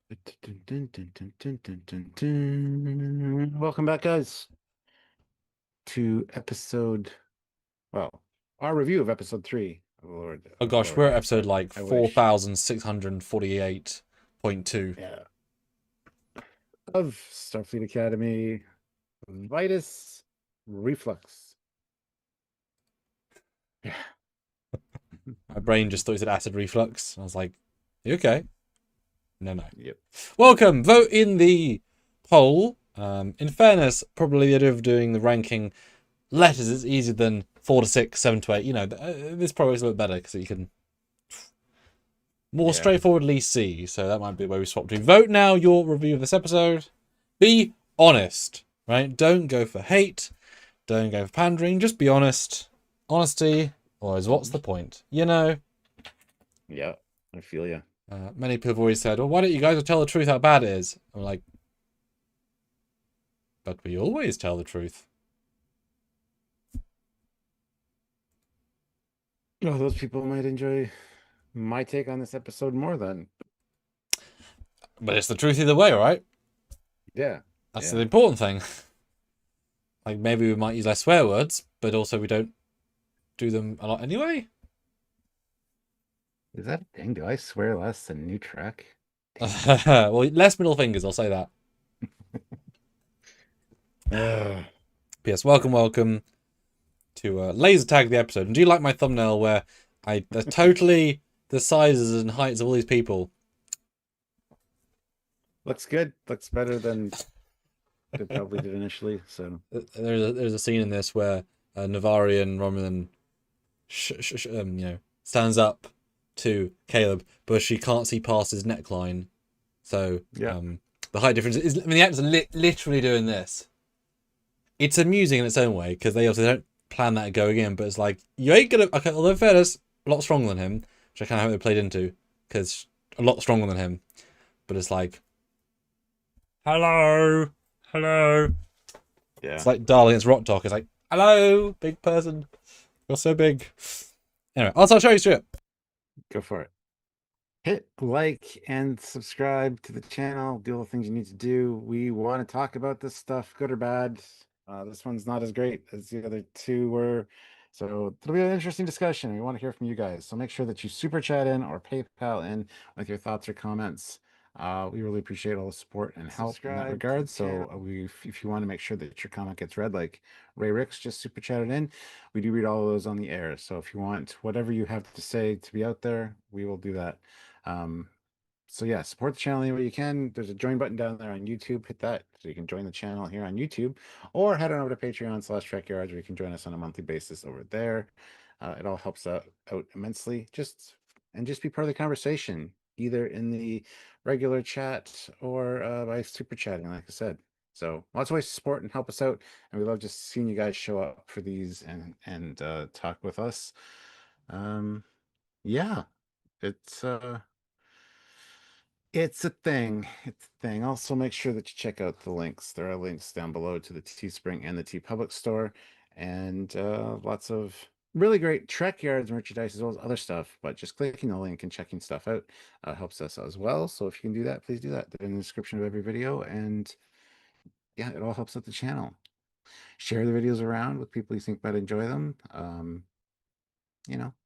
Welcome back, guys, to our review of episode 3 of Lord Oh of gosh, Lore we're at Trek. episode like I wish, 4648.2. yeah, of Starfleet Academy, Vitus Reflux. Yeah, My brain just thought it said acid reflux. I was like, you okay? No, no. yep. Welcome. Vote in the poll. In fairness, probably the idea of doing the ranking letters is easier than 4 to 6, 7 to 8. You know, this probably is a bit better because you can more Yeah. straightforwardly see. So that might be where we swap to. Vote now your review of this episode. Be honest, right? Don't go for hate. Don't go for pandering. Just be honest. Honesty, or is what's the point? You know. Yeah, I feel you. Many people have always said, "Well, why don't you guys tell the truth how bad it is?" I'm like, but we always tell the truth. Oh, those people might enjoy my take on this episode more then. But it's the truth either way, right? Yeah. That's the Yeah. important thing. Like maybe we might use less swear words, but also we don't do them a lot anyway. Is that a thing? Do I swear less than New Trek? Well, less middle fingers. I'll say that. Ugh. P.S. Welcome to laser tag the episode. And do you like my thumbnail where they're totally the sizes and heights of all these people? Looks good. Looks better than it probably did initially. So There's a scene in this where Navarian Romulan stands up to Caleb, but she can't see past his neckline. So yeah, the height difference is. I mean, the actors are literally doing this. It's amusing in its own way because they obviously don't plan that going in, but it's like you ain't gonna. Okay, although in fairness, a lot stronger than him, which I kind of hope they played into because a lot stronger than him. But it's like, hello, hello. yeah. It's like Darling against Rock Talk. It's like, hello, big person. You're so big. Anyway, I'll show you straight. Go for it. Hit like and subscribe to the channel. Do all the things you need to do. We want to talk about this stuff, good or bad. This one's not as great as the other two were. So it'll be an interesting discussion. We want to hear from you guys. So make sure that you super chat in or PayPal in with your thoughts or comments. We really appreciate all the support and help in that regard. So if you want to make sure that your comment gets read, like Ray Ricks just super chatted in, we do read all of those on the air. So if you want whatever you have to say to be out there, we will do that. So yeah, support the channel any way you can. There's a join button down there on YouTube. Hit that so you can join the channel here on YouTube, or head on over to Patreon/Trekyards where you can join us on a monthly basis over there. It all helps out immensely. Just be part of the conversation, either in the regular chat or by super chatting, like I said. So lots of ways to support and help us out, and we love just seeing you guys show up for these and talk with us. Yeah, it's it's a thing. It's a thing. Also, make sure that you check out the links. There are links down below to the Teespring and the TeePublic store, and lots of really great Trekyards merchandise as well as other stuff. But just clicking the link and checking stuff out helps us as well. So if you can do that, please do that. They're in the description of every video, and yeah, it all helps out the channel. Share the videos around with people you think might enjoy them.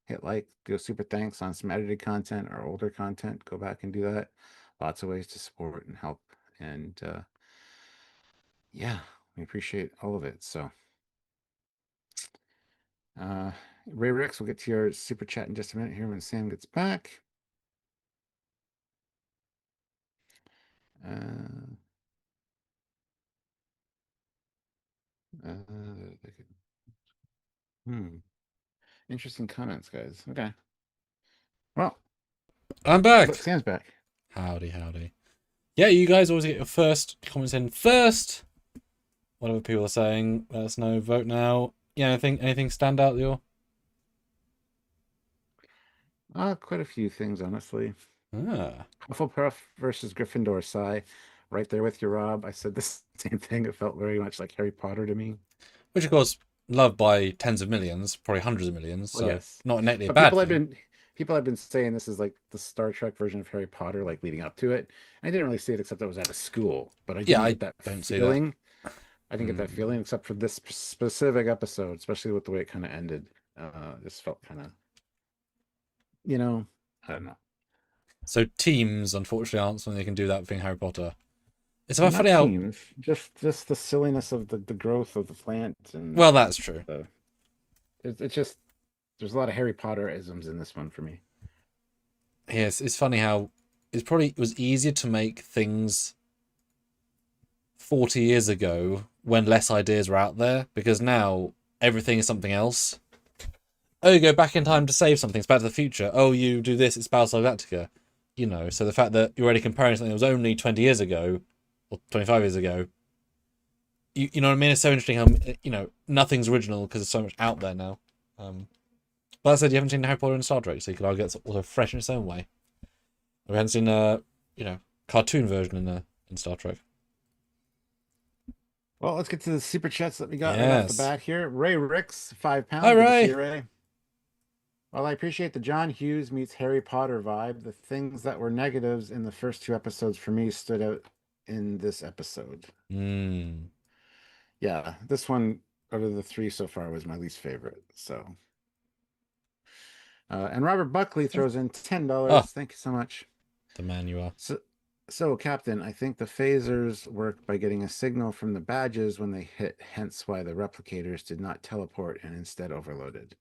Hit like, do a super thanks on some edited content or older content. Go back and do that. Lots of ways to support and help. And yeah, we appreciate all of it. So, Ray Ricks, we'll get to your super chat in just a minute here when Sam gets back. Uh, hmm. Interesting comments, guys. Okay. Well, I'm look, back. Sam's back. Howdy. Yeah, you guys always get your first comments in first. Whatever people are saying, let us know. Vote now. Yeah, anything stand out? Your Quite a few things, honestly. ah. Hufflepuff versus Gryffindor, sigh. Right there with you, Rob. I said the same thing. It felt very much like Harry Potter to me. Which of course loved by tens of millions, probably hundreds of millions. Well, So yes, not innately a but bad people have thing. been people have been saying this is like the Star Trek version of Harry Potter, like leading up to it. I didn't really see it except I was at a school, but I Yeah, didn't I get that don't see that. feeling. I didn't get that Mm. feeling except for this specific episode, especially with the way it kind of ended. Just felt kind of, I don't know. So teams, unfortunately, aren't something they can do that thing Harry Potter. It's about Not funny how. teams, just the silliness of the growth of the plant and Well, that's true. the it's just there's a lot of Harry Potter isms in this one for me. Yes, it's funny how it was easier to make things 40 years ago when less ideas were out there because now everything is something else. Oh, you go back in time to save something. It's Back to the Future. Oh, you do this. It's Battlestar Galactica. So the fact that you're already comparing something that was only 20 years ago or 25 years ago, you know what I mean? It's so interesting how, nothing's original because there's so much out there now. But I said you haven't seen Harry Potter and Star Trek, so you could argue it's also fresh in its own way. We haven't seen cartoon version in Star Trek. Well, let's get to the super chats that we got right off the Yes. bat here. Ray Ricks, Hi, £5. Good to see Ray. you, Ray. Well, I appreciate the John Hughes meets Harry Potter vibe. The things that were negatives in the first two episodes for me stood out in this episode. Hmm. Yeah, this one out of the three so far was my least favorite. So, and Robert Buckley throws in $10. Oh, Thank you so much. the man you are. So, Captain, I think the phasers work by getting a signal from the badges when they hit, hence why the replicators did not teleport and instead overloaded.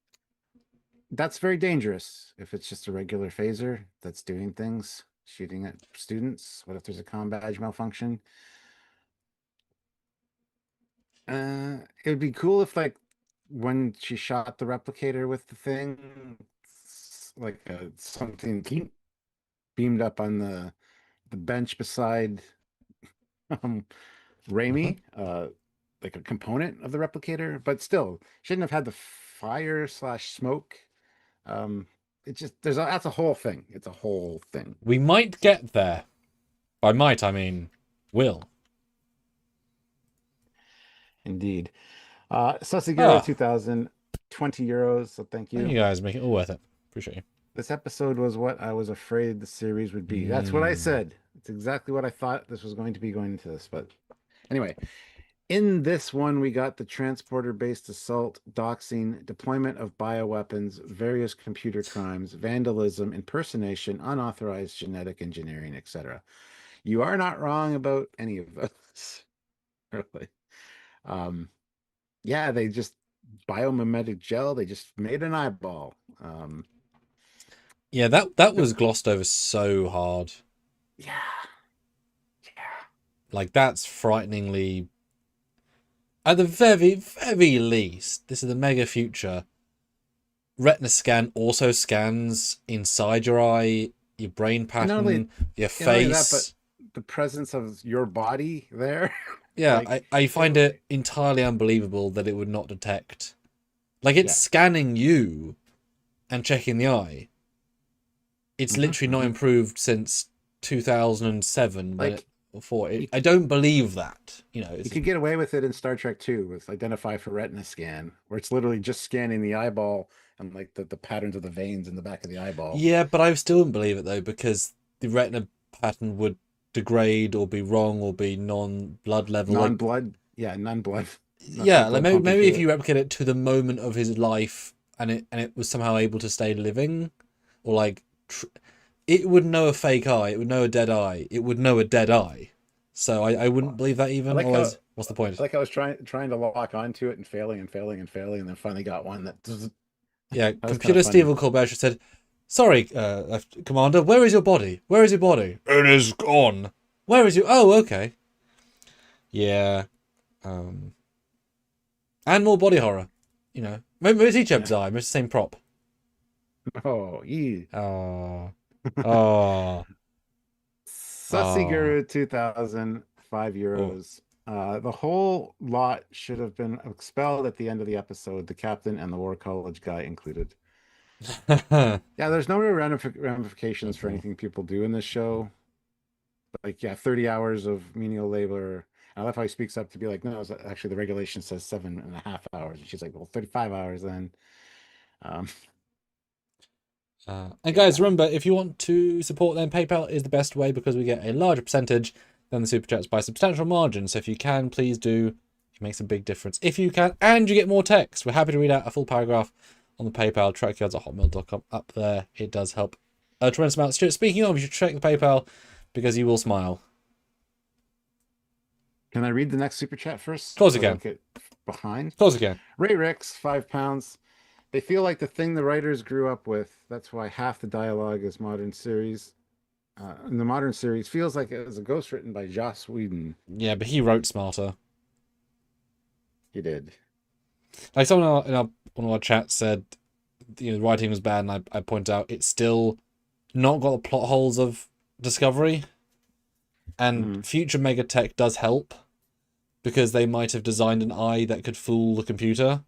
That's very dangerous if it's just a regular phaser that's doing things, shooting at students. What if there's a comm badge malfunction? It would be cool if, like, when she shot the replicator with the thing, like something beamed up on the bench beside um, Mm-hmm. Raimi, like a component of the replicator, but still shouldn't have had the fire slash smoke. Um, it just that's a whole thing. It's a whole thing. We might get there. By might, I mean will. Indeed. Susiguro Ah, 2020 euros. So thank thank you. you guys. Make it all worth it. Appreciate you. This episode was what I was afraid the series would be. That's what I Mm. said. It's exactly what I thought this was going to be going into this. But anyway, in this one, we got the transporter-based assault, doxing, deployment of bioweapons, various computer crimes, vandalism, impersonation, unauthorized genetic engineering, etc. You are not wrong about any of those, really. Um, yeah, they just biomimetic gel. They just made an eyeball. Yeah, that No, was glossed over so hard. yeah, yeah. Like that's frighteningly. At the very, very least, this is the mega future. Retina scan also scans inside your eye, your brain And pattern, your not only that, but face. the presence of your body there, Yeah, like I find it, it entirely unbelievable that it would not detect. Like it's yeah. scanning you and checking the eye. It's Hmm, literally not hmm. improved since 2007 when it Like before it. you, I don't believe that. you It's could get away with it in Star Trek 2 with Identify for Retina Scan, where it's literally just scanning the eyeball and like the patterns of the veins in the back of the eyeball. yeah, but I still wouldn't believe it though because the retina pattern would degrade or be wrong or be non-blood level. Like Non-blood, yeah, non-blood, yeah, nothing like blood pumping maybe through if it. you replicate it to the moment of his life and it was somehow able to stay living, or like it would know a fake eye, it would know a dead eye, it would know a dead eye. So I wouldn't believe that I even. like how Otherwise, what's the point? I was trying to lock onto it and failing and failing and failing, and then finally got one that Yeah, that was kind of computer funny. Steve Colbert said, "Sorry, Commander, where is your body? Where is your body? It is gone. Where is you? Oh, okay. Yeah. Um, and more body horror. Maybe it's each Yeah. episode. Maybe it's the same prop. Oh, yeah. Oh, oh, Sussy oh, Guru 2000, oh. €5. The whole lot should have been expelled at the end of the episode, the captain and the war college guy included. Yeah, there's no real ramifications for anything people do in this show. Like, yeah, 30 hours of menial labor. I love how he speaks up to be like, no, actually the regulation says 7.5 hours. And she's like, well, 35 hours then. Um, And guys, remember, if you want to support them, PayPal is the best way because we get a larger percentage than the Super Chats by a substantial margin. So if you can, please do. It makes a big difference. If you can, and you get more text. We're happy to read out a full paragraph on the PayPal, trekyards@hotmail.com. Up there, it does help a tremendous amount. Stuart, speaking of, you should check the PayPal because you will smile. Can I read the next super chat first? Of course you So I can. don't get behind. Of course you can. Ray Ricks, £5. They feel like the thing the writers grew up with. That's why half the dialogue is modern series. In the modern series, feels like it was a ghost written by Joss Whedon. Yeah, but he wrote smarter. He did. Like someone in one of our chats said, the writing was bad, and I point out it's still not got the plot holes of Discovery. And future megatech does help because they might have designed an eye that could fool the computer.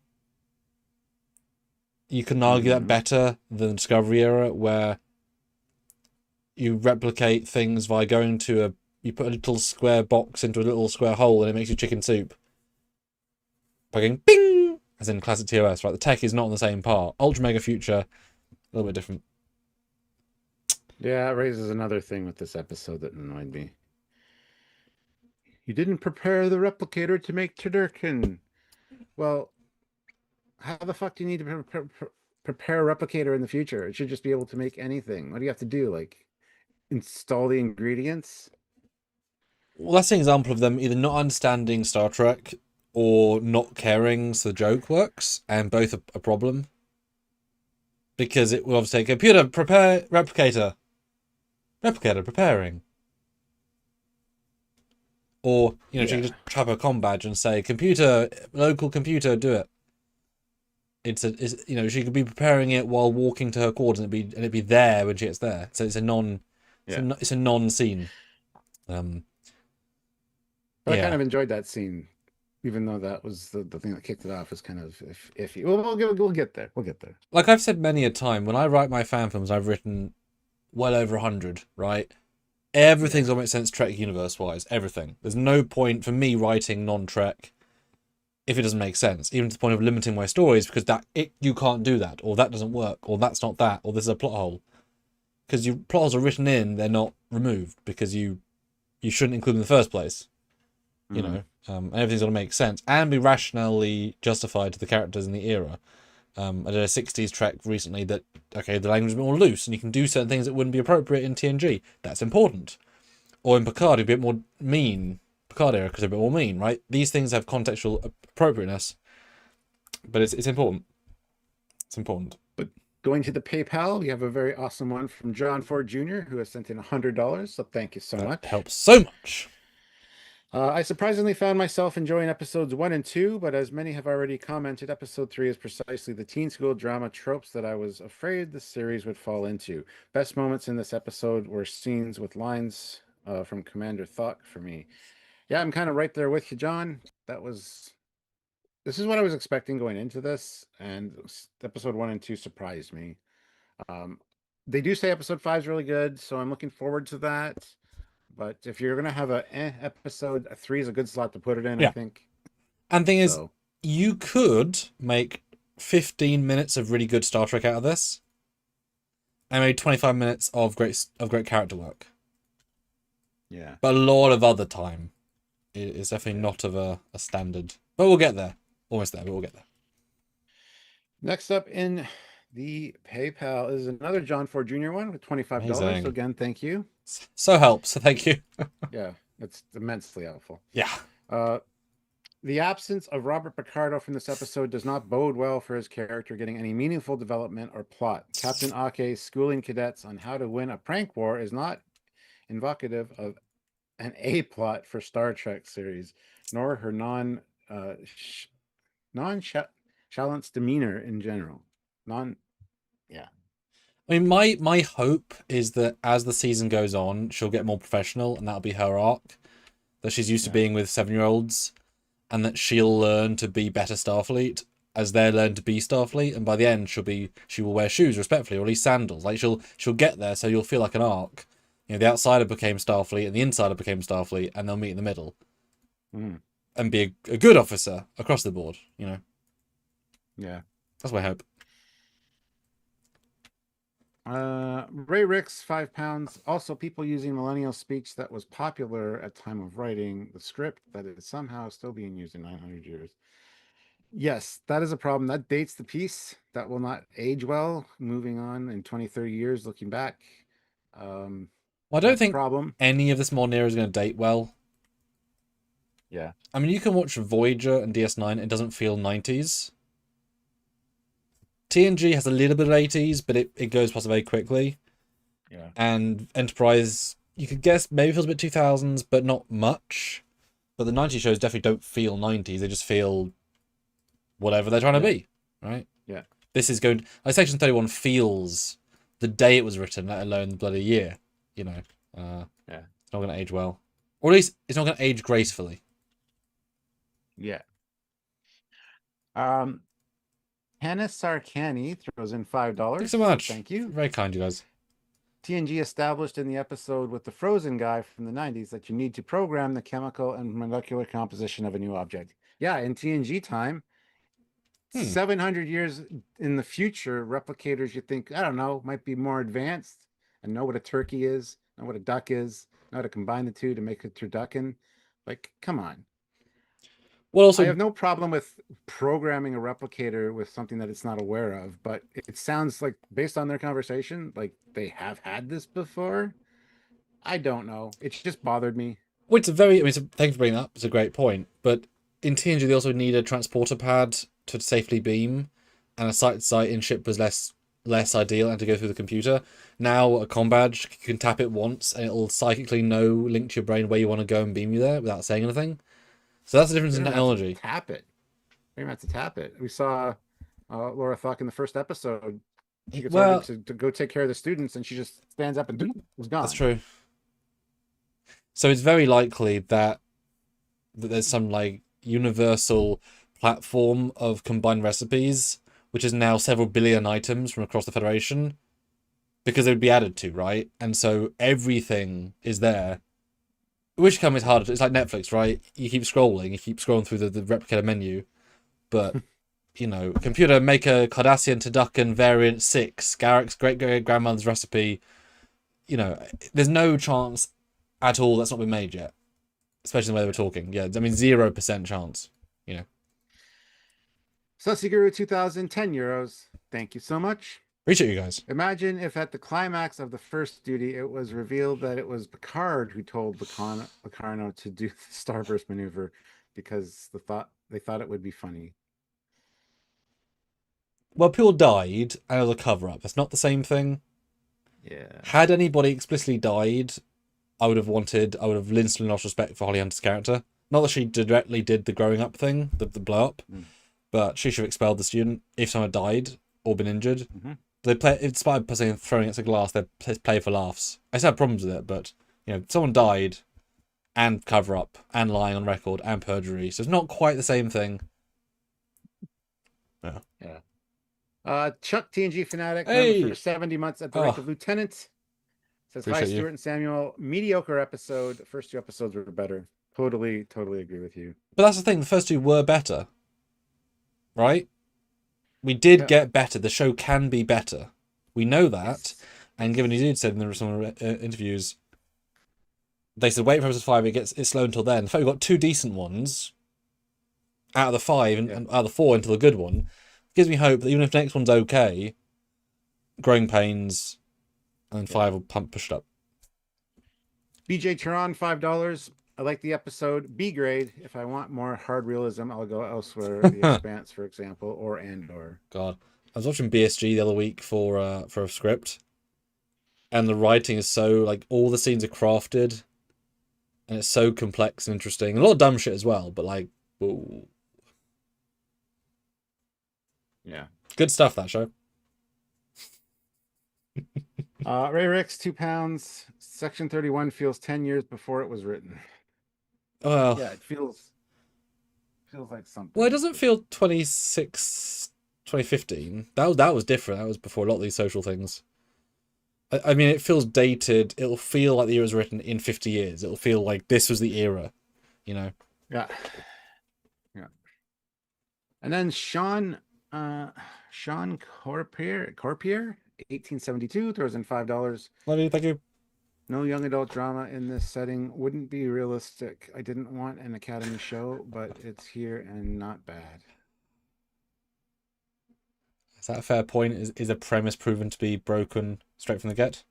You can argue that better than the Discovery era, where you replicate things by going to you put a little square box into a little square hole and it makes you chicken soup. By going bing, as in classic TOS, right? The tech is not on the same part. Ultra Mega Future, a little bit different. Yeah, it raises another thing with this episode that annoyed me. You didn't prepare the replicator to make Tudurkin. Well, how the fuck do you need to prepare a replicator in the future? It should just be able to make anything. What do you have to do? Like, install the ingredients? Well, that's an example of them either not understanding Star Trek or not caring so the joke works, and both a problem. Because it will obviously say, computer, prepare replicator. Replicator, preparing. Or, she can just trap a comm badge and say, computer, local computer, do it. She could be preparing it while walking to her quarters and it'd be there when she gets there. So it's a non-scene. But I kind of enjoyed that scene, even though that was the thing that kicked it off. Was kind of iffy. We'll get there. We'll get there. Like I've said many a time, when I write my fan films, I've written well over 100, right? Everything's got to make sense Trek universe-wise. Everything. There's no point for me writing non-Trek if it doesn't make sense, even to the point of limiting my stories, because you can't do that, or that doesn't work, or that's not that, or this is a plot hole. Because your plot holes are written in, they're not removed, because you shouldn't include them in the first place. And everything's got to make sense and be rationally justified to the characters in the era. I did a 60s Trek recently that, okay, the language is a bit more loose and you can do certain things that wouldn't be appropriate in TNG. That's important. Or in Picard, it'd be a bit more mean. Picard era, because they're a bit more mean, right? These things have contextual appropriateness, but it's important. It's important. But going to the PayPal, we have a very awesome one from John Ford Jr., who has sent in $100. So thank you so much. That helps so much. I surprisingly found myself enjoying episodes 1 and 2, but as many have already commented, episode 3 is precisely the teen school drama tropes that I was afraid the series would fall into. Best moments in this episode were scenes with lines from Commander Thok for me. Yeah, I'm kind of right there with you, John. This is what I was expecting going into this, and episode 1 and 2 surprised me. They do say episode 5 is really good, so I'm looking forward to that. But if you're going to have episode 3 is a good slot to put it in, I think. And thing is, you could make 15 minutes of really good Star Trek out of this, and maybe 25 minutes of great character work. Yeah. But a lot of other time is definitely not of a standard. But we'll get there. Almost there, but we'll get there. Next up in the PayPal is another John Ford Jr. one with $25. Amazing. So again, thank you. So helps. So thank you. Yeah, it's immensely helpful. Yeah. The absence of Robert Picardo from this episode does not bode well for his character getting any meaningful development or plot. Captain Ake schooling cadets on how to win a prank war is not invocative of an A plot for Star Trek series, nor her nonchalance demeanor in general. I mean, my hope is that as the season goes on, she'll get more professional, and that'll be her arc. That she's used to being with 7-year-olds, and that she'll learn to be better Starfleet as they learn to be Starfleet, and by the end she will wear shoes respectfully, or at least sandals. Like she'll get there, so you'll feel like an arc. The outsider became Starfleet, and the insider became Starfleet, and they'll meet in the middle, and be a good officer across the board. Yeah, that's my hope. Ray Ricks, £5. Also, people using millennial speech that was popular at time of writing the script that is somehow still being used in 900 years. Yes, that is a problem. That dates the piece. That will not age well. Moving on in 20, 30 years, looking back. Well, I don't That's a think problem. any of this modern era is going to date well. Yeah. I mean, you can watch Voyager and DS9, it doesn't feel 90s. TNG has a little bit of 80s, but it goes past it very quickly. Yeah. And Enterprise, you could guess maybe feels a bit 2000s, but not much. But the 90s shows definitely don't feel 90s. They just feel whatever they're trying to be, right? Yeah. This is going... Like, Section 31 feels the day it was written, let alone the bloody year, you know. Yeah. It's not going to age well. Or at least it's not going to age gracefully. Yeah. Hannah Sarkani throws in $5. Thanks so much. Thank you. Very kind, you guys. TNG established in the episode with the frozen guy from the 90s that you need to program the chemical and molecular composition of a new object. Yeah, in TNG time, 700 years in the future, replicators you think, I don't know, might be more advanced and know what a turkey is, know what a duck is, know how to combine the two to make a turducken. Like, come on. Well, also, I have no problem with programming a replicator with something that it's not aware of, but it sounds like, based on their conversation, like they have had this before. I don't know. It just bothered me. well, it's a very... I mean, thank you for bringing that up. It's a great point. But in TNG, they also need a transporter pad to safely beam, and a site-to-site in ship was less ideal and to go through the computer. Now, a comm badge, you can tap it once, and it'll psychically know, link to your brain where you want to go and beam you there without saying anything. So that's the difference in technology. Tap it. We have to tap it. We saw Laura Thuck in the first episode. She gets ordered to go take care of the students, and she just stands up and is gone. That's true. So it's very likely that there's some like universal platform of combined recipes, which is now several billion items from across the Federation, because they would be added to, right? And so everything is there. Which come is harder. It's like Netflix, right? You keep scrolling through the replicator menu, but you know, computer make a Cardassian Turducken variant 6, Garrick's great grandmother's recipe. You know, there's no chance at all that's not been made yet, especially the way we're talking. Yeah, I mean 0% chance. You know. Susiguru 2010 euros. Thank you so much. Appreciate you guys. Imagine if at the climax of the first duty, it was revealed that it was Picard who told Locarno to do the starburst maneuver because they thought it would be funny. Well, people died, and it was a cover-up. That's not the same thing. Yeah. Had anybody explicitly died, I would have instantly lost respect for Holly Hunter's character. Not that she directly did the growing up thing, the blow up, but she should have expelled the student if someone had died or been injured. They play, inspired by saying throwing it to glass, they play for laughs. I still have problems with it, but you know, someone died, and cover up, and lying on record, and perjury, so it's not quite the same thing. Yeah. Chuck TNG fanatic for 70 months at the rank of lieutenant. Says, hi, Stuart and Samuel. Mediocre episode. The first 2 episodes were better. Totally agree with you. But that's the thing. The first 2 were better, right? We did get better. The show can be better. We know that. Yes. And given he did said in the some interviews, they said wait for episode 5. It's slow until then. In fact, we've got 2 decent ones out of the 5 and out of the 4 until a good one. Gives me hope that even if the next one's okay, growing pains, and 5 will push it up. BJ Turan, $5. I like the episode. B grade. If I want more hard realism, I'll go elsewhere. The Expanse, for example, or Andor. God, I was watching BSG the other week for a script, and the writing is so like all the scenes are crafted, and it's so complex and interesting. A lot of dumb shit as well, but like, whoa. Yeah, good stuff, that show. Ray Ricks, £2. Section 31 feels 10 years before it was written. Well, yeah, it feels like something. Well, it doesn't feel 2015. That was different. That was before a lot of these social things. I mean, it feels dated. It'll feel like the era was written in 50 years. It'll feel like this was the era, you know? Yeah. And then Sean Corpier 1872 throws in $5. Love you, thank you. No young adult drama in this setting wouldn't be realistic. I didn't want an Academy show, but it's here and not bad. Is that a fair point? Is a premise proven to be broken straight from the get?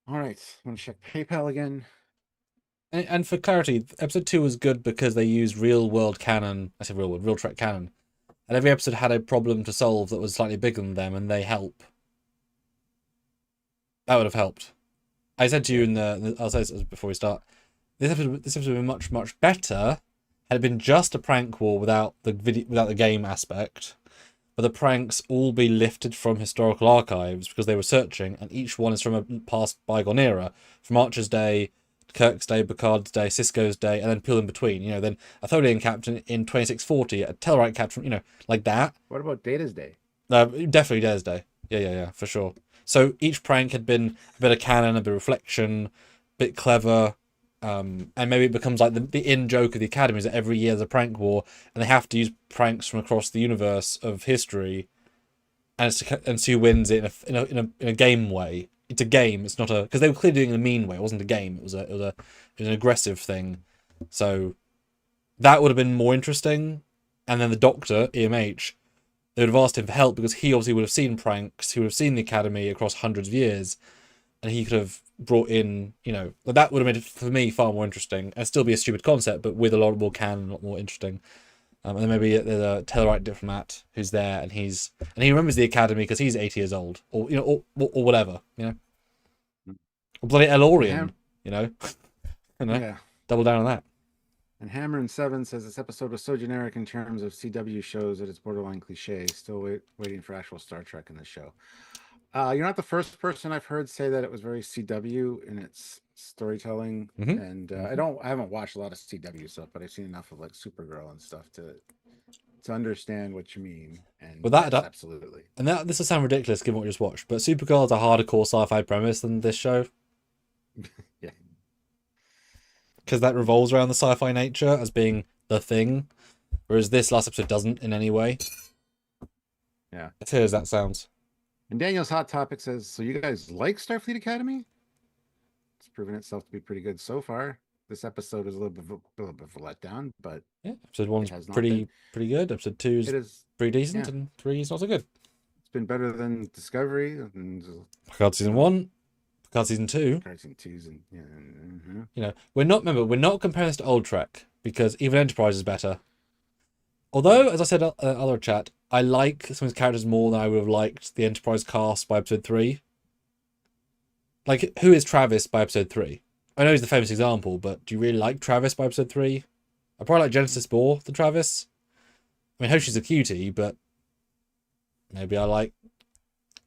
All right, I'm gonna check PayPal again. And for clarity, episode 2 was good because they used real world canon. I said real world, real Trek canon. And every episode had a problem to solve that was slightly bigger than them, and they help. That would have helped. I said to you I'll say this before we start. This episode would have been much, much better had it been just a prank war without the game aspect. But the pranks all be lifted from historical archives because they were searching, and each one is from a past bygone era, from Archer's day, Kirk's day, Picard's day, Sisko's day, and then Peel in between. You know, then a Tholian captain in 2640, a Tellarite captain, you know, like that. What about Data's day? Definitely Data's day. Yeah, for sure. So each prank had been a bit of canon, a bit of reflection, a bit clever, and maybe it becomes like the in-joke of the Academy is that every year there's a prank war, and they have to use pranks from across the universe of history, and see who wins it in a game way. It's a game. It's not a, because they were clearly doing it in a mean way. It wasn't a game. It was an aggressive thing. So that would have been more interesting. And then the Doctor, EMH, they would have asked him for help because he obviously would have seen pranks. He would have seen the Academy across hundreds of years, and he could have brought in, you know, that would have made it for me far more interesting. And still be a stupid concept, but with a lot more canon, a lot more interesting. And then maybe there's a Tellarite diplomat who's there, and he remembers the Academy because he's 80 years old, or you know, or whatever, you know, or bloody Elorian, you know, Yeah. Double down on that. And Hammer and Seven says this episode was so generic in terms of CW shows that it's borderline cliche. Still waiting for actual Star Trek in the show. You're not the first person I've heard say that it was very CW in its storytelling, and I haven't watched a lot of CW stuff, but I've seen enough of like Supergirl and stuff to understand what you mean. And well, that absolutely. And this will sound ridiculous given what we just watched, but Supergirl is a harder core sci-fi premise than this show. Yeah, because that revolves around the sci-fi nature as being the thing, whereas this last episode doesn't in any way. Yeah, let's hear as that sounds. And Daniel's Hot Topic says, so you guys like Starfleet Academy? It's proven itself to be pretty good so far. This episode is a little bit of a letdown, but yeah, episode 1's pretty good. Episode 2 is pretty decent, and 3 is not so good. It's been better than Discovery and Picard season 1, Picard season 2. Picard season 2's and you know, we're not comparing this to old Trek because even Enterprise is better. Although, as I said other chat, I like some of his characters more than I would have liked the Enterprise cast by episode 3. Like, who is Travis by episode 3? I know he's the famous example, but do you really like Travis by episode 3? I probably like Genesis more than Travis. I mean, Hoshi's a cutie, but maybe I like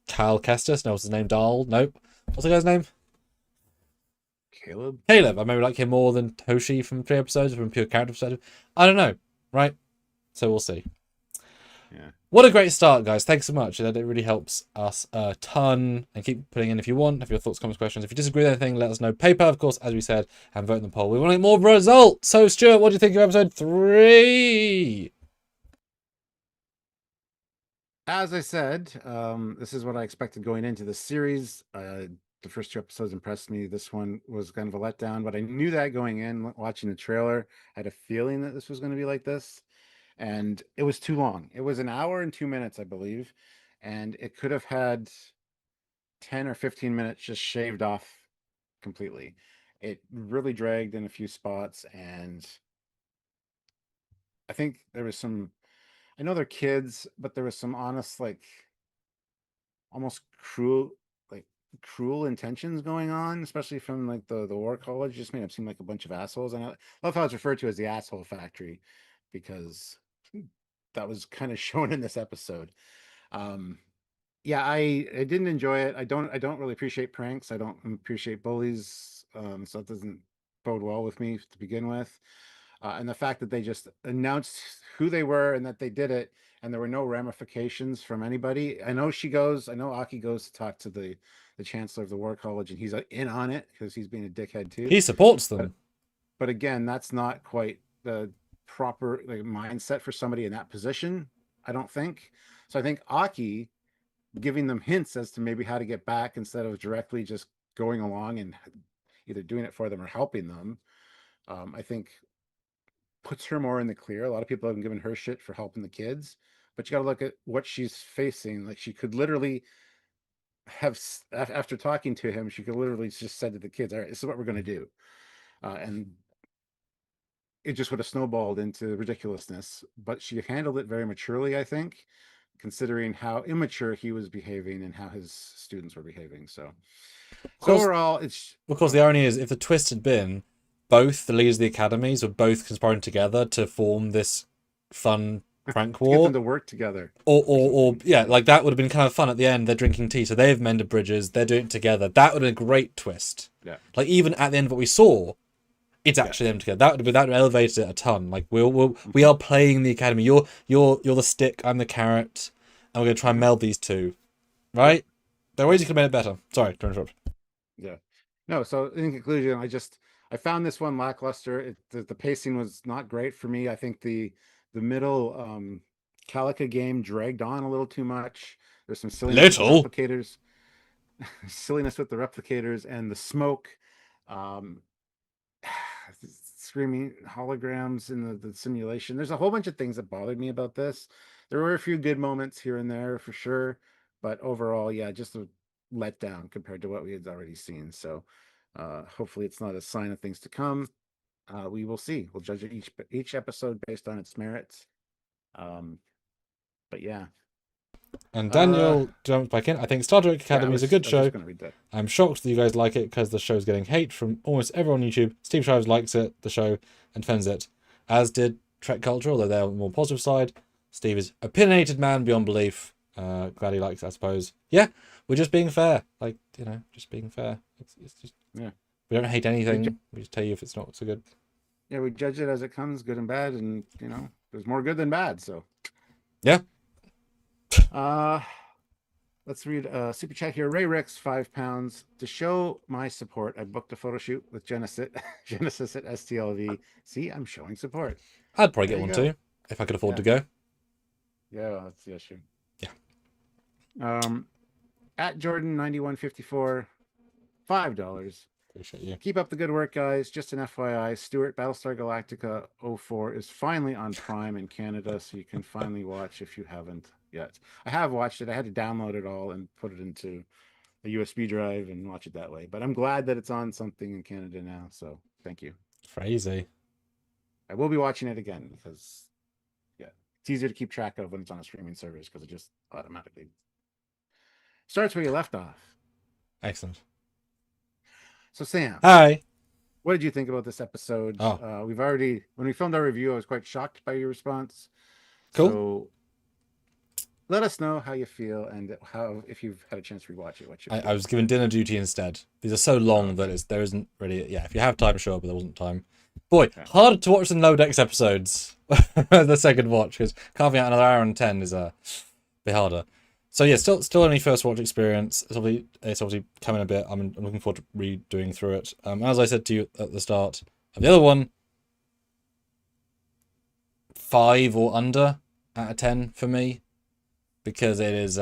Cal Kestis. No, what's his name? Dahl? Nope. What's the guy's name? Caleb. I maybe like him more than Hoshi from 3 episodes, from pure character perspective. I don't know, right? So we'll see. Yeah. What a great start, guys. Thanks so much. It really helps us a ton. And keep putting in if you want. Have your thoughts, comments, questions. If you disagree with anything, let us know. PayPal, of course, as we said, and vote in the poll. We want to get more results. So, Stuart, what do you think of episode 3? As I said, this is what I expected going into the series. The first 2 episodes impressed me. This one was kind of a letdown, but I knew that going in, watching the trailer. I had a feeling that this was going to be like this. And it was too long. It was 1 hour and 2 minutes, I believe. And it could have had 10 or 15 minutes just shaved off completely. It really dragged in a few spots. And I think there was some, I know they're kids, but there was some honest, like almost cruel intentions going on, especially from like the war college. Just made it seem like a bunch of assholes. And I love how it's referred to as the asshole factory, because that was kind of shown in this episode. Yeah, I didn't enjoy it. I don't really appreciate pranks. I don't appreciate bullies. So it doesn't bode well with me to begin with. And the fact that they just announced who they were and that they did it, and there were no ramifications from anybody. I know Aki goes to talk to the chancellor of the war college, and he's in on it because he's being a dickhead too. He supports them. But again, that's not quite the proper like mindset for somebody in that position. I don't think so. I think Aki giving them hints as to maybe how to get back instead of directly just going along and either doing it for them or helping them. I think puts her more in the clear. A lot of people have been giving her shit for helping the kids, but you got to look at what she's facing. Like she could literally have, after talking to him, she could literally just said to the kids, "All right, this is what we're going to do," and it just would have snowballed into ridiculousness. But she handled it very maturely, I think, considering how immature he was behaving and how his students were behaving. So overall, it's of course the irony is if the twist had been both the leaders of the academies were both conspiring together to form this fun prank war, get them to work together, or yeah, like that would have been kind of fun at the end. They're drinking tea, so they've mended bridges. They're doing it together. That would have been a great twist. Yeah, like even at the end of what we saw, it's actually them together. That would have elevated it a ton. Like we are playing the academy. You're the stick. I'm the carrot, and we're gonna try and meld these two, right? There are ways you could have made it better. Sorry to interrupt. Yeah, no. So in conclusion, I found this one lackluster. The pacing was not great for me. I think the middle Calica game dragged on a little too much. There's some silliness with the replicators, silliness with the replicators and the smoke, screaming holograms in the simulation. There's a whole bunch of things that bothered me about this. There were a few good moments here and there for sure, but overall, yeah, just a letdown compared to what we had already seen. So hopefully it's not a sign of things to come. We will see. We'll judge it each episode based on its merits. But yeah. And Daniel jumps back in. I think Star Trek Academy is a good show. I'm shocked that you guys like it because the show's getting hate from almost everyone on YouTube. Steve Shives likes it, the show, and defends it, as did Trek Culture, although they're on the more positive side. Steve is a opinionated man beyond belief. Glad he likes it, I suppose. Yeah, we're just being fair. Like, just being fair. It's just, yeah. We don't hate anything. We just tell you if it's not so good. Yeah, we judge it as it comes, good and bad, and there's more good than bad. So, yeah. Let's read super chat here. Ray Ricks, £5 to show my support. I booked a photo shoot with Genesis at STLV. See, I'm showing support. I'd probably get one too if I could afford to go. Yeah, well, that's the issue. Yeah. At Jordan9154, $5. Appreciate you. Keep up the good work, guys. Just an FYI, Stuart, Battlestar Galactica 04 is finally on Prime in Canada, so you can finally watch if you haven't yet. I have watched it. I had to download it all and put it into a USB drive and watch it that way. But I'm glad that it's on something in Canada now, so thank you. Crazy. I will be watching it again because, yeah, it's easier to keep track of when it's on a streaming service because it just automatically starts where you left off. Excellent. So Sam, hi. What did you think about this episode? Oh. When we filmed our review, I was quite shocked by your response. Cool. So let us know how you feel and if you've had a chance to rewatch it. I was given dinner duty instead. These are so long that there isn't really. Yeah, if you have time, sure, but there wasn't time. Boy, harder to watch than Low Decks episodes. The second watch, because carving out another hour and 10 is a bit harder. So yeah, still only first watch experience. It's obviously coming a bit. I'm looking forward to redoing through it. As I said to you at the start of the other one, 5 or under out of 10 for me, because it is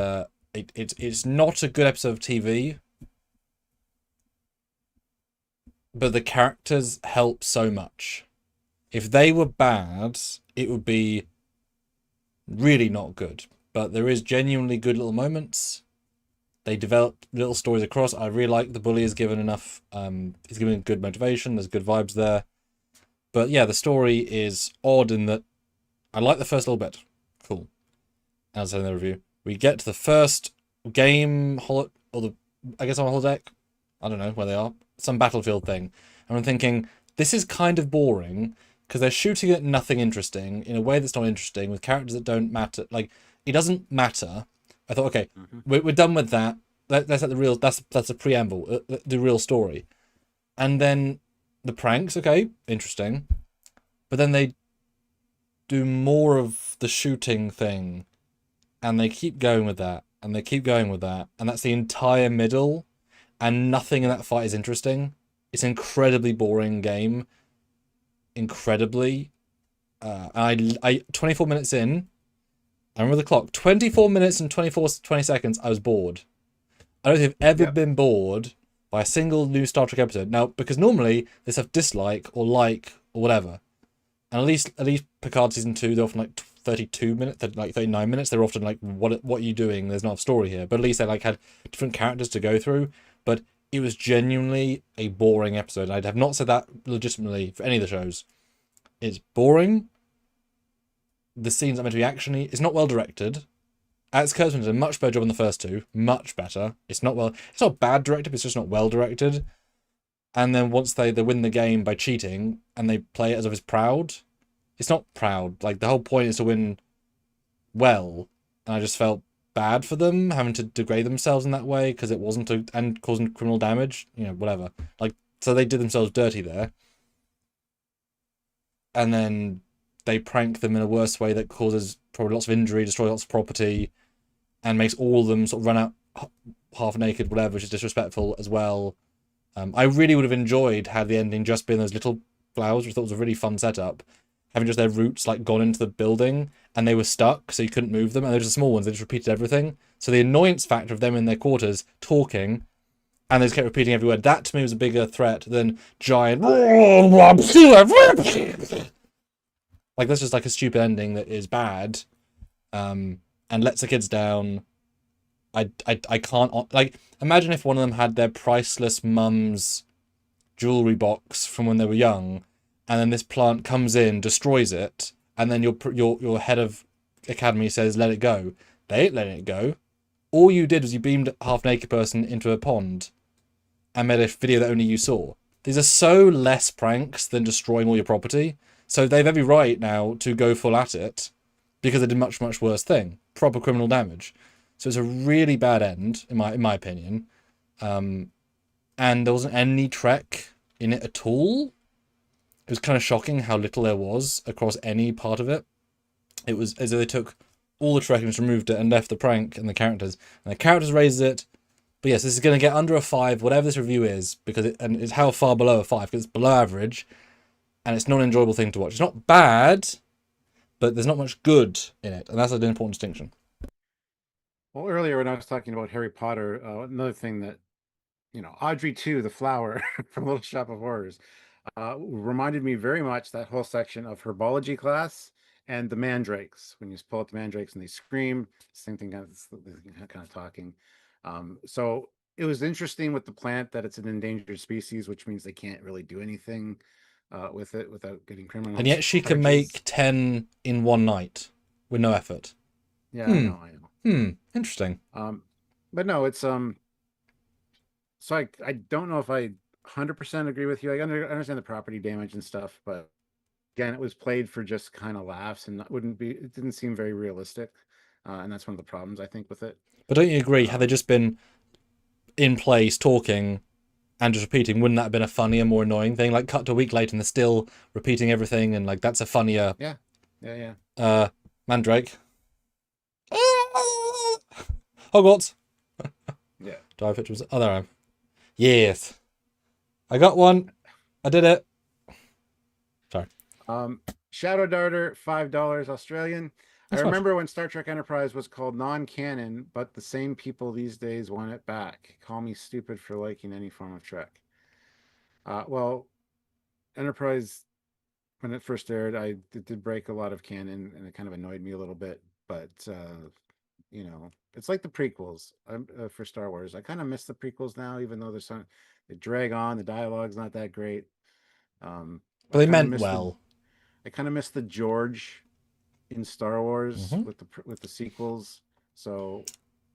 it's not a good episode of TV, but the characters help so much. If they were bad, it would be really not good. But there is genuinely good little moments. They develop little stories across. I really like the bully is given enough. He's given good motivation. There's good vibes there. But yeah, the story is odd in that I like the first little bit. Cool. As I said in the review, we get to the first game on a holodeck. I don't know where they are. Some battlefield thing. And I'm thinking, this is kind of boring because they're shooting at nothing interesting in a way that's not interesting with characters that don't matter. Like, it doesn't matter. I thought, okay, we're done with that. That's like the real. That's a preamble, the real story. And then the pranks, okay, interesting. But then they do more of the shooting thing, and they keep going with that, and they keep going with that, and that's the entire middle, and nothing in that fight is interesting. It's an incredibly boring game. Incredibly. I 24 minutes in, I remember the clock. 24 minutes and 20 seconds, I was bored. I don't think I've ever Yep. been bored by a single new Star Trek episode. Now, because normally they have dislike or like or whatever. And at least Picard season 2, they're often like 32 minutes, like 39 minutes. They're often like, what are you doing? There's not a story here. But at least they like had different characters to go through. But it was genuinely a boring episode. I have not said that legitimately for any of the shows. It's boring. The scenes are meant to be actiony. It's not well directed. Alex Kurtzman did a much better job in the first two. Much better. It's not bad directed, but it's just not well directed. And then once they win the game by cheating and they play it as if it's proud, it's not proud. Like, the whole point is to win well. And I just felt bad for them having to degrade themselves in that way because it wasn't and causing criminal damage. Whatever. Like, so they did themselves dirty there. And then they prank them in a worse way that causes probably lots of injury, destroys lots of property, and makes all of them sort of run out half naked, whatever, which is disrespectful as well. I really would have enjoyed had the ending just been those little flowers, which I thought was a really fun setup. Having just their roots like gone into the building and they were stuck, so you couldn't move them. And they're just the small ones, they just repeated everything. So the annoyance factor of them in their quarters talking and they just kept repeating every word, that to me was a bigger threat than giant. Like, that's just like a stupid ending that is bad, and lets the kids down. I can't, like, imagine if one of them had their priceless mum's jewelry box from when they were young, and then this plant comes in, destroys it, and then your head of academy says let it go. They ain't letting it go. All you did was you beamed a half naked person into a pond and made a video that only you saw. These are so less pranks than destroying all your property. So they've every right now to go full at it because they did much, much worse thing. Proper criminal damage. So it's a really bad end, in my opinion. And there wasn't any Trek in it at all. It was kind of shocking how little there was across any part of it. It was as though they took all the Trek and just removed it and left the prank and the characters. And the characters raised it. But yes, this is going to get under a 5, whatever this review is, because it's how far below a 5, because it's below average, and it's not an enjoyable thing to watch. It's not bad, but there's not much good in it, and that's an important distinction. Well, earlier when I was talking about Harry Potter, another thing that, Audrey 2, the flower from Little Shop of Horrors, reminded me very much that whole section of herbology class and the mandrakes. When you pull out the mandrakes and they scream, same thing, kind of talking. So it was interesting with the plant that it's an endangered species, which means they can't really do anything with it without getting criminal And yet she can charges. make 10 in one night with no effort. Yeah, I know. Interesting. But no, it's so I don't know if I 100% agree with you. I understand the property damage and stuff, but again, it was played for just kind of laughs and it didn't seem very realistic. And that's one of the problems I think with it. But don't you agree, had they just been in place talking and just repeating, wouldn't that have been a funnier, more annoying thing? Like, cut to a week later and they're still repeating everything, and like that's a funnier. Yeah. Mandrake. Hogwarts. Yeah. Do I have pictures? Oh, there I am. Yes. I got one. I did it. Sorry. Shadow Darter, $5 Australian. That's I much. remember when Star Trek Enterprise was called non-canon, but the same people these days want it back. Call me stupid for liking any form of Trek. Well, Enterprise, when it first aired, it did break a lot of canon, and it kind of annoyed me a little bit. But it's like the prequels for Star Wars. I kind of miss the prequels now, even though they drag on. The dialogue's not that great. But they meant well. I kind of miss the George in Star Wars Mm-hmm. with the sequels. So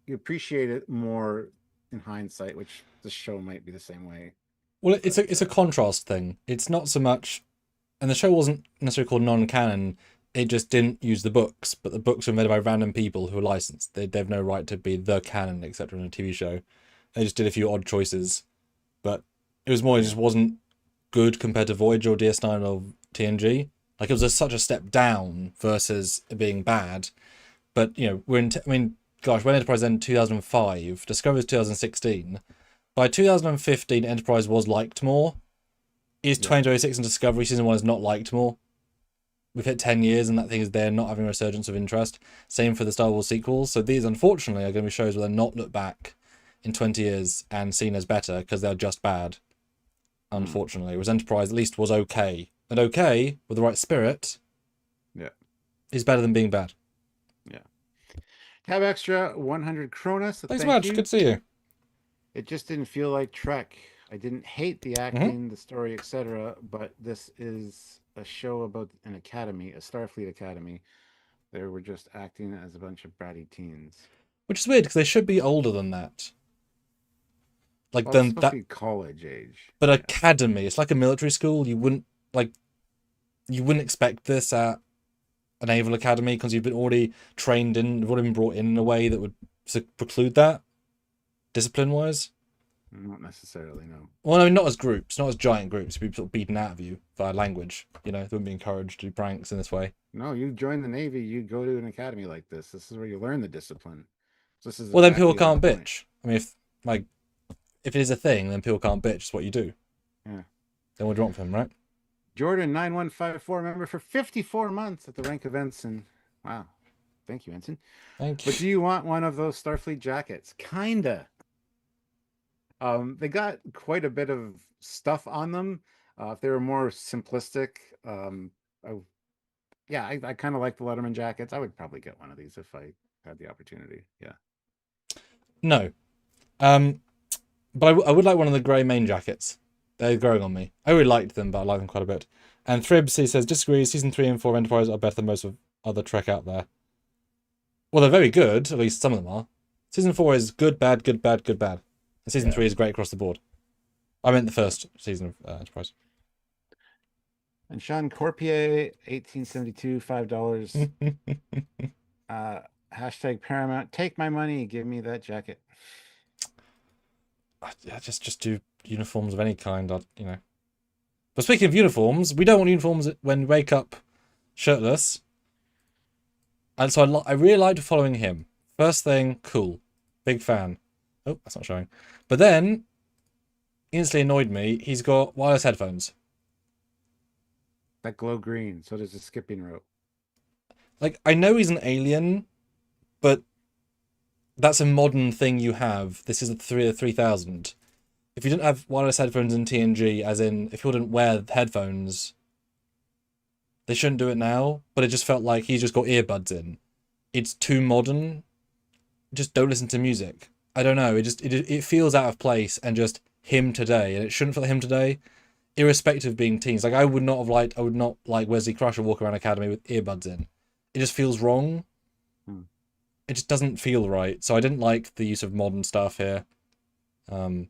you appreciate it more in hindsight, which the show might be the same way. Well, it's a contrast thing. It's not so much, and the show wasn't necessarily called non-canon. It just didn't use the books, but the books were made by random people who are licensed. They have no right to be the canon, etc. in a TV show. They just did a few odd choices, but it was more. It just wasn't good compared to Voyager or DS9 or TNG. Like, it was such a step down versus it being bad. But when Enterprise ended in 2005, Discovery was 2016. By 2015, Enterprise was liked more. Is 2026 and Discovery season 1 is not liked more? we've hit 10 years and that thing is there, not having a resurgence of interest. Same for the Star Wars sequels. So these, unfortunately, are going to be shows where they're not looked back in 20 years and seen as better because they're just bad. Unfortunately, whereas Enterprise at least was okay, and okay with the right spirit. Yeah, is better than being bad. Yeah. Tab extra 100 Cronus. Thanks so much. Good to see you. It just didn't feel like Trek. I didn't hate the acting, the story, etc. But this is a show about an academy, a Starfleet academy. They were just acting as a bunch of bratty teens. Which is weird because they should be older than that. Like well, then it's supposed to be college age. But yeah. Academy, it's like a military school. You wouldn't expect this at a naval academy because you've been already trained in, you've already been brought in a way that would preclude that, discipline-wise. Not necessarily, no. Well, I mean, not as groups, not as giant groups. You'd be sort of beaten out of you via language. You know, they wouldn't be encouraged to do pranks in this way. No, you join the Navy, you go to an academy like this. This is where you learn the discipline. So this is well, then people can't bitch. I mean, if it is a thing, then people can't bitch. It's what you do. Yeah. Then what do you want from him, right? Jordan 9154 member for 54 months at the rank of ensign. Wow. Thank you, ensign. Thank you. But do you want one of those Starfleet jackets? Kinda. They got quite a bit of stuff on them. If they were more simplistic, I kind of like the Letterman jackets. I would probably get one of these if I had the opportunity. Yeah. No. But I would like one of the grey main jackets. They're growing on me. I really liked them, but I like them quite a bit. And Thribs, he says, disagrees. Season 3 and 4 of Enterprise are better than most of other Trek out there. Well, they're very good. At least some of them are. Season 4 is good, bad, good, bad, good, bad. And Season 3 is great across the board. I meant the first season of Enterprise. And Sean Corpier, 1872, $5. Hashtag Paramount. Take my money. Give me that jacket. Yeah, just do uniforms of any kind. You know. But speaking of uniforms, we don't want uniforms when we wake up shirtless. And so I really liked following him. First thing, cool. Big fan. Oh, that's not showing. But then, instantly annoyed me, he's got wireless headphones. That glow green, so does the skipping rope. Like, I know he's an alien, but that's a modern thing you have. This is a 3000. If you didn't have wireless headphones in TNG, as in, if you didn't wear headphones, they shouldn't do it now, but it just felt like he's just got earbuds in. It's too modern. Just don't listen to music. I don't know. It feels out of place and just him today, and it shouldn't feel like him today, irrespective of being teens. Like I would not like Wesley Crusher walk around Academy with earbuds in. It just feels wrong. It just doesn't feel right. So I didn't like the use of modern stuff here. And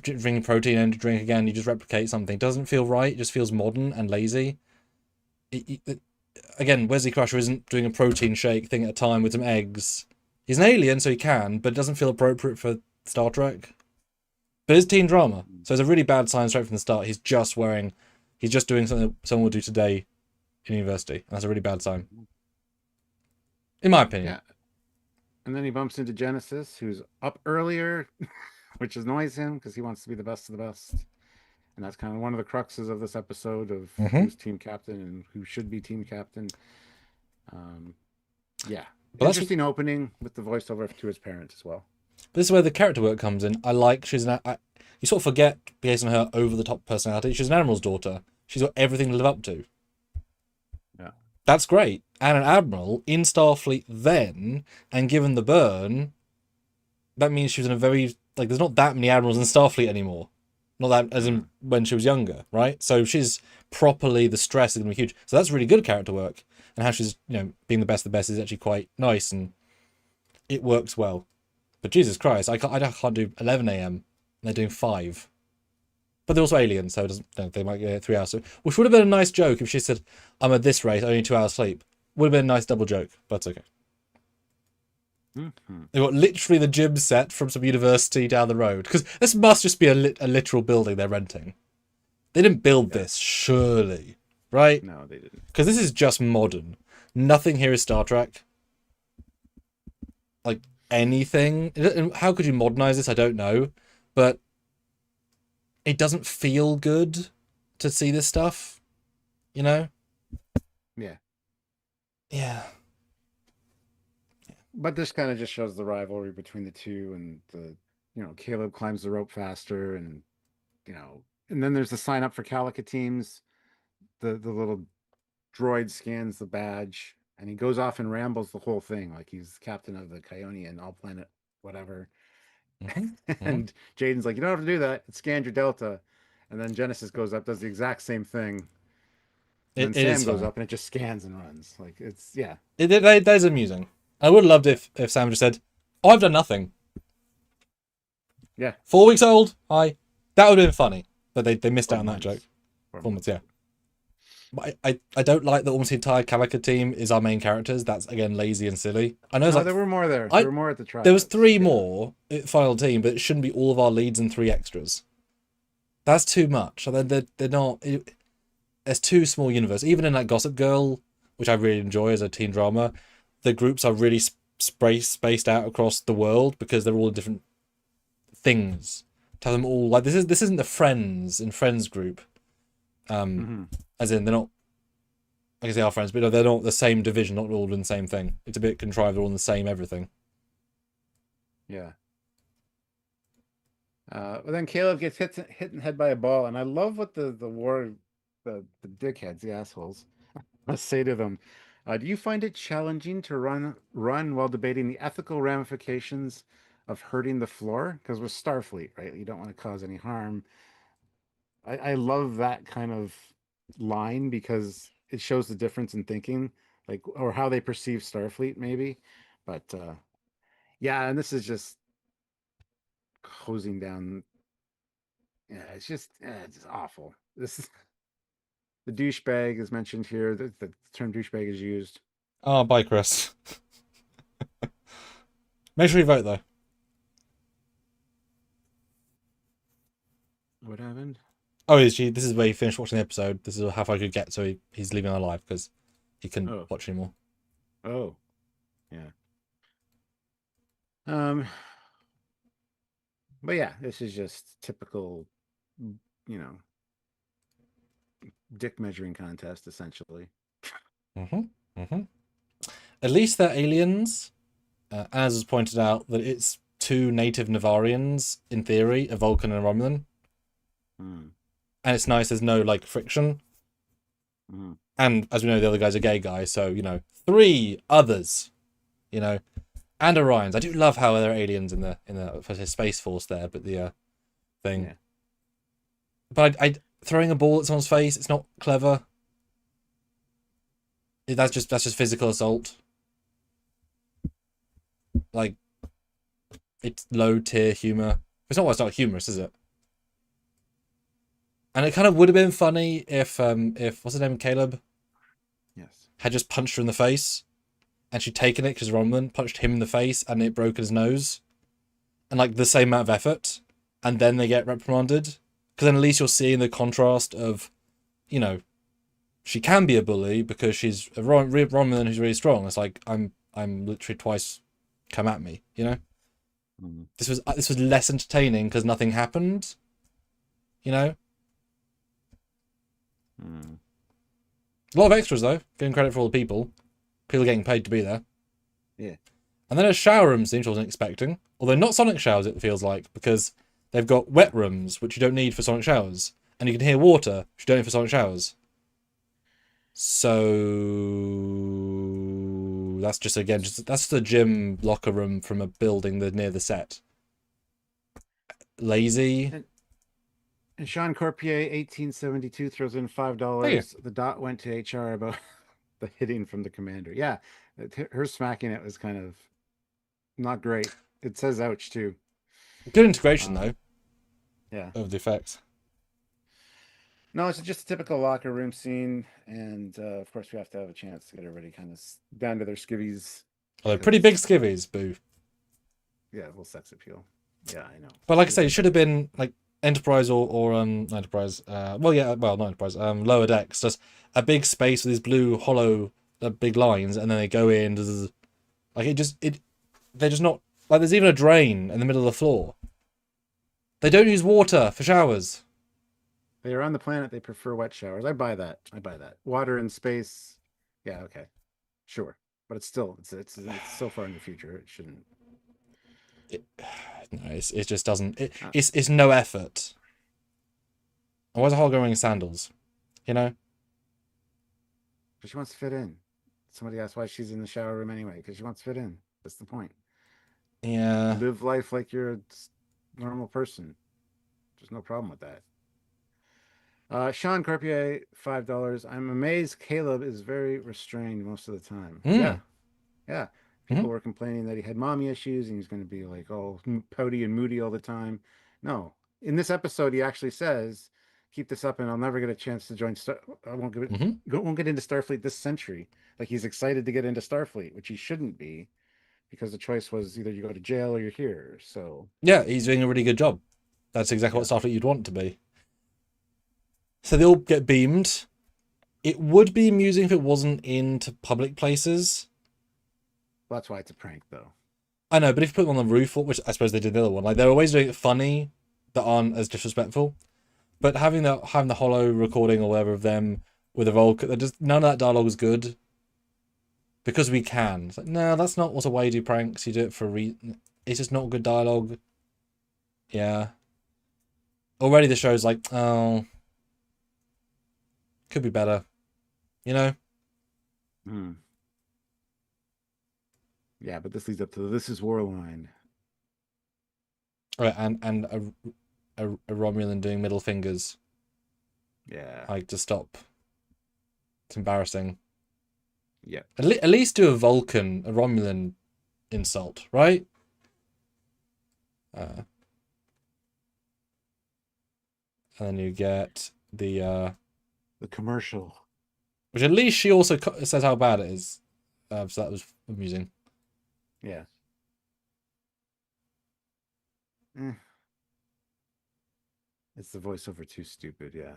drinking protein and drink again, you just replicate something. It doesn't feel right. It just feels modern and lazy. Again, Wesley Crusher isn't doing a protein shake thing at a time with some eggs. He's an alien, so he can, but it doesn't feel appropriate for Star Trek. But it's teen drama, so it's a really bad sign straight from the start. He's just doing something that someone would do today in university. And that's a really bad sign. In my opinion. Yeah. And then he bumps into Genesis, who's up earlier, which annoys him because he wants to be the best of the best. And that's kind of one of the cruxes of this episode of who's team captain and who should be team captain. Yeah. But interesting opening with the voiceover to his parents as well. But this is where the character work comes in. I like you sort of forget based on her over-the-top personality. She's an admiral's daughter. She's got everything to live up to. Yeah. That's great. And an admiral in Starfleet then, and given the burn, that means she was in a very, like, there's not that many admirals in Starfleet anymore. Not that as in when she was younger, right? So she's properly, the stress is going to be huge. So that's really good character work. And how she's, being the best of the best is actually quite nice and it works well. But Jesus Christ, I can't do 11 a.m. and they're doing 5. But they're also aliens, so it doesn't, they might get 3 hours. Which would have been a nice joke if she said, I'm at this rate, only 2 hours sleep. Would have been a nice double joke, but it's okay. They've got literally the gym set from some university down the road. Because this must just be a literal building they're renting. They didn't build this, surely. Right? No, they didn't. Because this is just modern. Nothing here is Star Trek. Like, anything. How could you modernize this? I don't know. But it doesn't feel good to see this stuff. Yeah. Yeah. But this kind of just shows the rivalry between the two, and Caleb climbs the rope faster, and then there's the sign up for Calica teams. The little droid scans the badge, and he goes off and rambles the whole thing like he's captain of the Kionian all planet whatever. Hmm. Hmm. And Jaden's like, you don't have to do that. It scanned your delta. And then Genesis goes up, does the exact same thing. And then It is Sam goes funny. up and it just scans and runs. Like it's yeah. That is amusing. I would have loved if Sam just said, "Oh, I've done nothing. Yeah. 4 weeks old. Hi." That would have been funny, but they missed out 4 on that joke. months. 4 4 months, months. yeah. But I don't like that almost the entire Calica team is our main characters. That's again lazy and silly. I know it's No, like there were more there. There I were more at the there was tryouts. 3 Yeah. more final team, but it shouldn't be all of our leads and 3 extras. That's too much. They're not. There's too small universe. Even in like Gossip Girl, which I really enjoy as a teen drama, the groups are really spaced out across the world because they're all different things. To have them all like this isn't the Friends group. Hmm. As in they're not. I guess they are friends, but no, they're not the same division. Not all in the same thing. It's a bit contrived. They're all in the same everything. Yeah. But then Caleb gets hit in the head by a ball, and I love what the dickheads, the assholes, must say to them. Do you find it challenging to run while debating the ethical ramifications of hurting the floor? Because with Starfleet, right, you don't want to cause any harm. I love that kind of line because it shows the difference in thinking, like or how they perceive Starfleet, maybe. But yeah, and this is just hosing down. Yeah, it's just awful. This is the douchebag is mentioned here. The term douchebag is used. Oh, bye, Chris. Make sure you vote though. What happened? Oh, is she? This is where he finished watching the episode. This is how far I could get, so he's leaving our live because he couldn't Oh, watch anymore. oh, yeah. Um, but yeah, this is just typical, you know, dick measuring contest, essentially. Mm-hmm. Mm-hmm. At least they're aliens. As was pointed out, that it's 2 native Navarians in theory, a Vulcan and a Romulan, Mm, and it's nice. There's no like friction, mm, and as we know, the other guy's a gay guy, so 3 others, you know, and Orions. I do love how there are aliens in the for his space force there, but the thing. yeah. But I throwing a ball at someone's face, it's not clever. That's just physical assault. Like it's low tier humor. It's not humorous, is it? And it kind of would have been funny if what's his name, Caleb, Yes. had just punched her in the face, and she'd taken it because Romulan punched him in the face and it broke his nose, and like the same amount of effort, and then they get reprimanded, because then at least you're seeing the contrast of, you know, she can be a bully because she's a Romulan who's really strong. It's like I'm literally twice come at me, you know. Mm, This was less entertaining because nothing happened, you know. mm. A lot of extras though, getting credit for all the people getting paid to be there. Yeah. And then a shower room scene, which I wasn't expecting, although not Sonic showers it feels like, because they've got wet rooms which you don't need for Sonic showers, and you can hear water which you don't need for Sonic showers. So that's just again that's the gym locker room from a building near the set. Lazy. And Sean Corpier, 1872, throws in Hey, $5. The dot went to HR about the hitting from the commander. Yeah, her smacking it was kind of not great. It says ouch too. good integration Um, though yeah. of the effects. No, it's just a typical locker room scene, and of course we have to have a chance to get everybody kind of down to their skivvies Although pretty big because skivvies, boo. yeah, a little sex appeal. Yeah, I know. But like I We say, all it should have been like Enterprise or not Enterprise. Not Enterprise. Lower decks, just a big space with these blue hollow big lines, and then they go in. Like they're just not like there's even a drain in the middle of the floor. They don't use water for showers. They are on the planet. They prefer wet showers. I buy that. Water and space. Yeah, okay, sure, but it's still it's so far in the future. It shouldn't. It, no, it just doesn't. Uh, It's no effort. And why's a hologram wearing sandals? You know? but she wants to fit in. Somebody asked why she's in the shower room anyway, because she wants to fit in. That's the point. Yeah. Live life like you're a normal person. There's no problem with that. Sean Carpier, $5. I'm amazed Caleb is very restrained most of the time. Yeah, Mm. yeah. Hmm. People were complaining that he had mommy issues and he's going to be like all pouty and moody all the time. No, in this episode, he actually says, "Keep this up, and I'll never get a chance to join. I Hmm. won't get into Starfleet this century." Like he's excited to get into Starfleet, which he shouldn't be, because the choice was either you go to jail or you're here. So Yeah, he's doing a really good job. That's exactly what yeah, Starfleet you'd want to be. So they all get beamed. It would be amusing if it wasn't into public places. well, that's why it's a prank, though. I know, but if you put them on the roof, which I suppose they did the other one, like there are ways of doing it funny that aren't as disrespectful. But having the hollow recording or whatever of them with a roll, just none of that dialogue is good because we can. It's like, no, that's not what a way you do pranks. You do it for a reason. It's just not good dialogue. Yeah. Already the show's like, oh, could be better. You know? Hmm. Yeah, but this leads up to the "This is War" line. Right, and a Romulan doing middle fingers, Yeah. like to stop. It's embarrassing. Yeah. At least do a Romulan insult, right? And then you get the The commercial. which at least she also says how bad it is. So that was amusing. Yeah. Eh, it's the voiceover too stupid. Yeah.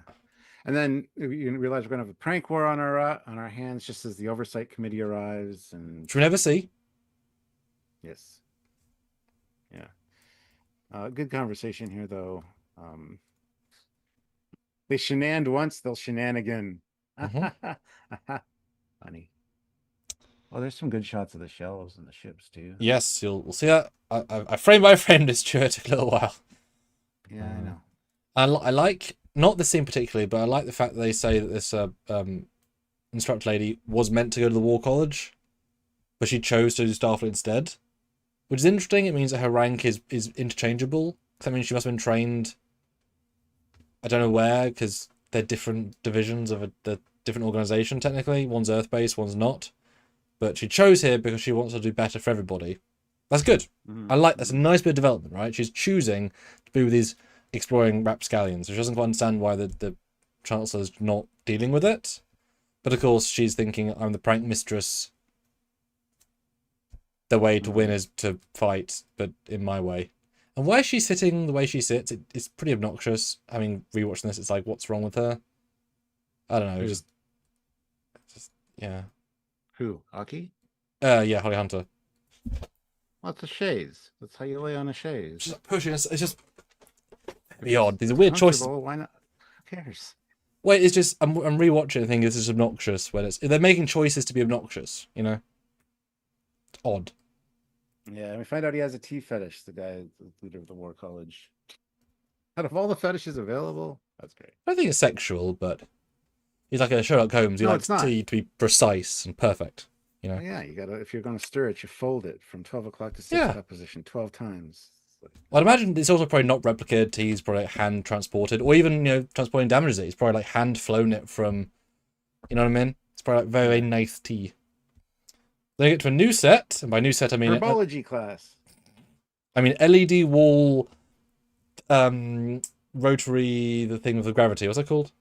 And then you realize we're gonna have a prank war on our hands just as the oversight committee arrives. And Which we never see. yes. Yeah. Good conversation here though. Um, they shenaned once, they'll shenan again. Hmm. Funny. Oh, there's some good shots of the shells and the ships too. Yes, we'll see that. I frame by frame this chair took a little while. Yeah, I know. I like not the scene particularly, but I like the fact that they say that this instructor lady was meant to go to the War College, but she chose to do Starfleet instead, which is interesting. It means that her rank is interchangeable. That means she must have been trained. I don't know where, because they're different divisions of the different organization. Technically, one's Earth based, one's not. But she chose here because she wants to do better for everybody. That's good. Mm-hmm. I like that's a nice bit of development, right? She's choosing to be with these exploring rapscallions. She doesn't quite understand why the Chancellor's not dealing with it. But of course, she's thinking, I'm the prank mistress. The way to win is to fight, but in my way. And why is she sitting the way she sits? It's pretty obnoxious. I mean, rewatching this, it's like, what's wrong with her? I don't know. Who? Just yeah. Who? Aki? Yeah, Holly Hunter. Well, it's a chaise. That's how you lay on a chaise. She's like pushing us. It's just be odd. These are weird choices. Why not? Who cares? Wait, it's just I'm rewatching and thinking this is obnoxious when they're making choices to be obnoxious, you know? It's odd. Yeah, and we find out he has a tea fetish, the guy, the leader of the War College. Out of all the fetishes available, that's great. I don't think it's sexual, but he's like a Sherlock Holmes. He No, likes it's not. tea to be precise and perfect, you know? Yeah, you gotta, if you're gonna stir it, you fold it from 12 o'clock to 6 Yeah. o'clock position 12 times. Well, I'd imagine it's also probably not replicated tea. It's probably like hand transported, or even, you know, transporting damages it. It's probably like hand flown it from, you know what I mean? It's probably like very, very nice tea. Then you get to a new set, and by new set I mean Herbology class. I mean LED wall, rotary, the thing with the gravity. What's that called?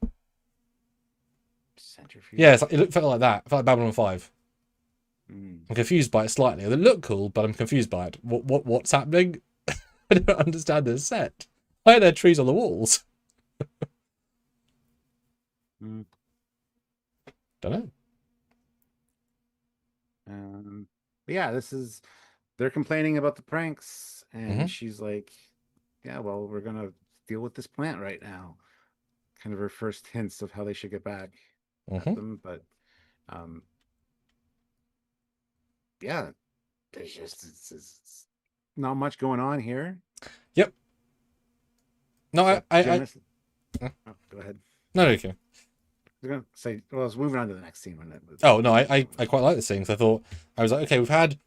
Centrifuge. Yeah, it felt like that. It felt like Babylon 5. Mm. I'm confused by it slightly. They look cool, but I'm confused by it. What's happening? I don't understand this set. Why are there trees on the walls? Mm. Don't know. But yeah, they're complaining about the pranks, and Mhm. she's like, yeah, well, we're gonna deal with this plant right now. Kind of her first hints of how they should get back at Mhm. them, but um yeah, there's just it's not much going on here. Yep. No, Got I Genesis. Oh, go ahead. no, okay. I was gonna say, well, I was moving on to the next scene when it was Oh no, Genesis I quite like this scene. 'Cause I thought I was like, okay, we've had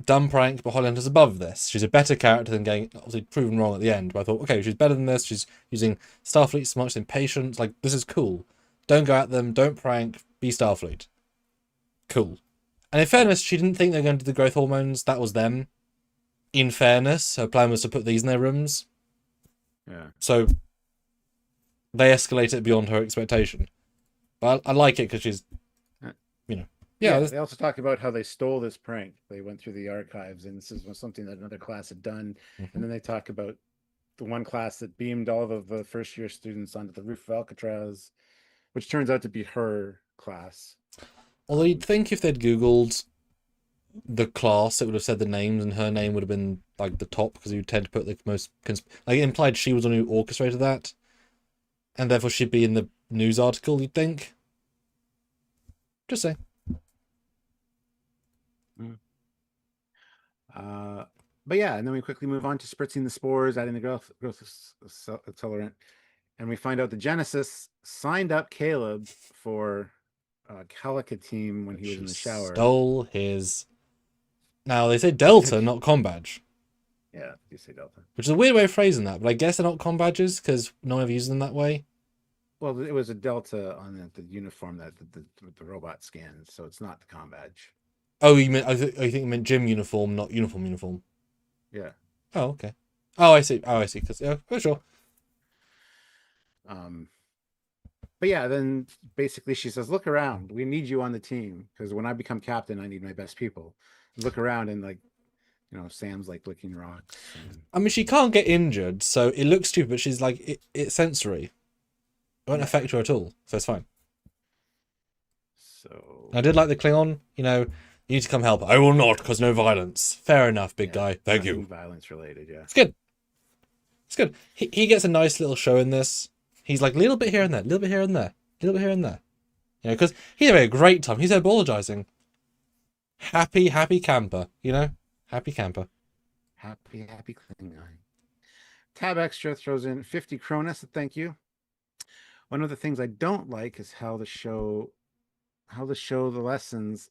dumb prank, but Hollander's above this. She's a better character than getting obviously proven wrong at the end. But I thought, okay, she's better than this. She's using Starfleet smart, she's impatient. Like, this is cool. Don't go at them. Don't prank. Be Starfleet. Cool. And in fairness, she didn't think they were going to do the growth hormones. That was them. In fairness, her plan was to put these in their rooms. yeah. So they escalate it beyond her expectation. But I like it because she's, you know, yeah. They also talk about how they stole this prank. They went through the archives, and this is something that another class had done. And then they talk about the one class that beamed all of the first year students onto the roof of Alcatraz, which turns out to be her class. Although you'd think if they'd Googled the class, it would have said the names, and her name would have been like the top because you tend to put the most like it implied she was the one who orchestrated that, and therefore she'd be in the news article. You'd think. Just saying. But yeah, and then we quickly move on to spritzing the spores, adding the growth accelerant, and we find out the Genesis signed up Caleb for Calica team when he was in the shower. Stole his. Now they say Delta, not com badge. Yeah, you say Delta. Which is a weird way of phrasing that, but I guess they're not com badges because no one ever uses them that way. Well, it was a Delta on the uniform that the robot scanned, so it's not the com badge. Oh, you meant I think you meant gym uniform, not uniform. Yeah. Oh, okay. Oh, I see. Oh, I see. Because yeah, for sure. But yeah, then basically she says, "Look around. We need you on the team because when I become captain, I need my best people." Look around and like, Sam's like licking rocks. I mean, she can't get injured, so it looks stupid. But she's like, it's sensory. It won't affect her at all, so it's fine. So I did like the Klingon. You need to come help. I will not, because no violence. Fair enough, big guy. Thank you. Violence related, yeah. It's good. It's good. He gets a nice little show in this. He's like a little bit here and there, a little bit here and there, a little bit here and there. Because he's having a great time. He's apologizing. Happy camper. Happy camper. Happy Klingon. Tab Extra throws in 50 Cronus. Thank you. One of the things I don't like is how the show the lessons,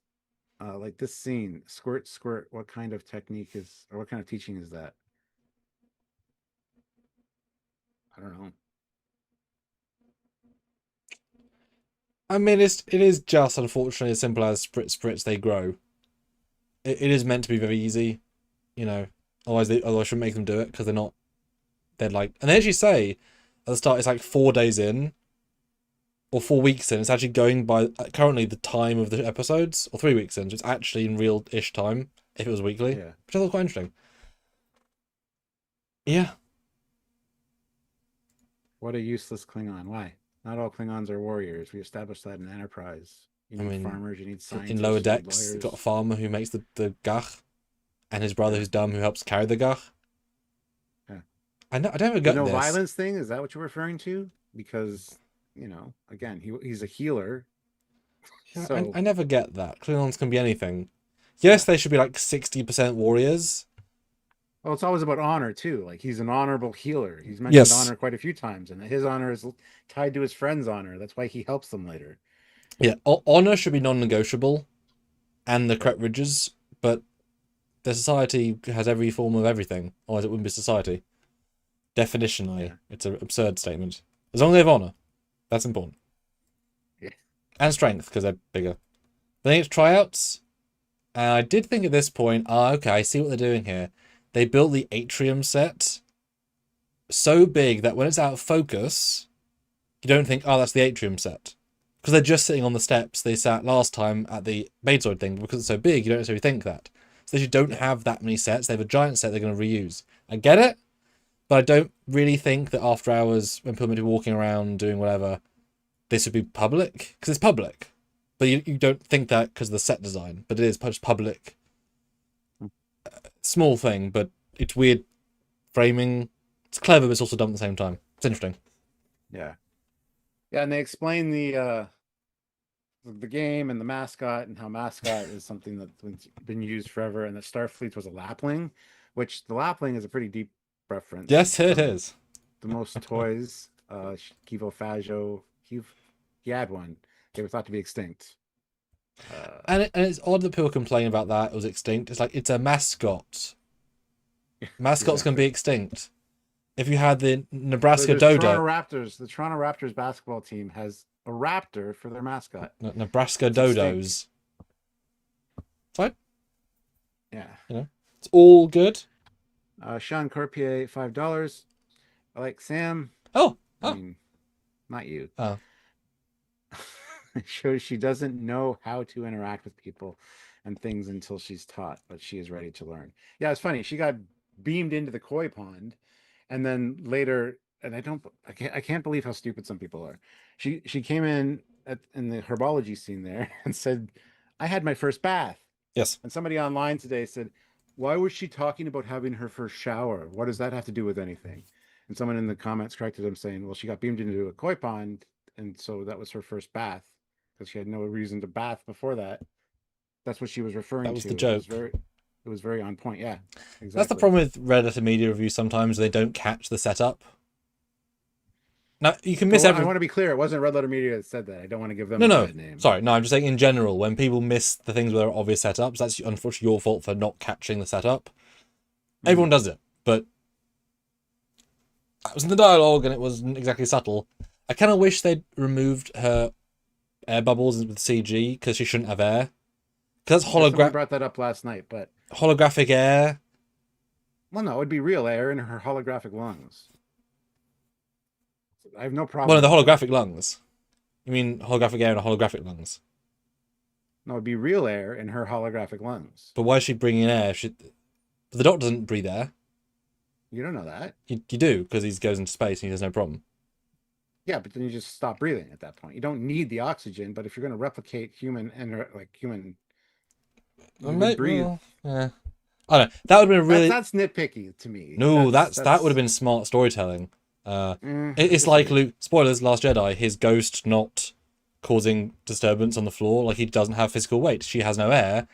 like this scene, squirt, what kind of technique is, or what kind of teaching is that? I don't know. I mean, it is just unfortunately as simple as spritz, they grow. It is meant to be very easy, Otherwise I shouldn't make them do it because they're like, and they actually say at the start it's like 4 days in, or 4 weeks in. It's actually going by currently the time of the episodes, or 3 weeks in. So it's actually in real-ish time if it was weekly, which I thought quite interesting. Yeah. What a useless Klingon. Why? Not all Klingons are warriors. We established that in Enterprise. You need farmers, you need scientists. In lower decks, you've got a farmer who makes the gach, and his brother who's dumb who helps carry the gach. Yeah. I don't get no this. Violence thing, is that what you're referring to? Because, again, he's a healer. Yeah, so I never get that. Klingons can be anything. Yes, they should be like 60% warriors. Well, it's always about honor too. Like he's an honorable healer. He's mentioned honor quite a few times, and his honor is tied to his friend's honor. That's why he helps them later. Yeah, honor should be non-negotiable, and the Trekyardians, but the society has every form of everything, otherwise it wouldn't be society. Definitionally, it's an absurd statement. As long as they have honor, that's important. Yeah. And strength, because they're bigger. Then it's tryouts, and I did think at this point, okay, I see what they're doing here. They built the atrium set so big that when it's out of focus, you don't think, that's the atrium set. Because they're just sitting on the steps they sat last time at the Betazoid thing. Because it's so big, you don't necessarily think that. So they don't have that many sets. They have a giant set they're going to reuse. I get it, but I don't really think that after hours, when people are walking around doing whatever, this would be public. Because it's public. But you don't think that because of the set design. But it is just public. Small thing, but it's weird framing. It's clever, but it's also dumb at the same time. It's interesting. Yeah, and they explain the the game and the mascot, and how mascot is something that's been used forever, and that Starfleet was a lapling, which the lapling is a pretty deep reference Yes, it from is. the most toys. Kivo Fajo, he had one. They were thought to be extinct. And it's odd that people complain about that. It was extinct. It's like, it's a mascot. Mascots can Exactly. be extinct. If you had the So Nebraska there's Toronto Dodo, Raptors. The Toronto Raptors basketball team has a raptor for their mascot. Nebraska It's extinct. Dodos. Fine, Yeah. it's all good. Sean Corpier, $5. I like Sam. Oh, I oh, mean, not you. oh. It shows she doesn't know how to interact with people and things until she's taught, but she is ready to learn. Yeah, it's funny. She got beamed into the koi pond, and then later, and I can't believe how stupid some people are. She came in the herbology scene there and said, "I had my first bath." Yes. And somebody online today said, "Why was she talking about having her first shower? What does that have to do with anything?" And someone in the comments corrected him saying, "Well, she got beamed into a koi pond, and so that was her first bath because she had no reason to bath before that." That's what she was referring That was to. the It was joke. very on point. Yeah, That's the exactly. problem with Red Letter Media reviews. Sometimes they don't catch the setup. Now you can miss Well, I every. want to be clear. It wasn't Red Letter Media that said that. I don't want to give them No, a no, bad name. sorry, no. I'm just saying in general, when people miss the things where there are obvious setups, that's unfortunately your fault for not catching the setup. Everyone does it, but that was in the dialogue and it wasn't exactly subtle. I kind of wish they'd removed her air bubbles with CG because she shouldn't have air. Because that's Somebody brought that up last night, but holographic air. well, no, it would be real air in her holographic lungs. I have no Well, problem no, the with that. holographic lungs. You mean holographic air and holographic lungs? No, it'd be real air in her holographic lungs. But why is she bringing in air? The Doctor doesn't breathe air. You don't know that. You do because he goes into space and he has no problem. Yeah, but then you just stop breathing at that point. You don't need the oxygen, but if you're going to replicate human, you would breathe. Well, yeah. I don't know. That would have been really That's nitpicky to me. no. That would have That's been smart storytelling. I It's like disagree. Luke. Spoilers. Last Jedi. His ghost not causing disturbance on the floor. Like he doesn't have physical weight. She has no air.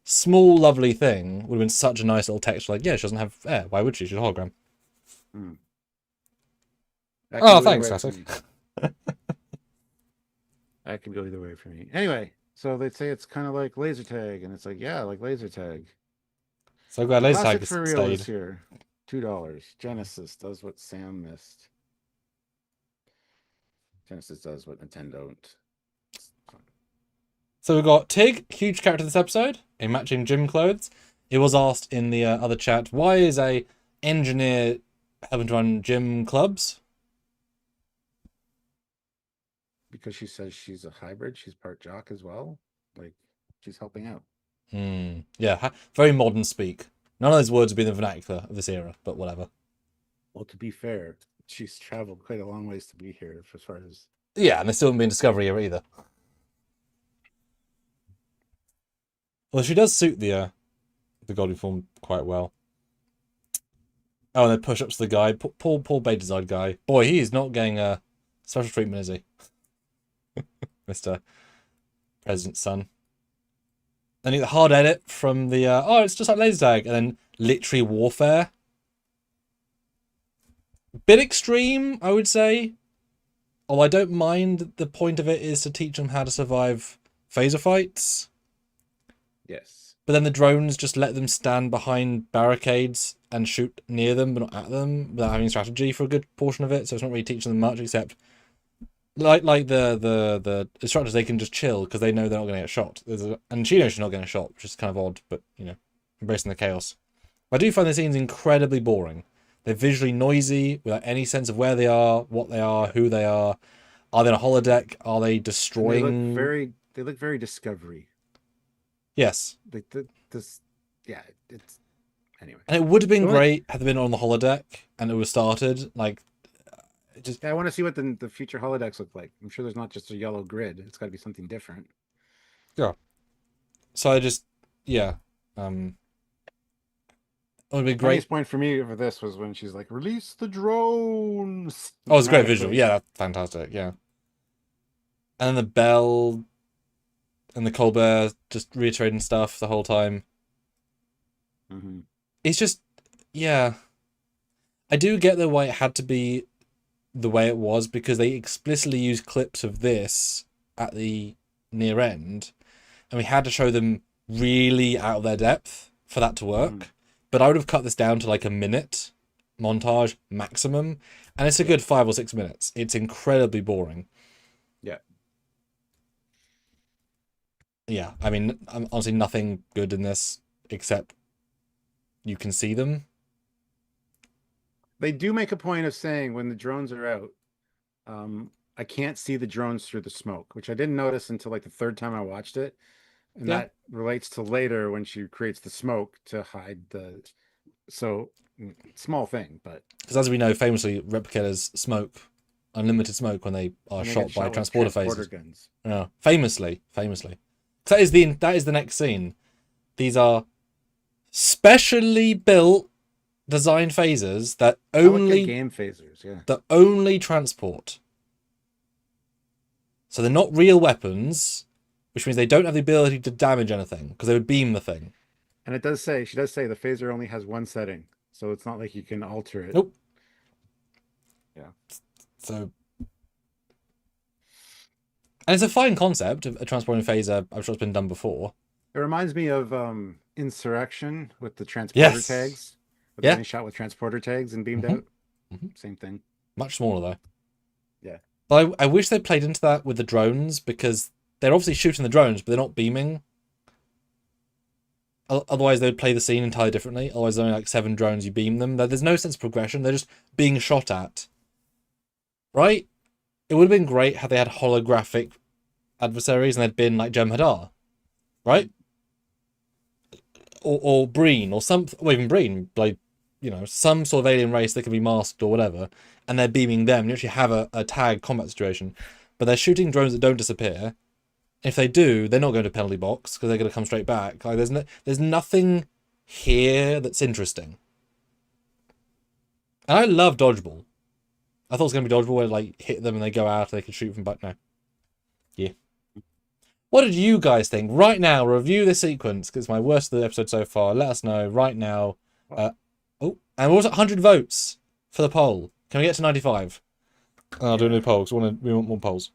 Small lovely thing would have been such a nice little text. Like yeah, she doesn't have air. Why would she? She's a hologram. Mm. That can Oh, go either thanks, way for classic. me. That could go either way for me. Anyway, so they say it's kind of like laser tag, and it's like, yeah, like laser tag. So glad The laser tag classic has for real is stayed. here. $2. Genesis does what Sam missed. Genesis does what Nintendo don't. So we've got Tig, huge character this episode, in matching gym clothes. It was asked in the other chat, why is a engineer helping to run gym clubs? Because she says she's a hybrid, she's part jock as well. Like she's helping out. Yeah, very modern speak. None of those words would be in the vernacular of this era, but whatever. Well, to be fair, she's traveled quite a long ways to be here as far as Yeah, and they still haven't been Discovery era either. Well, she does suit the Goldie form quite well. Oh, and then push-ups to the guy. Poor Beta guy. Boy, he is not getting a special treatment, is he? Mr. President's son. Then the hard edit from the, oh, it's just like laser tag, and then literary warfare. Bit extreme, I would say. Although I don't mind the point of it is to teach them how to survive phaser fights. yes. But then the drones just let them stand behind barricades and shoot near them, but not at them, without having strategy for a good portion of it. So it's not really teaching them much, except like the instructors, they can just chill because they know they're not going to get shot. And she knows she's not getting shot, which is kind of odd, but you know, embracing the chaos. I do find the scenes incredibly boring. They're visually noisy without any sense of where they are, what they are, who they are. Are they on a holodeck? Are they And destroying? they look very discovery. Yes. Like this yeah, it's anyway. And it would have been The only, great had they been on the holodeck and it was started. Like, it just. yeah, I want to see what the future holodecks look like. I'm sure there's not just a yellow grid. It's got to be something different. Yeah. So I just. Yeah. It would have been great. Funniest point for me for this was when she's like, "Release the drones." Oh, it's a great visual. Dramatically. Yeah, that's fantastic. Yeah. And then the bell And the Colbert just reiterating stuff the whole time. Mm-hmm. It's just, yeah. I do get the why it had to be the way it was, because they explicitly used clips of this at the near end, and we had to show them really out of their depth for that to work. Mm-hmm. But I would have cut this down to like a minute montage maximum, and it's a good 5 or 6 minutes. It's incredibly boring. Yeah. Yeah, I mean, honestly, nothing good in this except you can see them. They do make a point of saying when the drones are out, I can't see the drones through the smoke, which I didn't notice until like the third time I watched it. And Yeah. that relates to later when she creates the smoke to hide the. So small thing, but Because as we know, famously, replicators smoke unlimited smoke when they are when they shot get by with transporter phases. guns. Yeah, famously. That is the next scene. These are specially built, designed phasers that I would get only game phasers, yeah. that only transport. So they're not real weapons, which means they don't have the ability to damage anything because they would beam the thing. And she does say the phaser only has one setting, so it's not like you can alter it. Nope. Yeah. So, and it's a fine concept of a transporting phaser. I'm sure it's been done before. It reminds me of Insurrection with the transporter tags. With Yeah. getting shot with transporter tags and beamed out. Same thing. Much smaller though. Yeah. But I wish they played into that with the drones, because they're obviously shooting the drones, but they're not beaming. Otherwise, they would play the scene entirely differently. Otherwise, there's only like 7 drones, you beam them. There's no sense of progression. They're just being shot at. Right? It would have been great had they had holographic adversaries and they'd been like Jem'Hadar. Right? Or Breen, or some, or even Breen, like, you know, some sort of alien race that can be masked or whatever, and they're beaming them. You actually have a tag combat situation. But they're shooting drones that don't disappear. If they do, they're not going to penalty box because they're going to come straight back. Like there's nothing here that's interesting. And I love dodgeball. I thought it was going to be dodgeball where like hit them and they go out and they can shoot from back. No. Yeah. What did you guys think? Right now, review this sequence because it's my worst of the episode so far. Let us know right now. And we're also at 100 votes for the poll. Can we get to 95? I'll do a new poll because we want more polls.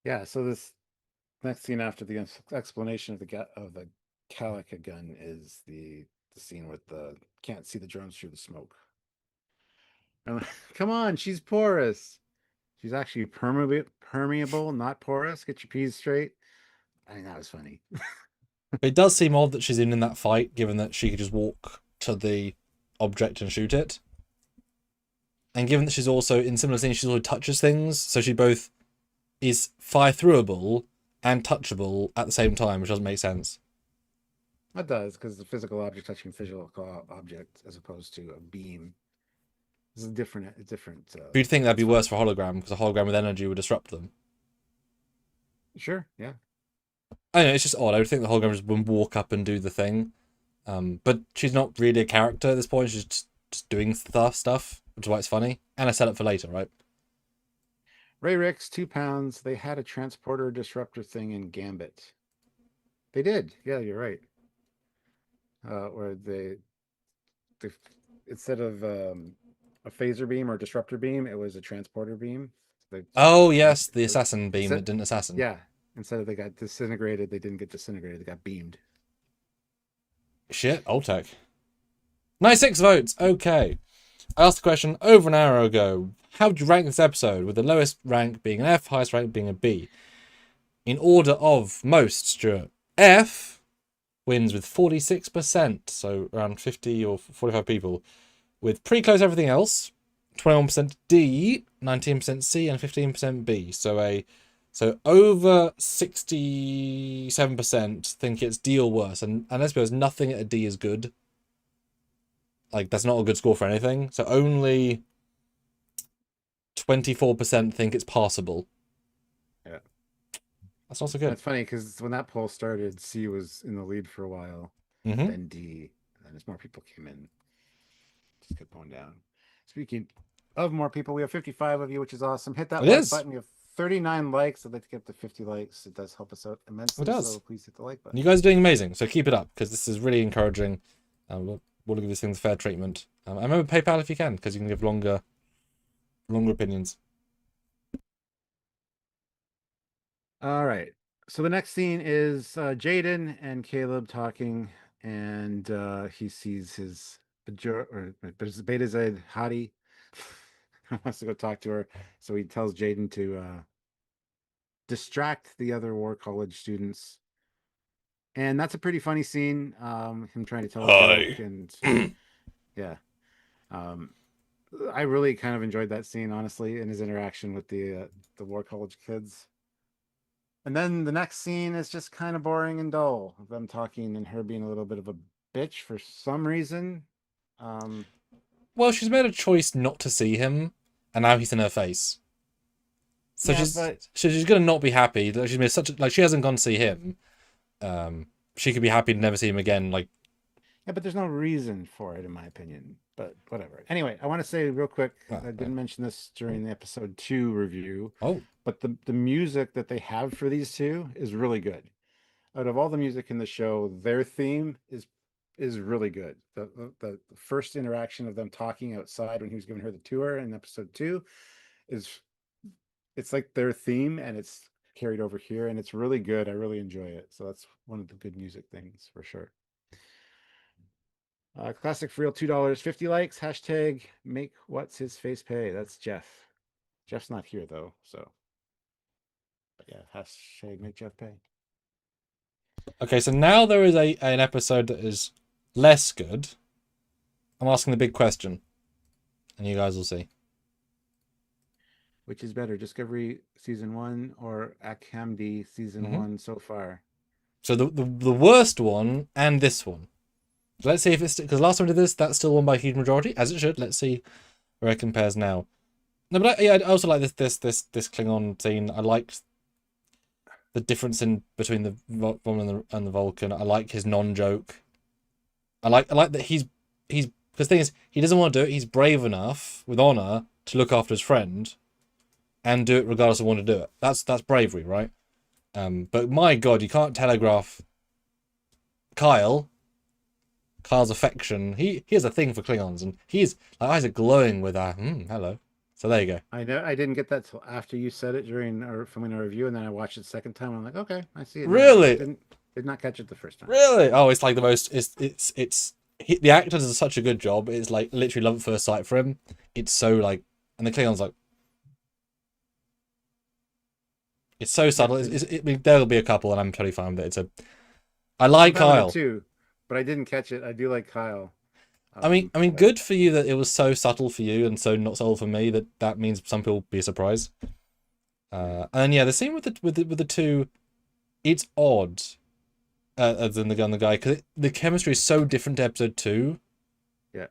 Yeah, so this next scene after the explanation of the Calica gun is the scene with the can't see the drones through the smoke. And come on, she's porous. She's actually permeable, not porous. Get your P's straight. I mean, that was funny. It does seem odd that she's in that fight, given that she could just walk to the object and shoot it. And given that she's also, in similar scenes, she also touches things, so she both is fire-throughable and touchable at the same time, which doesn't make sense. That does, because the physical object touching physical object as opposed to a beam. This is different. But you'd think that'd be worse for a hologram, because a hologram with energy would disrupt them. Sure, yeah. I don't know, it's just odd. I would think the hologram just would walk up and do the thing. But she's not really a character at this point. She's just doing stuff, which is why it's funny. And a setup for later, right? Ray Ricks, 2 pounds. They had a transporter disruptor thing in Gambit. They did. Yeah, you're right. Where they instead of a phaser beam or disruptor beam, it was a transporter beam. Oh, yes, the assassin beam that didn't assassin. Yeah. Instead of they got disintegrated, they didn't get disintegrated. They got beamed. Shit, old tech. 96 votes. Okay. I asked the question over an hour ago. How would you rank this episode, with the lowest rank being an F, highest rank being a B? In order of most, Stuart. F wins with 46%, so around 50 or 45 people, with pretty close everything else. 21% D, 19% C, and 15% B. So over 67% think it's D or worse, and let's be honest, nothing at a D is good. Like, that's not a good score for anything. So only 24% think it's passable. Yeah. That's not so good. That's funny, because when that poll started, C was in the lead for a while. Then D. And as more people came in, just kept going down. Speaking of more people, we have 55 of you, which is awesome. Hit that like button. We have 39 likes. I'd like to get up to 50 likes. It does help us out It immensely. does. So please hit the like button. You guys are doing amazing, so keep it up because this is really encouraging. We'll give these things fair treatment. I remember PayPal if you can, because you can give longer opinions. All right. So the next scene is Jaden and Caleb talking, and he sees his Betazed hottie wants to go talk to her. So he tells Jaden to distract the other War College students. And that's a pretty funny scene. Him trying to tell a joke, Hi. and yeah. Um, I really kind of enjoyed that scene, honestly, in his interaction with the War College kids. And then the next scene is just kind of boring and dull. Of them talking and her being a little bit of a bitch for some reason. Um, Well, she's made a choice not to see him, and now he's in her face. So yeah, but she's gonna not be happy. She's made such she hasn't gone to see him. She could be happy to never see him again. Like, yeah, but there's no reason for it, in my opinion. But whatever. Anyway, I want to say real quick. I didn't mention this during the episode 2 review. Oh, But the music that they have for these two is really good. Out of all the music in the show, their theme is really good. The first interaction of them talking outside when he was giving her the tour in episode 2 is it's like their theme, and it's carried over here, and it's really good. I really enjoy it. So that's one of the good music things for sure. Classic for real, $2, 50 likes, hashtag make what's his face pay. That's Jeff. Jeff's not here though, so but yeah, hashtag make Jeff pay. okay. So now there is an episode that is less good. I'm asking the big question, and you guys will see. Which is better, Discovery season 1 or Akhamdi season 1 so far? So the worst one and this one. So let's see if it's because last time we did this, that's still won by a huge majority, as it should. Let's see where it compares now. No, but I also like this Klingon scene. I liked the difference in between the Romulan and the Vulcan. I like his non-joke. I like that he's because the thing is he doesn't want to do it. He's brave enough with honor to look after his friend, and do it regardless of wanting to do it. That's bravery, right? But my God, you can't telegraph Kyle's affection. He has a thing for Klingons, and he's like eyes are glowing with hello. So there you go. I know I didn't get that till after you said it during our filming our review, and then I watched it second time. I'm like, okay, I see it. Really? Did not catch it the first time. Really? Oh, it's like the most. The actor does such a good job. It's like literally love at first sight for him. It's so like, and the Klingons like, it's so subtle. I mean, there'll be a couple, and I'm totally fine with it. I like Kyle too, but I didn't catch it. I do like Kyle. I mean, good for you that it was so subtle for you and so not subtle for me. That means some people will be surprised. And yeah, the scene with the two, it's odd. As in the gun, the guy, because the chemistry is so different to episode 2. Yeah,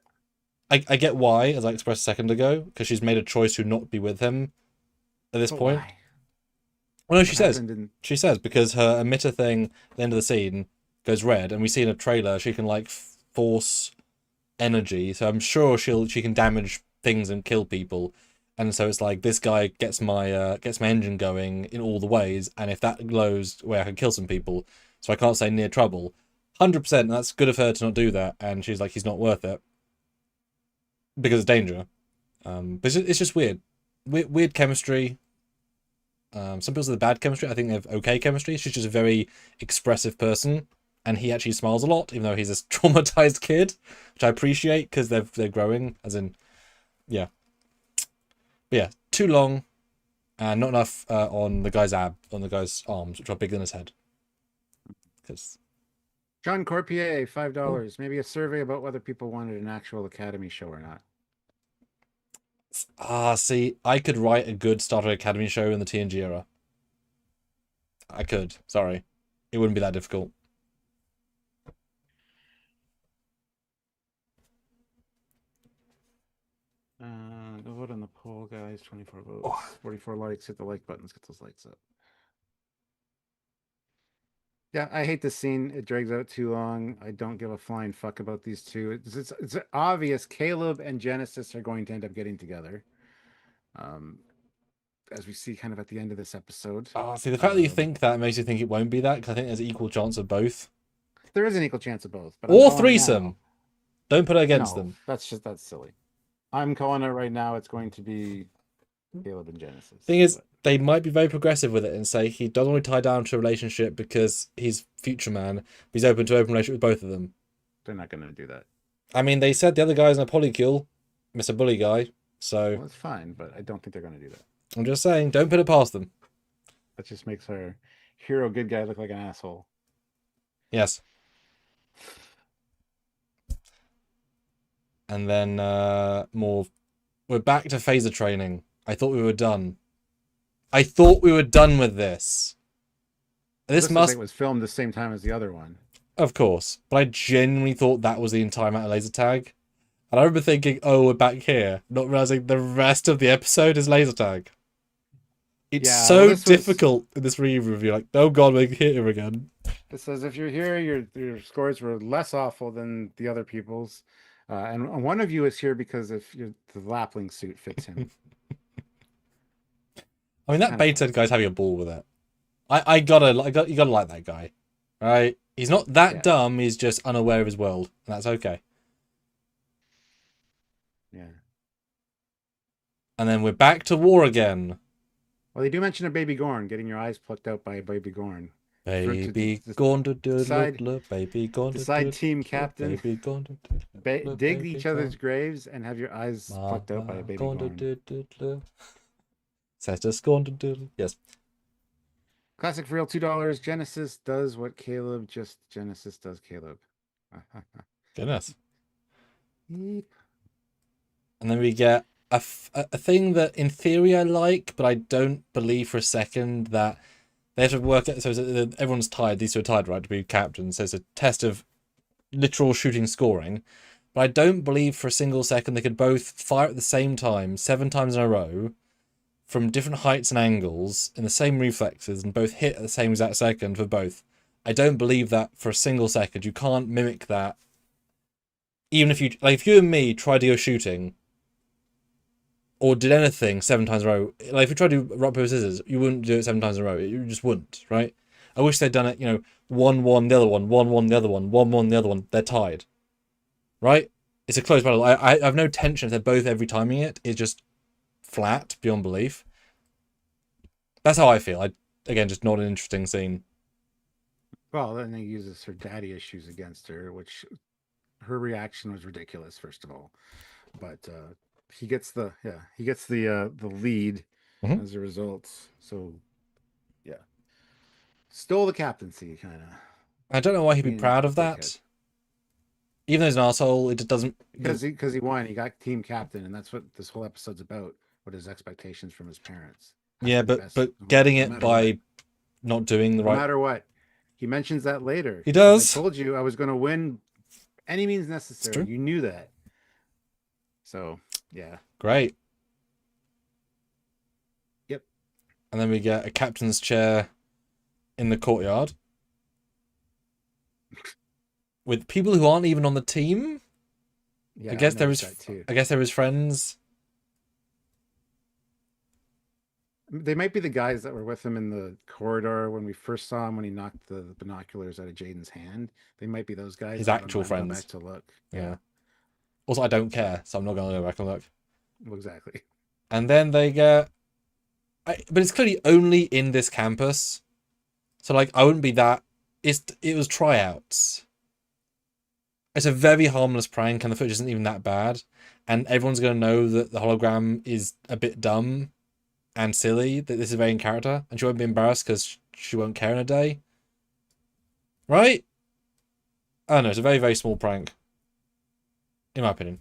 I get why, as I expressed a second ago, because she's made a choice to not be with him at this point. Why? Well, no, she says because her emitter thing at the end of the scene goes red, and we see in a trailer she can like force energy, so I'm sure she can damage things and kill people, and so it's like this guy gets my engine going in all the ways, and if that glows where I can kill some people, so I can't say near trouble. 100%, that's good of her to not do that, and she's like, he's not worth it because of danger. But it's just weird chemistry. Some people say the bad chemistry. I think they have okay chemistry. She's just a very expressive person, and he actually smiles a lot, even though he's a traumatized kid, which I appreciate because they're growing. As in, yeah, but yeah, too long, and not enough on the guy's arms, which are bigger than his head. Because John Corpier, $5. Maybe a survey about whether people wanted an actual Academy show or not. see, I could write a good Star Trek Academy show in the TNG era. I could. Sorry, it wouldn't be that difficult. Go vote on the poll, guys. 24 votes, 44 likes. Hit the like button. Let's get those likes up. Yeah, I hate this scene. It drags out too long. I don't give a flying fuck about these two. It's obvious Caleb and Genesis are going to end up getting together. as we see kind of at the end of this episode. Oh, see, the fact that you think that makes you think it won't be that, because I think there's an equal chance of both. There is an equal chance of both, but I'm Or calling it threesome. now. Don't put it against No, them. that's silly. I'm calling it right now. It's going to be Caleb and Genesis. Thing is, they might be very progressive with it and say he doesn't want to tie down to a relationship because he's future man. But he's open to open relationship with both of them. They're not going to do that. I mean, they said the other guy's in a polycule, Mr. Bully guy. So well, it's fine, but I don't think they're going to do that. I'm just saying, don't put it past them. That just makes our hero good guy look like an asshole. Yes. And then we're back to phaser training. I thought we were done. I thought we were done with this. This must... It was filmed the same time as the other one. Of course. But I genuinely thought that was the entire amount of laser tag. And I remember thinking, oh, we're back here. Not realizing the rest of the episode is laser tag. It's difficult in this review. Like, oh god, we're here again. It says if you're here, your scores were less awful than the other people's. And one of you is here because if the Lapling suit fits him. I mean, that Batehead guy's having a ball with it. You gotta like that guy, right? He's not that dumb. He's just unaware of his world, and that's okay. Yeah. And then we're back to war again. Well, they do mention a baby Gorn, getting your eyes plucked out by a baby Gorn. Baby Gorn, baby Gorn. Decide team captain. Baby Gorn. Dig each other's graves and have your eyes plucked out by a baby Gorn. Set us Gorn. Yes. Classic for real, $2. Genesis does what Caleb Genesis does Caleb. Goodness. Yep. And then we get a thing that in theory I like, but I don't believe for a second that they have to work it. So everyone's tired. These two are tired, right, to be captains. So it's a test of literal shooting scoring. But I don't believe for a single second they could both fire at the same time, 7 times in a row, from different heights and angles, in the same reflexes, and both hit at the same exact second for both. I don't believe that for a single second. You can't mimic that. Even if you, like, if you and me tried to go shooting, or did anything 7 times in a row, like if you tried to do rock, paper, scissors, you wouldn't do it 7 times in a row. You just wouldn't, right? I wish they'd done it, 1-1 the other one, 1-1 the other one, 1-1 the other one. They're tied, right? It's a close battle. I have no tension if they're both every timing it. It's just flat beyond belief. That's how I feel. Again, just not an interesting scene. Well, then he uses her daddy issues against her, which her reaction was ridiculous, first of all. But he gets the lead as a result. So yeah, stole the captaincy, kind of. I don't know why he'd be proud of that. Even though he's an asshole, it doesn't, because he won. He got team captain, and that's what this whole episode's about. What his expectations from his parents. Yeah, but getting it by not doing the right. No matter what, he mentions that later. He does. I told you I was going to win, any means necessary. You knew that. So yeah, great. Yep. And then we get a captain's chair in the courtyard with people who aren't even on the team. Yeah, I guess they're his friends. They might be the guys that were with him in the corridor when we first saw him when he knocked the binoculars out of Jaden's hand. They might be those guys. His actual friends. Go back to look. Yeah. Also, I don't care, so I'm not going to go back and look. Well, exactly. And then they get... but it's clearly only in this campus. So, like, I wouldn't be that... It was tryouts. It's a very harmless prank, and the footage isn't even that bad. And everyone's going to know that the hologram is a bit dumb and silly, that this is very in character, and she won't be embarrassed because she won't care in a day. Right? I don't know, it's a very, very small prank. In my opinion.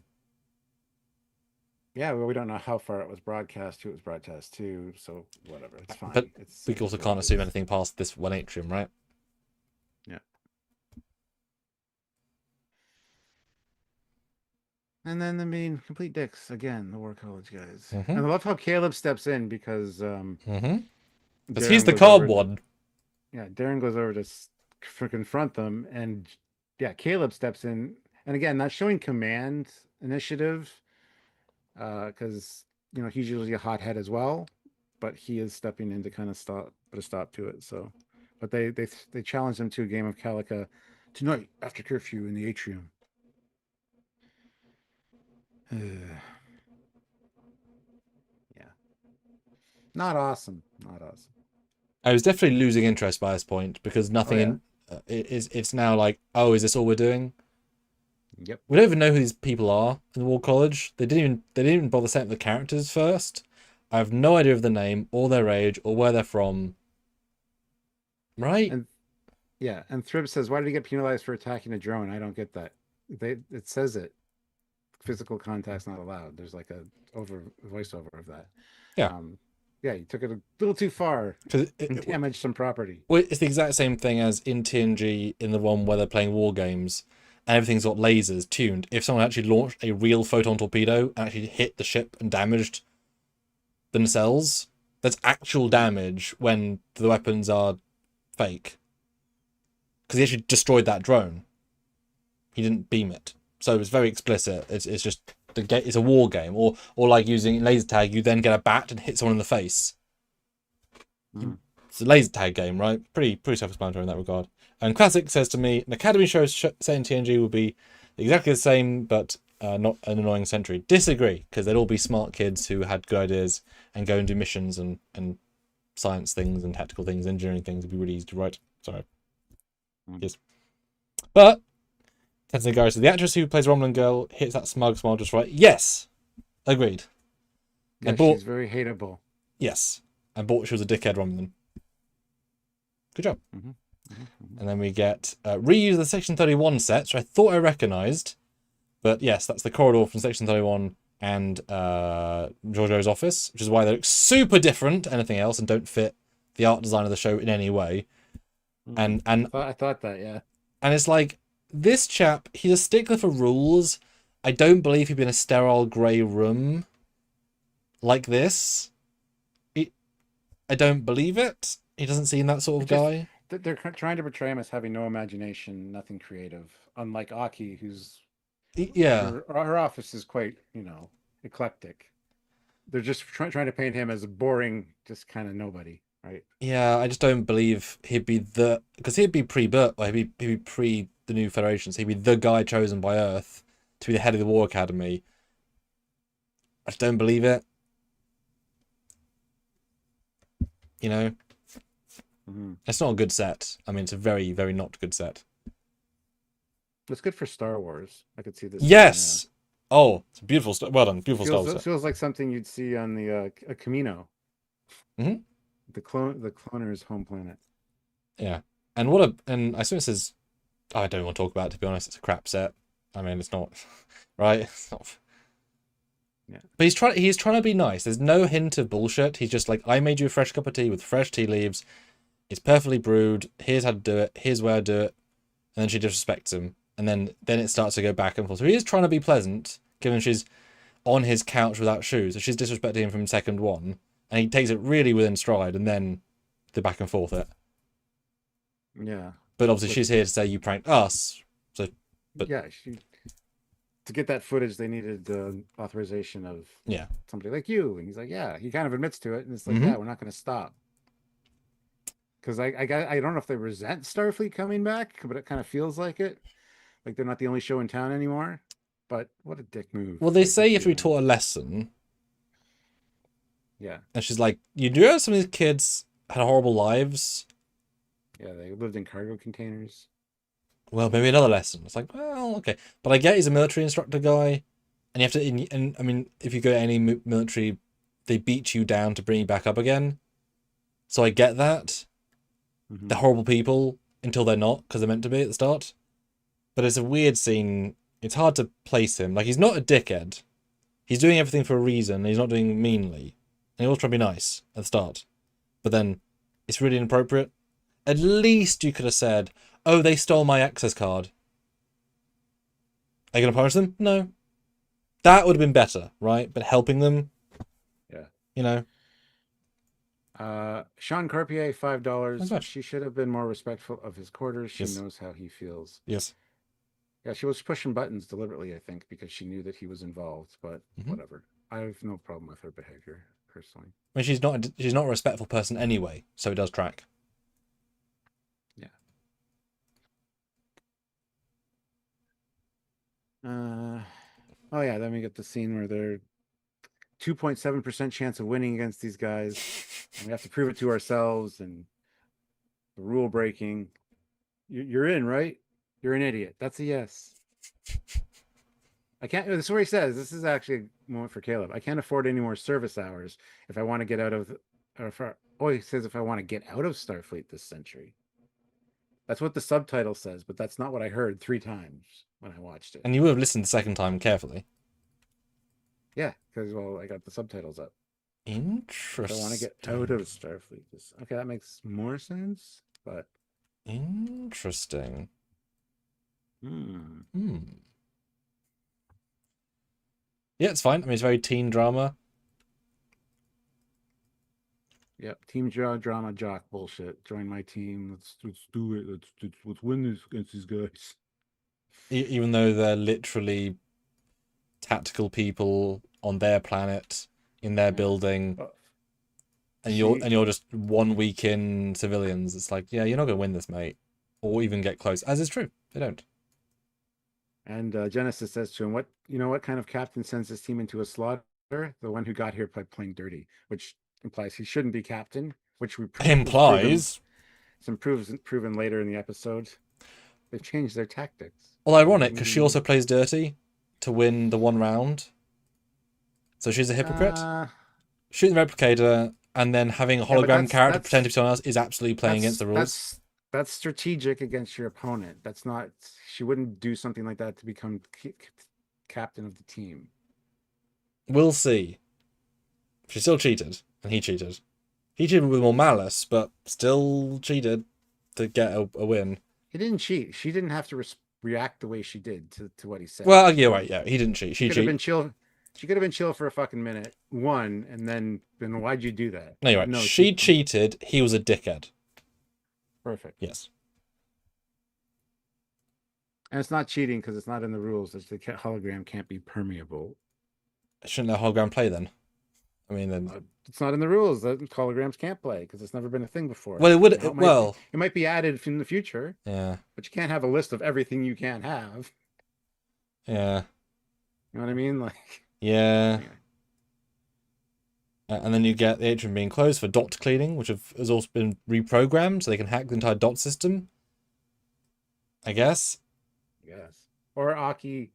Yeah, well, we don't know how far it was broadcast, who it was broadcast to, so whatever, it's fine. But we also can't assume anything past this one atrium, right? Yeah. And then the main complete dicks again, the War College guys. And I love how Caleb steps in because because he's the calm one. Yeah, Darren goes over to confront them, and yeah, Caleb steps in, and again, not showing command initiative, because he's usually a hothead as well. but he is stepping in to kind of put a stop to it. So, but they challenged him to a game of Calica tonight after curfew in the atrium. Yeah, not awesome. Not awesome. I was definitely losing interest by this point because Oh nothing yeah. it's now like, oh, is this all we're doing? Yep. We don't even know who these people are in the War College. They didn't even bother setting up the characters first. I have no idea of the name or their age or where they're from. Right? And yeah, and Thrib says, "Why did he get penalized for attacking a drone?" I don't get that. It says it. Physical contact's not allowed. There's like a voiceover of that. Yeah. Um, yeah, you took it a little too far Because and damaged some property. well, it's the exact same thing as in TNG in the one where they're playing war games and everything's got lasers tuned. If someone actually launched a real photon torpedo and actually hit the ship and damaged the nacelles, that's actual damage when the weapons are fake. Because he actually destroyed that drone. He didn't beam it. So it's very explicit. It's just it's a war game. Or like using laser tag, you then get a bat and hit someone in the face. Mm. It's a laser tag game, right? Pretty self-explanatory in that regard. And Classic says to me, an Academy show set in TNG would be exactly the same, but not an annoying sentry. Disagree, because they'd all be smart kids who had good ideas and go and do missions and science things and tactical things, engineering things. It'd be really easy to write. Sorry. Yes. But Tenzin Gary says, the actress who plays Romulan Girl hits that smug smile just right. Yes. Agreed. Yeah, she's very hateable. Yes. I bought she was a dickhead Romulan. Good job. And then we get reuse the Section 31 set, which I thought I recognised. But yes, that's the corridor from Section 31 and Giorgio's office, which is why they look super different to anything else and don't fit the art design of the show in any way. And I thought that, yeah. And it's like, this chap, he's a stickler for rules. I don't believe he'd be in a sterile grey room like this. I don't believe it. He doesn't seem that sort of guy. They're trying to portray him as having no imagination, nothing creative. Unlike Aki, who's her office is quite, eclectic. They're just trying to paint him as a boring, just kind of nobody, right? Yeah, I just don't believe he'd be because he'd be pre-Burt, or he'd be pre the new Federation, so he'd be the guy chosen by Earth to be the head of the War Academy. I just don't believe it. It's not a good set. I mean, it's a very, very not good set. It's good for Star Wars. I could see this. Yes. Oh, it's beautiful. Well done. Beautiful Star Wars. It feels like something you'd see on the Camino. Mm-hmm. The cloner's home planet. Yeah, and I suppose this is. I don't want to talk about it, to be honest. It's a crap set. I mean, it's not right. It's not. Yeah. But he's trying to be nice. There's no hint of bullshit. He's just like, I made you a fresh cup of tea with fresh tea leaves. It's perfectly brewed. Here's how to do it. Here's where I do it. And then she disrespects him. And then it starts to go back and forth. So he is trying to be pleasant, given she's on his couch without shoes. So she's disrespecting him from second one. And he takes it really within stride. And then the back and forth it. Yeah. But obviously she's here to say you pranked us. So, but yeah, to get that footage, they needed authorization of somebody like you. And he's like, yeah, he kind of admits to it. And it's like, yeah, we're not going to stop. Because I don't know if they resent Starfleet coming back, but it kind of feels like it. Like they're not the only show in town anymore. But what a dick move. Well, they say you have to be taught a lesson. Yeah. And she's like, you do know some of these kids had horrible lives? Yeah, they lived in cargo containers. Well, maybe another lesson. It's like, well, okay. But I get he's a military instructor guy. And you have to, and I mean, if you go to any military, they beat you down to bring you back up again. So I get that. They're horrible people until they're not, because they're meant to be at the start. But it's a weird scene. It's hard to place him. Like, he's not a dickhead. He's doing everything for a reason. He's not doing it meanly. And he also trying to be nice at the start. But then it's really inappropriate. At least you could have said, oh, they stole my access card. Are you going to punish them? No. That would have been better, right? But helping them, yeah. Sean Carpier, $5. She should have been more respectful of his quarters. She knows how he feels. Yes. Yeah, she was pushing buttons deliberately, I think, because she knew that he was involved. But whatever. I have no problem with her behavior. personally. I mean, she's not a respectful person anyway, so it does track. Yeah. Oh yeah, then we get the scene where they're 2.7% chance of winning against these guys. And we have to prove it to ourselves, and the rule breaking. You're in, right? You're an idiot. That's a yes. I can't. This is where he says, this is actually a moment for Caleb. I can't afford any more service hours if I want to get out of, he says if I want to get out of Starfleet this century. That's what the subtitle says, but that's not what I heard 3 times when I watched it. And you would have listened the second time carefully. Yeah, because, well, I got the subtitles up. Interesting. I want to get out of Starfleet. Okay, that makes more sense, but... Interesting. Yeah, it's fine. I mean, it's very teen drama. Yep, team drama jock bullshit. Join my team. Let's do it. Let's win this against these guys. Even though they're literally tactical people on their planet in their building, and you're just 1 week in civilians. It's like, yeah, you're not gonna win this, mate, or even get close. As is true, they don't. And Genesis says to him, "What kind of captain sends his team into a slaughter? The one who got here by playing dirty," which implies he shouldn't be captain. Which implies it's proven later in the episode. They've changed their tactics. Well, ironic, because she also plays dirty to win the 1 round. So she's a hypocrite. Shooting the replicator and then having a hologram character pretend to be someone else is absolutely playing against the rules. That's strategic against your opponent. That's not. She wouldn't do something like that to become captain of the team. We'll see. She still cheated, and he cheated. He cheated with more malice, but still cheated to get a win. He didn't cheat. She didn't have to react the way she did to what he said. Well, yeah, right, yeah, he didn't cheat. She could have been chill. She could have been chill for a fucking minute, and then why'd you do that? No, you're right. No, she cheated. He was a dickhead. Perfect. Yes. And it's not cheating because it's not in the rules. It's the hologram can't be permeable. Shouldn't the hologram play then? I mean, then it's not in the rules that holograms can't play because it's never been a thing before. Well, it would. It might be added in the future. Yeah. But you can't have a list of everything you can't have. Yeah. You know what I mean? Like. Yeah. Anyway. And then you get the atrium being closed for dot cleaning, which has also been reprogrammed so they can hack the entire dot system. I guess. Yes. Or Aki,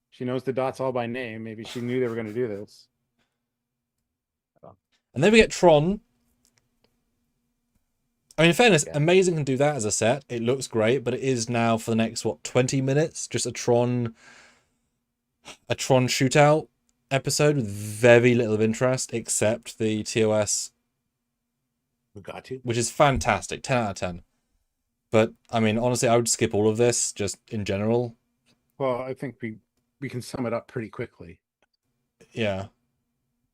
she knows the dots all by name. Maybe she knew they were going to do this. And then we get Tron. I mean, in fairness, Amazing can do that as a set. It looks great, but it is now for the next, 20 minutes? Just a Tron shootout episode with very little of interest, except the TOS. Bugatti. Which is fantastic. 10 out of 10. But, I mean, honestly, I would skip all of this, just in general. Well, I think we can sum it up pretty quickly. Yeah.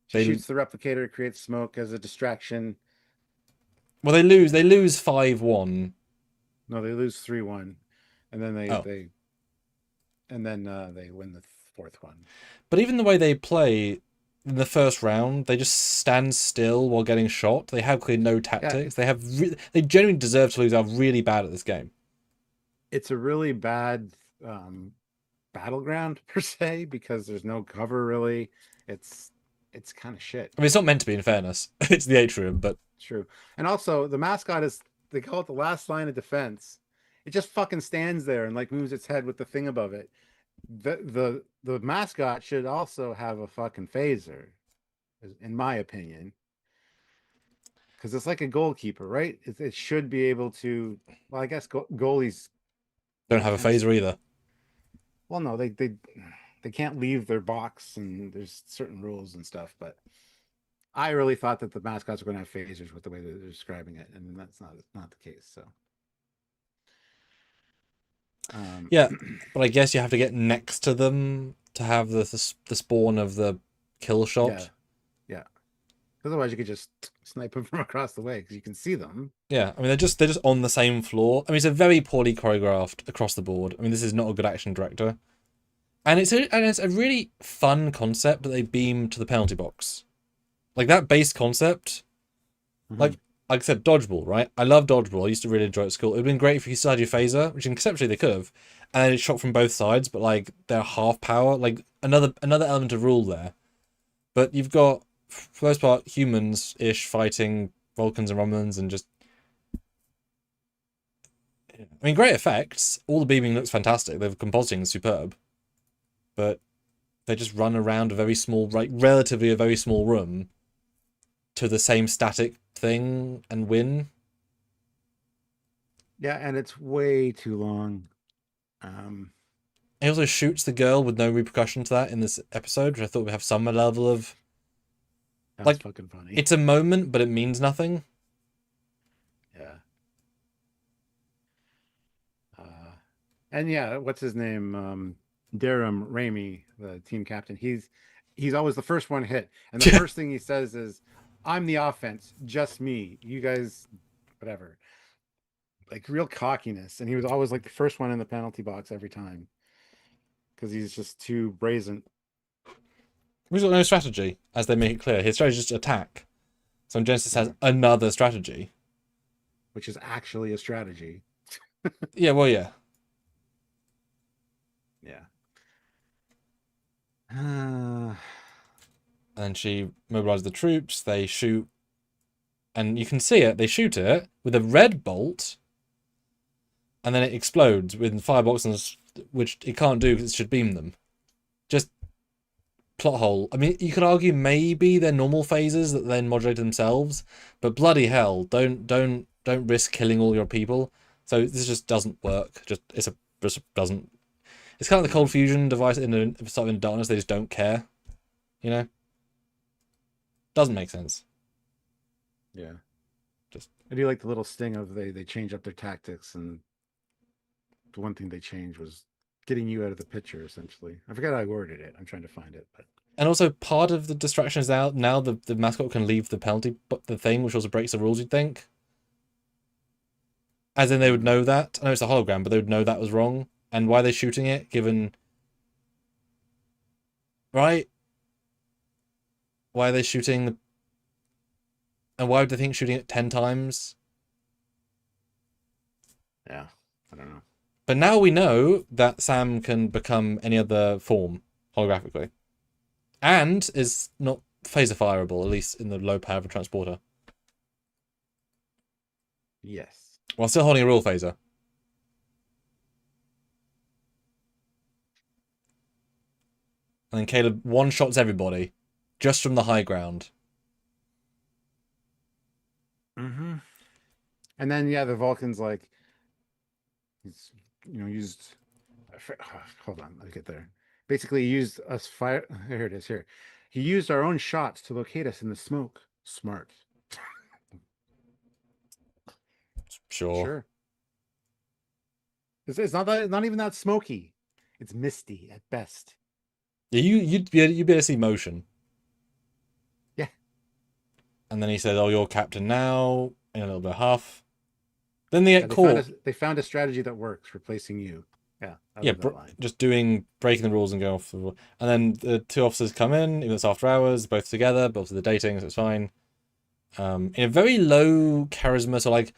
She shoots the replicator, creates smoke as a distraction. Well, they lose 5-1. No, they lose 3-1. And then they win the 4th one. But even the way they play in the first round, they just stand still while getting shot. They have clearly no tactics. Yeah. They genuinely deserve to lose. They're really bad at this game. It's a really bad battleground per se because there's no cover really. It's kind of shit. I mean, it's not meant to be, in fairness. It's the atrium, but true. And also, the mascot they call it the last line of defense. It just fucking stands there and like moves its head with the thing above it. The mascot should also have a fucking phaser, in my opinion, because it's like a goalkeeper, right? It should be able to. Well, I guess goalies don't have a phaser either. Well, no, they can't leave their box, and there's certain rules and stuff. But I really thought that the mascots were going to have phasers with the way they're describing it, and that's not the case. So. Yeah, but I guess you have to get next to them to have the spawn of the kill shot. Yeah. Otherwise, you could just snipe them from across the way because you can see them. Yeah, I mean they're just on the same floor. I mean it's a very poorly choreographed across the board. I mean this is not a good action director, and it's a really fun concept that they beam to the penalty box. Like that base concept. Mhm. Like I said, dodgeball, right? I love dodgeball. I used to really enjoy it at school. It would have been great if you still had your phaser, which conceptually they could have, and then it shot from both sides, but like they're half power. Like another element of rule there. But you've got, for the most part, humans-ish fighting Vulcans and Romulans, and just, I mean, great effects. All the beaming looks fantastic. The compositing is superb, but they just run around a very small, like relatively a very small room to the same static thing and win. Yeah, and it's way too long. Um, He also shoots the girl with no repercussion to that in this episode, which I thought would have some level of, that's like, fucking funny. it's a moment, but it means nothing. Yeah. Uh, and yeah, what's his name? Durham Ramey, the team captain. He's always the first one hit, and the first thing he says is, "I'm the offense, just me. You guys, whatever." Like real cockiness, and he was always like the first one in the penalty box every time because he's just too brazen. He's got no strategy, as they make it clear. His strategy is just attack. So Genesis has Yeah. another strategy. Which is actually a strategy. Yeah, well, yeah. Yeah. And she mobilizes the troops. They shoot, and you can see it. They shoot it with a red bolt, and then it explodes with fireboxes, which it can't do because it should beam them. Just plot hole. I mean, you could argue maybe they're normal phases that then modulate themselves, but bloody hell, don't risk killing all your people. So this just doesn't work. Just doesn't. It's kind of the cold fusion device in the sort of in darkness. They just don't care, you know. Doesn't make sense. Yeah. Just I do like the little sting of they change up their tactics, and the one thing they changed was getting you out of the picture. Essentially, I forgot how I worded it. I'm trying to find it, but and also part of the distraction is now the mascot can leave the penalty, but the thing which also breaks the rules. You'd think, as in they would know that. I know it's a hologram, but they would know that was wrong. And why are they shooting it? Given right, why are they shooting? And why would they think shooting it 10 times? yeah, I don't know. But now we know that Sam can become any other form holographically, and is not phaser fireable, at least in the low power of a transporter, Yes. while still holding a real phaser. And then Caleb one shots everybody, just from the high ground. Mm-hmm. And then yeah, the Vulcans like he's used. Hold on, let me get there. Basically, he used us fire. Here it is. Here, he used our own shots to locate us in the smoke. Smart. Sure. Sure. It's not even that smoky. It's misty at best. Yeah, you'd be able to see motion. Yeah. And then he said, "Oh, you're captain now." In a little bit of huff. Then they Yeah, get caught. they found a strategy that works, replacing you. Yeah, I Yeah, love that line. just breaking the rules and going off the rule. And then the two officers come in, even though it's after hours, both together, both they're dating, so it's fine. In a very low charisma, so like,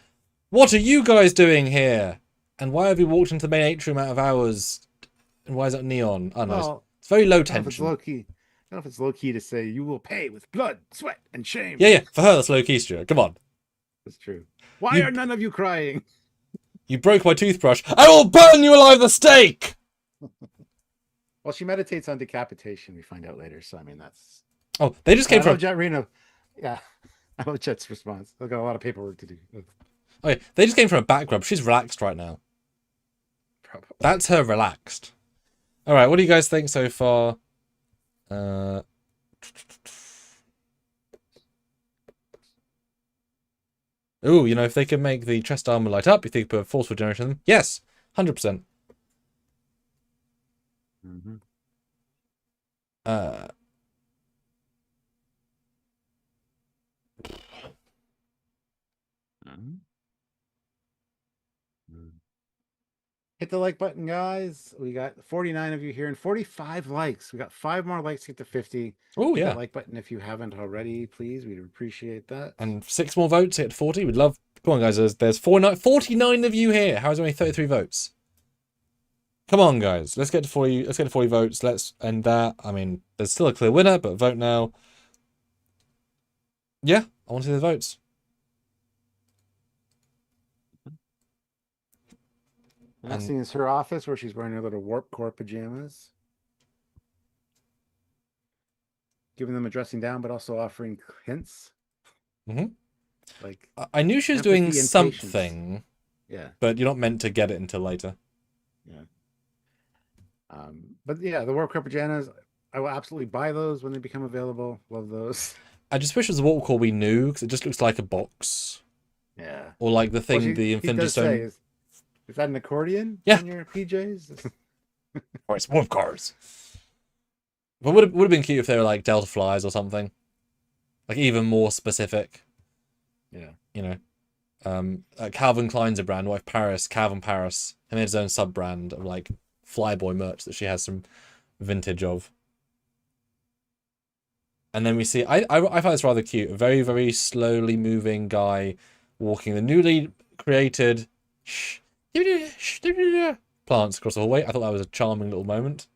what are you guys doing here? And why have you walked into the main atrium out of hours? And why is it neon? I don't know. Well, It's very low I don't know if it's tension. low key. I don't know if it's low key to say you will pay with blood, sweat, and shame. Yeah, yeah. For her, that's low key, Stuart. Come on. That's true. Why You are none of you crying? you broke my toothbrush. I will burn you alive the stake. Well, she meditates on decapitation. We find out later. So I mean, that's. Oh, they just came I love from. Jet Reno. Yeah, I love Jet's response. They've got a lot of paperwork to do. Okay, they just came from a back rub. She's relaxed right now. Probably. That's her relaxed. All right, what do you guys think so far? Ooh, if they could make the chest armor light up, you think put a forceful generation in them? Yes, 100%. Mm-hmm. Uh, Mm-hmm. Hit the like button, guys. We got 49 of you here and 45 likes. We got 5 more likes to get to 50. Oh Hit yeah, that like button if you haven't already, please. We'd appreciate that. and 6 more votes to hit 40. We'd love. Come on, guys. There's 49 of you here. How is there only 33 votes? Come on, guys. Let's get to 40. Let's get to 40 votes. Let's end that. I mean, there's still a clear winner, but vote now. Yeah, I want to see the votes. Next scene is her office where she's wearing her little Warp Core pajamas. Giving them a dressing down, but also offering hints. Like I knew she was doing something. Yeah. But you're not meant to get it until later. Yeah. But yeah, the Warp Core pajamas, I will absolutely buy those when they become available. Love those. I just wish it was a Warp Core we knew, because it just looks like a box. Yeah. Or like the thing, the Infinity Stone. Is that an accordion? Yeah. In your PJs? Or it's Warp Cores. But would have been cute if they were like Delta Flies or something. Like even more specific. Yeah. You know. Calvin Klein's a brand, wife Paris, Calvin Paris. He made his own sub brand of like Flyboy merch that she has some vintage of. And then we see I find this rather cute. A very, very slowly moving guy walking the newly created plants across the hallway. I thought that was a charming little moment.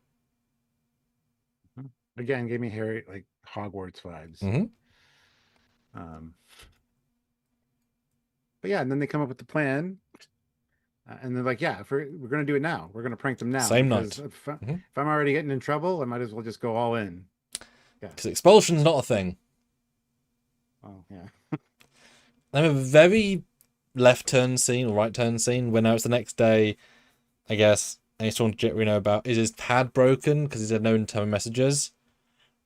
Again, gave me Harry like Hogwarts vibes. But yeah, and then they come up with the plan, and they're like, "Yeah, if we're going to do it now. We're going to prank them now. Same night. If I'm already getting in trouble, I might as well just go all in." Yeah, because expulsion's not a thing. Oh yeah. I have a very left turn scene or right turn scene when now it's the next day, I guess, and he's talking to Jet Reno about is his pad broken because he's had no internal messages,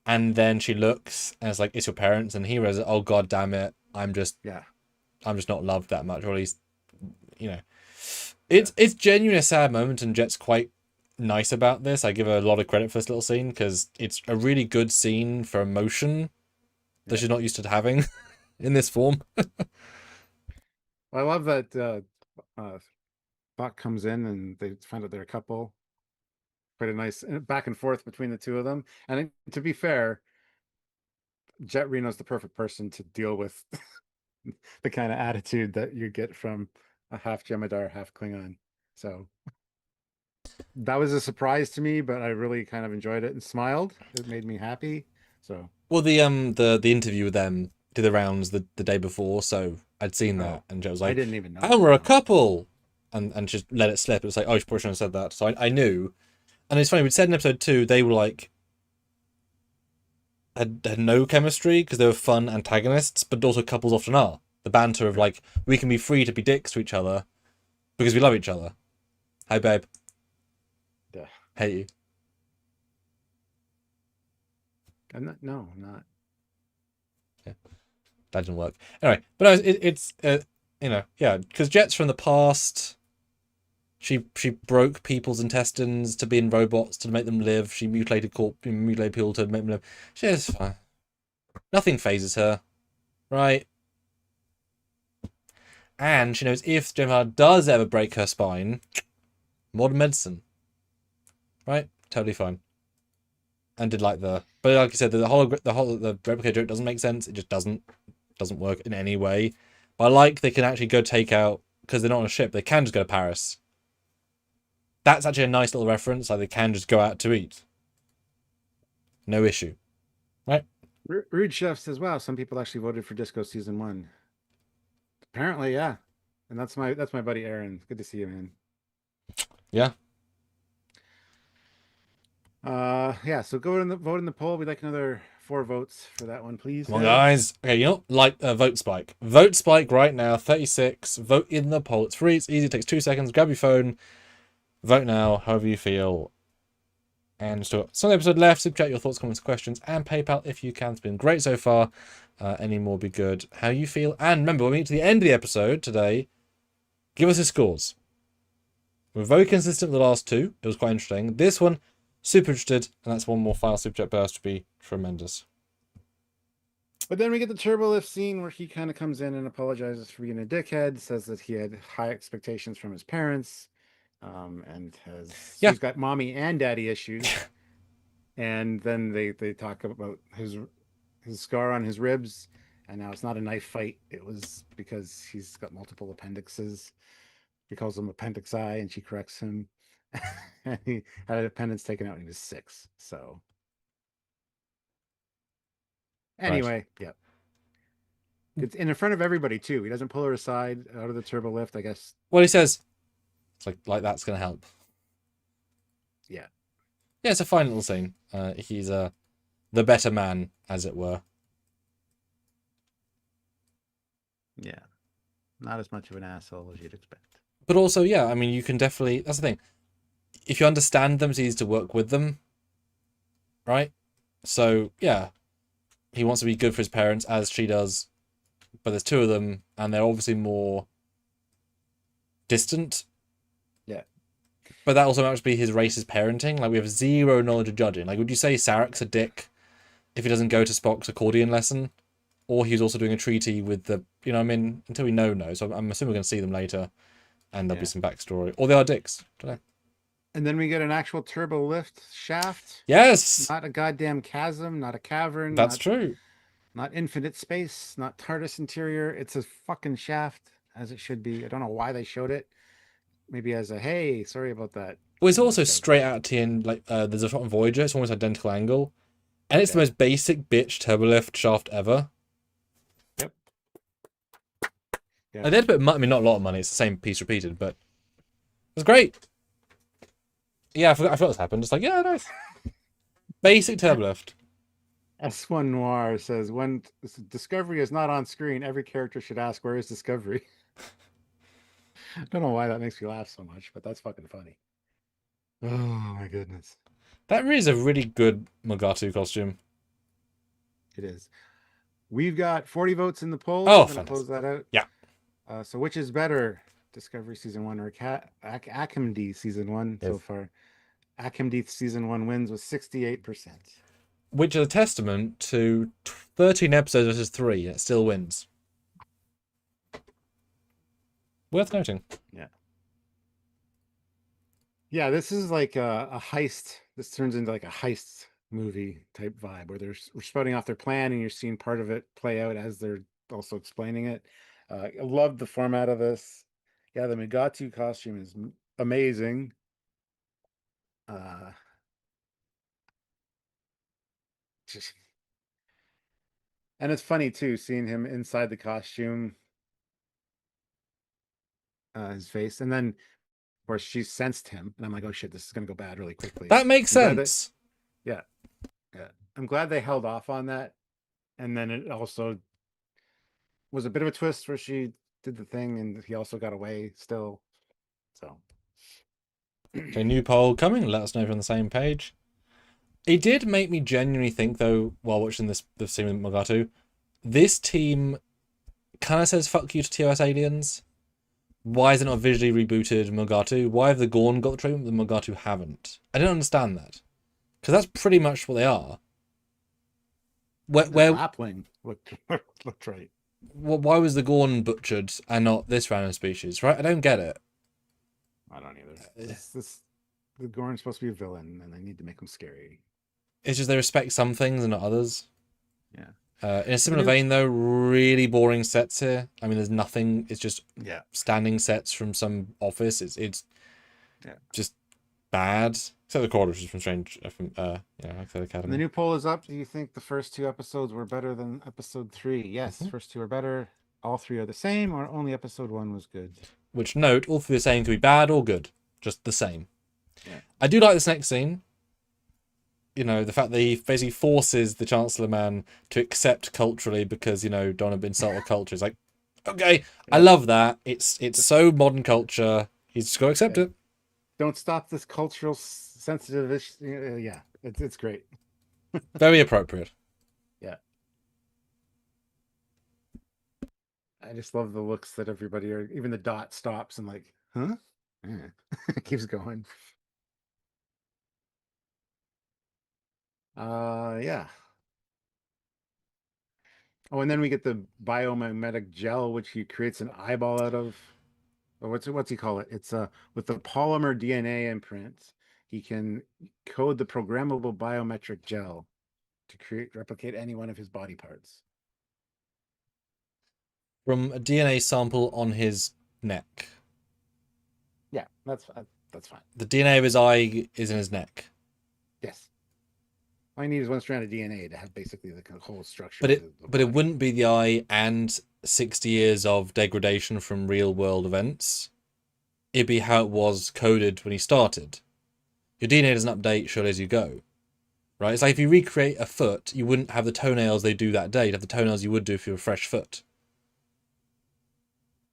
and then she looks and it's like it's your parents, and he realizes, oh god damn it, I'm just not loved that much, or at least, you know, it's genuinely a sad moment, and Jet's quite nice about this. I give her a lot of credit for this little scene because it's a really good scene for emotion that she's not used to having in this form. Well, I love that Buck comes in and they find out they're a couple. Quite a nice back and forth between the two of them. And to be fair, Jet Reno's the perfect person to deal with the kind of attitude that you get from a half Jemadar, half Klingon. So that was a surprise to me, but I really kind of enjoyed it and smiled. It made me happy. So well, the interview with them did the rounds the day before, so I'd seen that, and Jet was like, I didn't even know. And we're a couple, and just let it slip. It was like, oh, she probably shouldn't have said that. So I knew, and it's funny. We said in episode 2 they were like had no chemistry because they were fun antagonists, but also couples often are. The banter of like we can be free to be dicks to each other because we love each other. Hi, babe. Yeah. Hate you. I'm not. No, I'm not. Yeah, that didn't work. Anyway, but no, it's you know, yeah, because Jet's from the past. She broke people's intestines to be in robots to make them live. She mutilated people to make them live. She's fine. Nothing phases her, right? And she knows if Gemma does ever break her spine, modern medicine, right? Totally fine. And did like but like you said, the replicator joke doesn't make sense. It just doesn't work in any way. But I like they can actually go take out, because they're not on a ship. They can just go to Paris. That's actually a nice little reference. Like they can just go out to eat. No issue, right? Rude Chef says, "Wow, some people actually voted for Disco season 1." Apparently, yeah. And that's my buddy Aaron. Good to see you, man. Yeah. Yeah. So go vote in the poll. We'd like another 4 votes for that one, please. Come on, guys. Okay, you know, like vote spike. Vote spike right now. 36. Vote in the poll. It's free. It's easy. It takes 2 seconds. Grab your phone. Vote now, however you feel. And still got some episode left. Super chat your thoughts, comments, questions, and PayPal if you can. It's been great so far. Any more be good. How you feel. And remember, when we get to the end of the episode today, give us your scores. We're very consistent with the last 2. It was quite interesting. This one, super interested. And that's one more final super chat burst to be tremendous. But then we get the Turbo Lift scene where he kind of comes in and apologizes for being a dickhead. Says that he had high expectations from his parents. and has Yeah. he's got mommy and daddy issues. And then they talk about his scar on his ribs, and now it's not a knife fight. It was because he's got multiple appendixes. He calls him Appendix I, and she corrects him. And he had an appendix taken out when he was 6. So Right. anyway, yeah, it's in front of everybody too. He doesn't pull her aside out of the turbo lift. I guess. Well, he says it's like that's gonna help. Yeah, Yeah, it's a fine little scene. He's the better man, as it were. yeah, not as much of an asshole as you'd expect. But also, yeah, I mean, you can definitely. That's the thing. If you understand them, it's easy to work with them, right? So yeah, he wants to be good for his parents, as she does. But there's 2 of them, and they're obviously more distant. Yeah. But that also must be his racist parenting. Like, we have 0 knowledge of judging. Like, would you say Sarek's a dick if he doesn't go to Spock's accordion lesson? Or he's also doing a treaty with the, you know, I mean, until we know, no. So I'm assuming we're going to see them later, and there'll be some backstory. Or they are dicks. Don't know. And then we get an actual turbo lift shaft. Yes! Not a goddamn chasm, not a cavern, That's true. not infinite space, not TARDIS interior. It's a fucking shaft, as it should be. I don't know why they showed it. Maybe as a, hey, sorry about that. Well, it's also straight out of TN, like, there's a shot on Voyager, it's almost identical angle. And it's the most basic bitch turbolift shaft ever. Yep. Yeah. They had a bit of money, I mean, not a lot of money, it's the same piece repeated, but it was great. Yeah, I forgot this happened. It's like, yeah, nice. Basic turbolift. S1 Noir says, when Discovery is not on screen, every character should ask, where is Discovery? I don't know why that makes me laugh so much, but that's fucking funny. Oh my goodness. That really is a really good Mogatu costume. It is. We've got 40 votes in the poll. Oh, We're going to close that out. Yeah. So which is better, Discovery Season 1 or Akimdi Season 1 so far? Akimdi Season 1 wins with 68%. Which is a testament to 13 episodes versus 3. It still wins. Worth noting. Yeah. Yeah, this is like a heist. This turns into like a heist movie type vibe where they're spouting off their plan and you're seeing part of it play out as they're also explaining it. I love the format of this. Yeah, the Mugatu costume is amazing. And it's funny too, seeing him inside the costume, his face, and then of course she sensed him, and I'm like, oh shit, this is gonna go bad really quickly. That makes sense. Yeah, I'm glad they held off on that, and then it also was a bit of a twist where she did the thing, and he also got away still. So, okay, new poll coming. Let us know if you're on the same page. It did make me genuinely think, though, while watching the scene with Mogatu, this team kind of says fuck you to TOS aliens. Why is it not visually rebooted Mogatu? Why have the Gorn got the treatment the Mogatu haven't? I don't understand that. Because that's pretty much what they are. Where Lapwing looked right. Why was the Gorn butchered and not this random species, right? I don't get it. I don't either. The Gorn's supposed to be a villain, and they need to make him scary. It's just they respect some things and not others. Yeah. In a similar vein, though, really boring sets here. I mean, there's nothing. It's just standing sets from some office. It's just bad. Except the quarters from Strange, Academy. And the new poll is up. Do you think the first 2 episodes were better than episode 3? Yes, first 2 are better. All 3 are the same, or only episode 1 was good. Which, note, all 3 are saying could be bad or good. Just the same. Yeah. I do like this next scene. You know, the fact that he basically forces the Chancellor man to accept culturally because, you know, don't have insult our culture. It's like, okay, I love that. It's so modern culture. He's just got to accept it. Don't stop this cultural sensitive issue. Yeah, it's great. Very appropriate. Yeah. I just love the looks that everybody are. Even the dot stops and like, huh? Yeah. Keeps going. Yeah. Oh, and then we get the biomimetic gel, which he creates an eyeball out of. what's he call it? It's with the polymer DNA imprint, he can code the programmable biometric gel to replicate any one of his body parts. From a DNA sample on his neck. Yeah, that's fine. The DNA of his eye is in his neck. Yes. All you need is one strand of DNA to have basically the whole structure. But of the it body. wouldn't be the eye and 60 years of degradation from real world events. It'd be how it was coded when he started. Your DNA doesn't update surely as you go. Right? It's like if you recreate a foot, you wouldn't have the toenails they do that day. You'd have the toenails you would do if you were a fresh foot.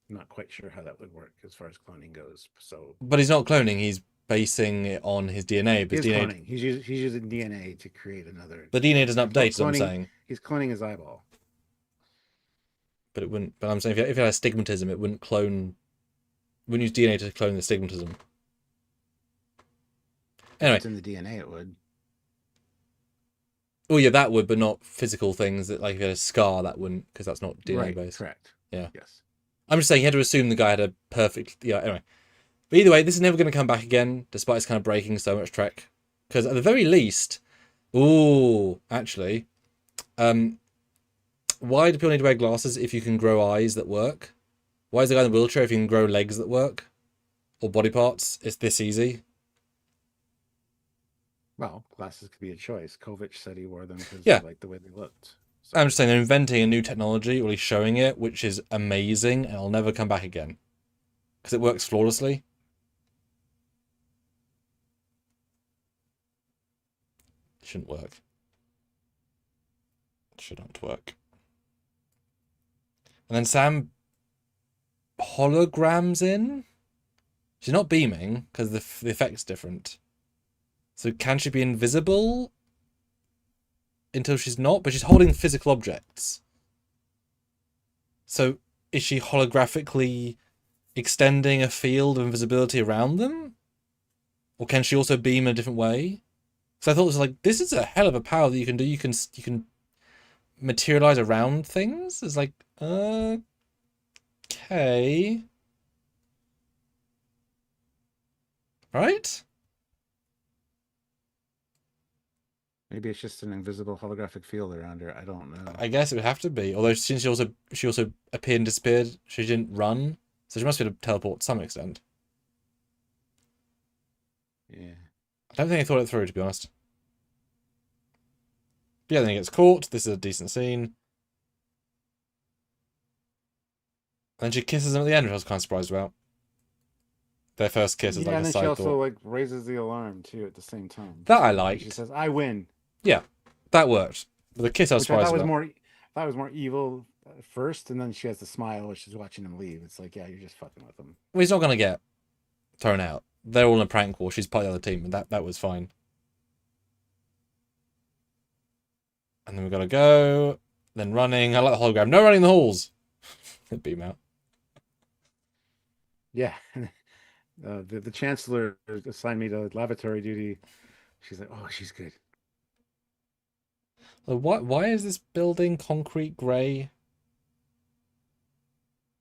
I'm not quite sure how that would work as far as cloning goes. So, but he's not cloning. He's basing it on his DNA. But he is DNA, cloning. He's using DNA to create another. The DNA doesn't update. Is what I'm saying. He's cloning his eyeball. But it wouldn't. But I'm saying if it had astigmatism, it wouldn't clone. Wouldn't use DNA to clone the astigmatism. Anyway, if it's in the DNA, it would. Oh yeah, that would, but not physical things. That like if you had a scar, that wouldn't, because that's not DNA based. Correct. Yeah. Yes. I'm just saying you had to assume the guy had a perfect. Yeah. Anyway, but either way, this is never going to come back again, despite it's kind of breaking so much Trek. Because at the very least, actually, why do people need to wear glasses if you can grow eyes that work? Why is the guy in the wheelchair if you can grow legs that work? Or body parts? It's this easy. Well, glasses could be a choice. Kovic said he wore them because he liked the way they looked. So. I'm just saying they're inventing a new technology, or at least showing it, which is amazing, and it'll never come back again. Because it works flawlessly. It shouldn't work. It shouldn't work. And then Sam holograms in. She's not beaming, because the effect's different. So can she be invisible until she's not? But she's holding physical objects. So is she holographically extending a field of invisibility around them? Or can she also beam in a different way? So I thought it was like, this is a hell of a power that you can do. You can materialize around things. It's like, okay. Right? Maybe it's just an invisible holographic field around her. I don't know. I guess it would have to be. Although since she also appeared and disappeared, she didn't run, so she must be able to teleport to some extent. Yeah. I don't think I thought it through, to be honest. But yeah, then he gets caught. This is a decent scene. And then she kisses him at the end, which I was kind of surprised about. Their first kiss is like a side thought. And then she also like raises the alarm too at the same time. That I liked. She says, "I win." Yeah, that worked. But the kiss I was surprised about. I thought it was more evil at first, and then she has the smile as she's watching him leave. It's like, yeah, you're just fucking with him. Well, he's not gonna get thrown out. They're all in a prank war. She's part of the other team, and that was fine. And then we gotta go. Then running. I like the hologram. No running in the halls. Beam out. Yeah. The chancellor assigned me to lavatory duty. She's like, oh, she's good. Why is this building concrete grey?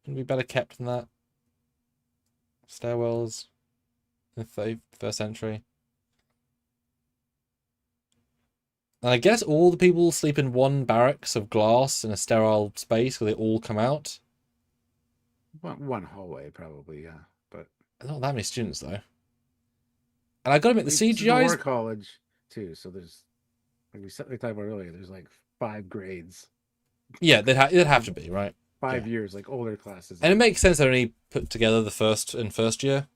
Wouldn't be better kept than that. Stairwells in the 1st century. And I guess all the people sleep in one barracks of glass in a sterile space where they all come out. One hallway, probably, yeah. But not that many students, though. And I gotta admit, the CGI is... war college, too, so there's... Like we talked about earlier, there's like 5 grades. Yeah, they'd have to be, right? 5 years, like older classes. And it makes sense they're only put together the first year,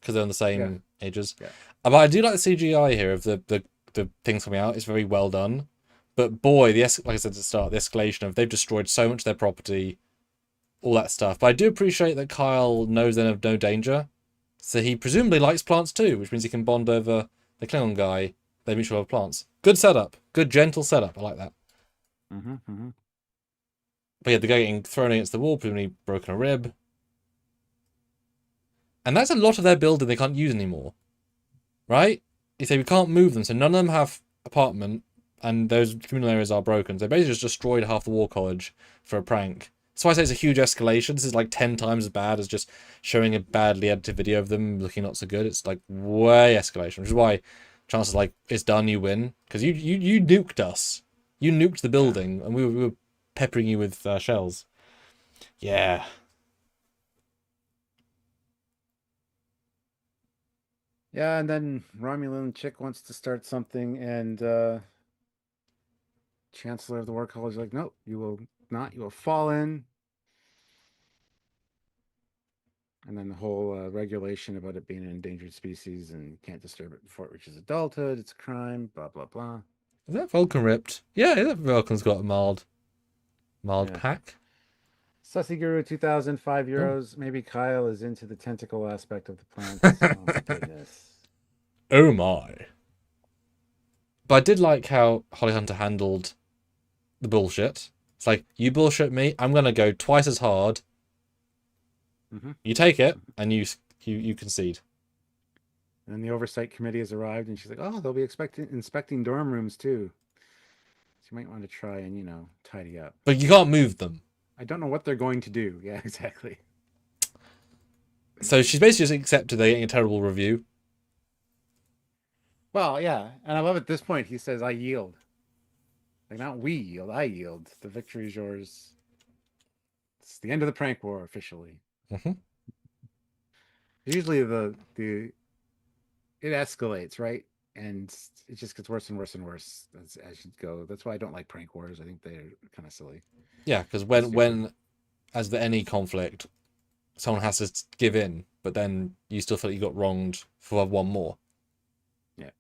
because they're on the same ages. Yeah. But I do like the CGI here of the things coming out. It's very well done. But boy, like I said at the start, the escalation of they've destroyed so much of their property, all that stuff. But I do appreciate that Kyle knows they're of no danger. So he presumably likes plants too, which means he can bond over the Klingon guy. They mutually love plants. Good setup. Good, gentle setup. I like that. But yeah, the guy getting thrown against the wall, presumably broken a rib. And that's a lot of their building they can't use anymore. Right? You say we can't move them, so none of them have apartment, and those communal areas are broken. So they basically just destroyed half the war college for a prank. That's why I say it's a huge escalation. This is like 10 times as bad as just showing a badly edited video of them looking not so good. It's like way escalation, which is why chances like it's done, you win, because you nuked us, you nuked the building, and we were peppering you with shells. Yeah. Yeah, and then Romulan chick wants to start something, and Chancellor of the War College is like, nope, you will not. You will fall in. And then the whole regulation about it being an endangered species and you can't disturb it before it reaches adulthood. It's a crime. Blah blah blah. Is that Vulcan ripped? Yeah, that Vulcan's got a mild Yeah. pack. Sussy Guru 2000, €5. Maybe Kyle is into the tentacle aspect of the plants. Oh my goodness. Oh my. But I did like how Holly Hunter handled the bullshit. It's like, you bullshit me, I'm gonna go twice as hard. You take it, and you concede. And then the oversight committee has arrived, and she's like, "Oh, they'll be inspecting dorm rooms too. So you might want to try and tidy up." But you can't move them. I don't know what they're going to do. Yeah, exactly. So she's basically just accepted they're getting a terrible review. Well, yeah, and I love at this point he says, "I yield." Like, not we yield, I yield. The victory is yours. It's the end of the prank war officially. Usually it escalates, right? And it just gets worse and worse and worse as you go. That's why I don't like prank wars. I think they're kind of silly. Yeah, because when as the any conflict, someone has to give in, but then you still feel like you got wronged for one more. Yeah.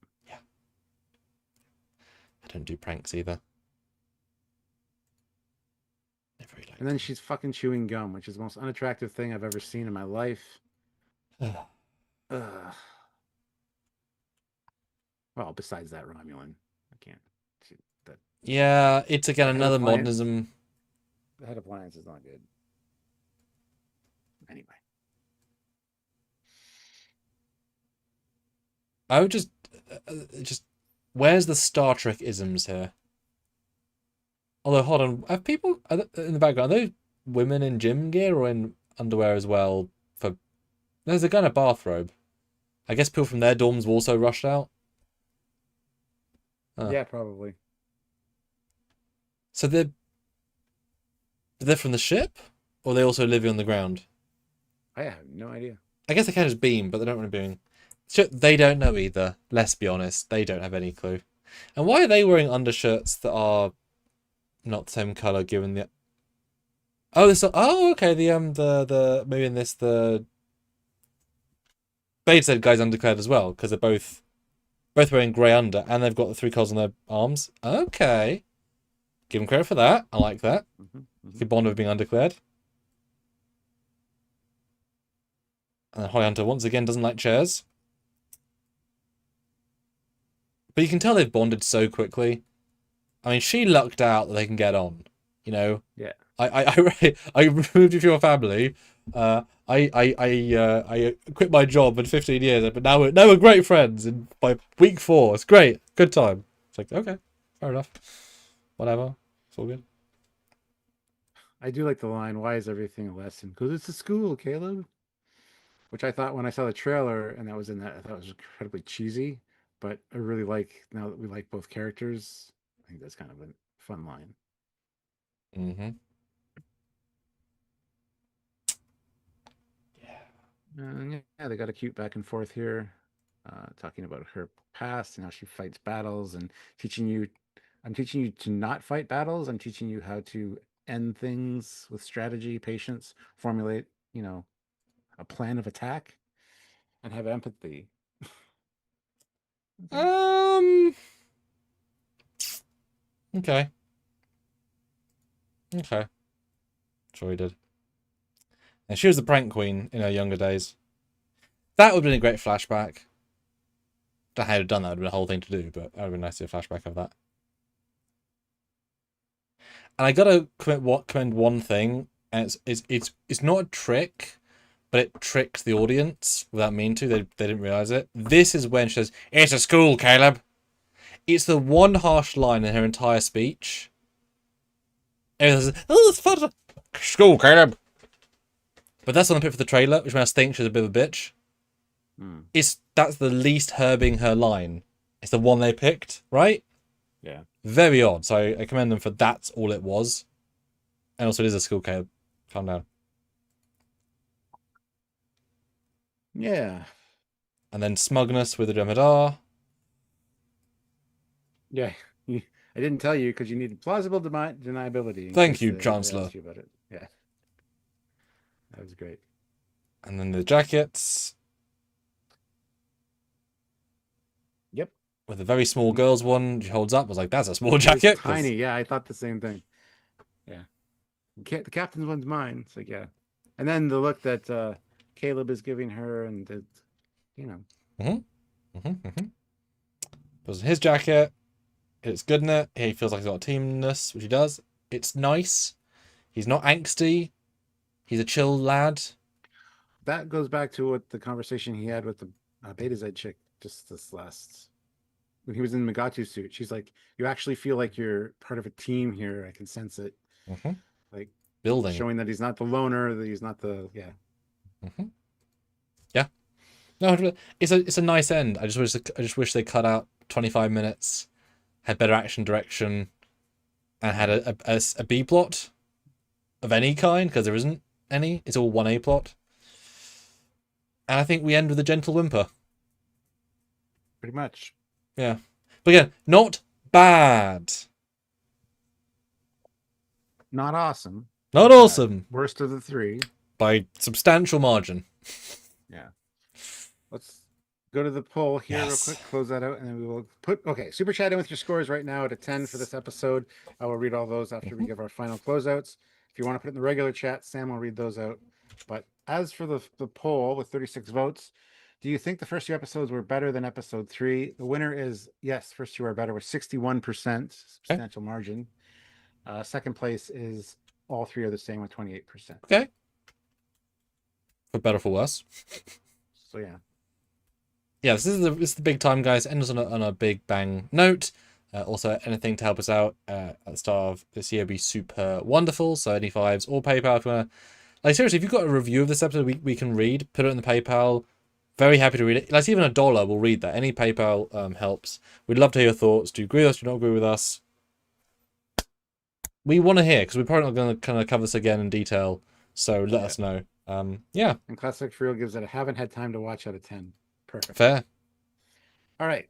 I don't do pranks either. And then she's fucking chewing gum, which is the most unattractive thing I've ever seen in my life. Well, besides that Romulan, I can't. Yeah, it's again another modernism. The head of Lions is not good. Anyway. I would just where's the Star Trek isms here? Although, hold on, have people in the background, are those women in gym gear or in underwear as well? There's a guy in a bathrobe. I guess people from their dorms were also rushed out. Yeah, probably. So they're from the ship, or they also living on the ground? I have no idea. I guess they can just beam, but they don't want to beam. They don't know either. Let's be honest, they don't have any clue. And why are they wearing undershirts that are not the same color? Given the okay, the maybe in this the Bade said guy's undeclared as well because they're both wearing grey under and they've got the 3 colors on their arms. Okay, give them credit for that. I like that. Good bond of being undeclared. And then Holly Hunter once again doesn't like chairs. But you can tell they've bonded so quickly. I mean, she lucked out that they can get on. Yeah. I removed you from your family. I quit my job in 15 years, but now we're great friends. And by week 4, it's great, good time. It's like, okay, fair enough, whatever, it's all good. I do like the line, "Why is everything a lesson?" Because it's a school, Caleb. Which I thought when I saw the trailer and that was in that, I thought it was incredibly cheesy. But I really like, now that we like both characters, I think that's kind of a fun line. Yeah, they got a cute back and forth here, talking about her past and how she fights battles and I'm teaching you to not fight battles. I'm teaching you how to end things with strategy, patience, formulate, a plan of attack, and have empathy. Okay. Sure he did. And she was the prank queen in her younger days. That would have been a great flashback. Don't know how to have done that. Would have been a whole thing to do, but that would have been nice to see a flashback of that. And I gotta commend one thing, and it's not a trick, but it tricks the audience without meaning to. They didn't realize it. This is when she says, "It's a school, Caleb." It's the one harsh line in her entire speech. Everyone says, "Oh, it's fun." School, Caleb. But that's on the pick for the trailer, which makes us think she's a bit of a bitch. Hmm. That's the least herbing her line. It's the one they picked, right? Yeah. Very odd. So I commend them for that's all it was. And also, it is a school, Caleb. Calm down. Yeah. And then smugness with the Dromedar. Yeah. I didn't tell you because you needed plausible deniability in Thank case you, they Chancellor. asked you about it. Yeah. That was great. And then the jackets. Yep. With a very small girl's one, she holds up. I was like, that's a small It's jacket. tiny. Yeah, I thought the same thing. Yeah. The captain's one's mine. It's like, yeah. And then the look that Caleb is giving her, and the, you know. Puts on his jacket. It's good in it. He feels like he's got a teamness, which he does. It's nice. He's not angsty. He's a chill lad. That goes back to what the conversation he had with the Beta Z chick just this last when he was in Megatu's suit. She's like, you actually feel like you're part of a team here. I can sense it. Like Building. showing that he's not the loner, that he's not the Yeah. No, it's a nice end. I just wish they cut out 25 minutes, had better action direction, and had a B plot of any kind, because there isn't any. It's all one A plot. And I think we end with a gentle whimper. pretty much. Yeah. But again, not bad. Not awesome. Not awesome. Worst of the three. By substantial margin. Yeah. Let's go to the poll here real Yes. quick, close that out, and then we will put, okay, super chat in with your scores right now at a 10 for this episode. I will read all those after we give our final closeouts. If you want to put it in the regular chat, Sam will read those out. But as for the poll with 36 votes, do you think the first two episodes were better than episode 3? The winner is yes, first two are better with 61%, substantial margin. Second place is all three are the same with 28%. Okay. For better or for worse. So yeah. Yeah, this is the big time, guys. End us on a big bang note. Also, anything to help us out at the start of this year would be super wonderful. So any fives or PayPal if you want to. Like seriously, if you've got a review of this episode we can read, put it in the PayPal. Very happy to read it. Like even $1, we'll read that. Any PayPal helps. We'd love to hear your thoughts. Do you agree with us? Do you not agree with us? We want to hear, because we're probably not going to kind of cover this again in detail. So let us know. Yeah. And Classic For Real gives it a haven't had time to watch out of 10. Perfect. Fair. All right.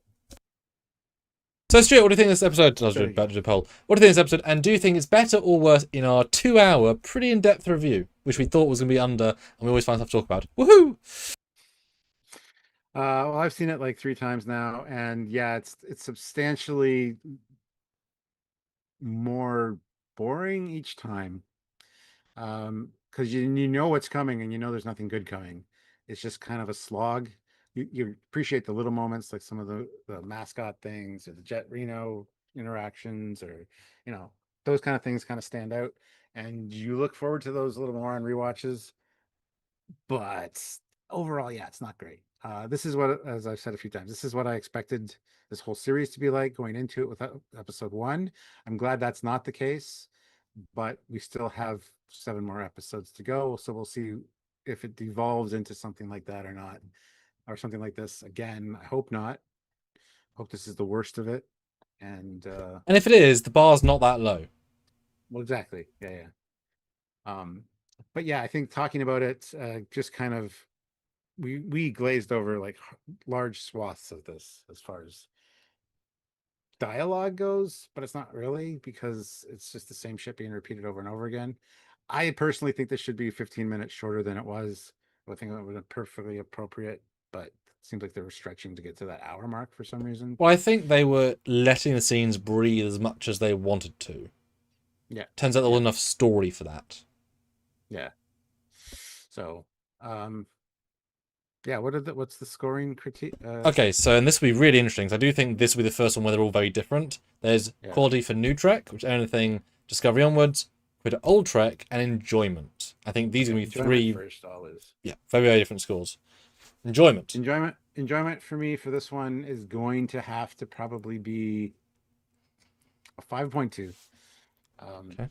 So Stuart, what do you think of this episode? I was about to do a poll. What do you think of this episode? And do you think it's better or worse in our 2-hour, pretty in-depth review, which we thought was going to be under, and we always find stuff to talk about? Woohoo! Well, I've seen it like 3 times now, and yeah, it's substantially more boring each time. Because you know what's coming, and you know there's nothing good coming. It's just kind of a slog. You appreciate the little moments, like some of the mascot things or the Jet Reno interactions, or those kind of things kind of stand out, and you look forward to those a little more on rewatches. But overall, yeah, it's not great. This is what, as I've said a few times, this is what I expected this whole series to be like going into it with episode 1. I'm glad that's not the case, but we still have 7 more episodes to go, so we'll see if it devolves into something like that or not, or something like this again. I hope not. Hope this is the worst of it. And if it is, the bar's not that low. Well, exactly. Yeah. But yeah, I think talking about it just kind of we glazed over like large swaths of this as far as dialogue goes, but it's not really, because it's just the same shit being repeated over and over again. I personally think this should be 15 minutes shorter than it was. I think that would have been perfectly appropriate, but it seems like they were stretching to get to that hour mark for some reason. Well, I think they were letting the scenes breathe as much as they wanted to. Yeah. Turns out there was enough story for that. Yeah. So, yeah, what's the scoring critique? Okay, so and this will be really interesting, because I do think this will be the first one where they're all very different. There's quality for new Trek, which anything Discovery onwards, quit old Trek, and enjoyment. I think these are going to be 3 first always. Yeah, very, very different scores. Enjoyment For me for this one is going to have to probably be a 5.2. Okay.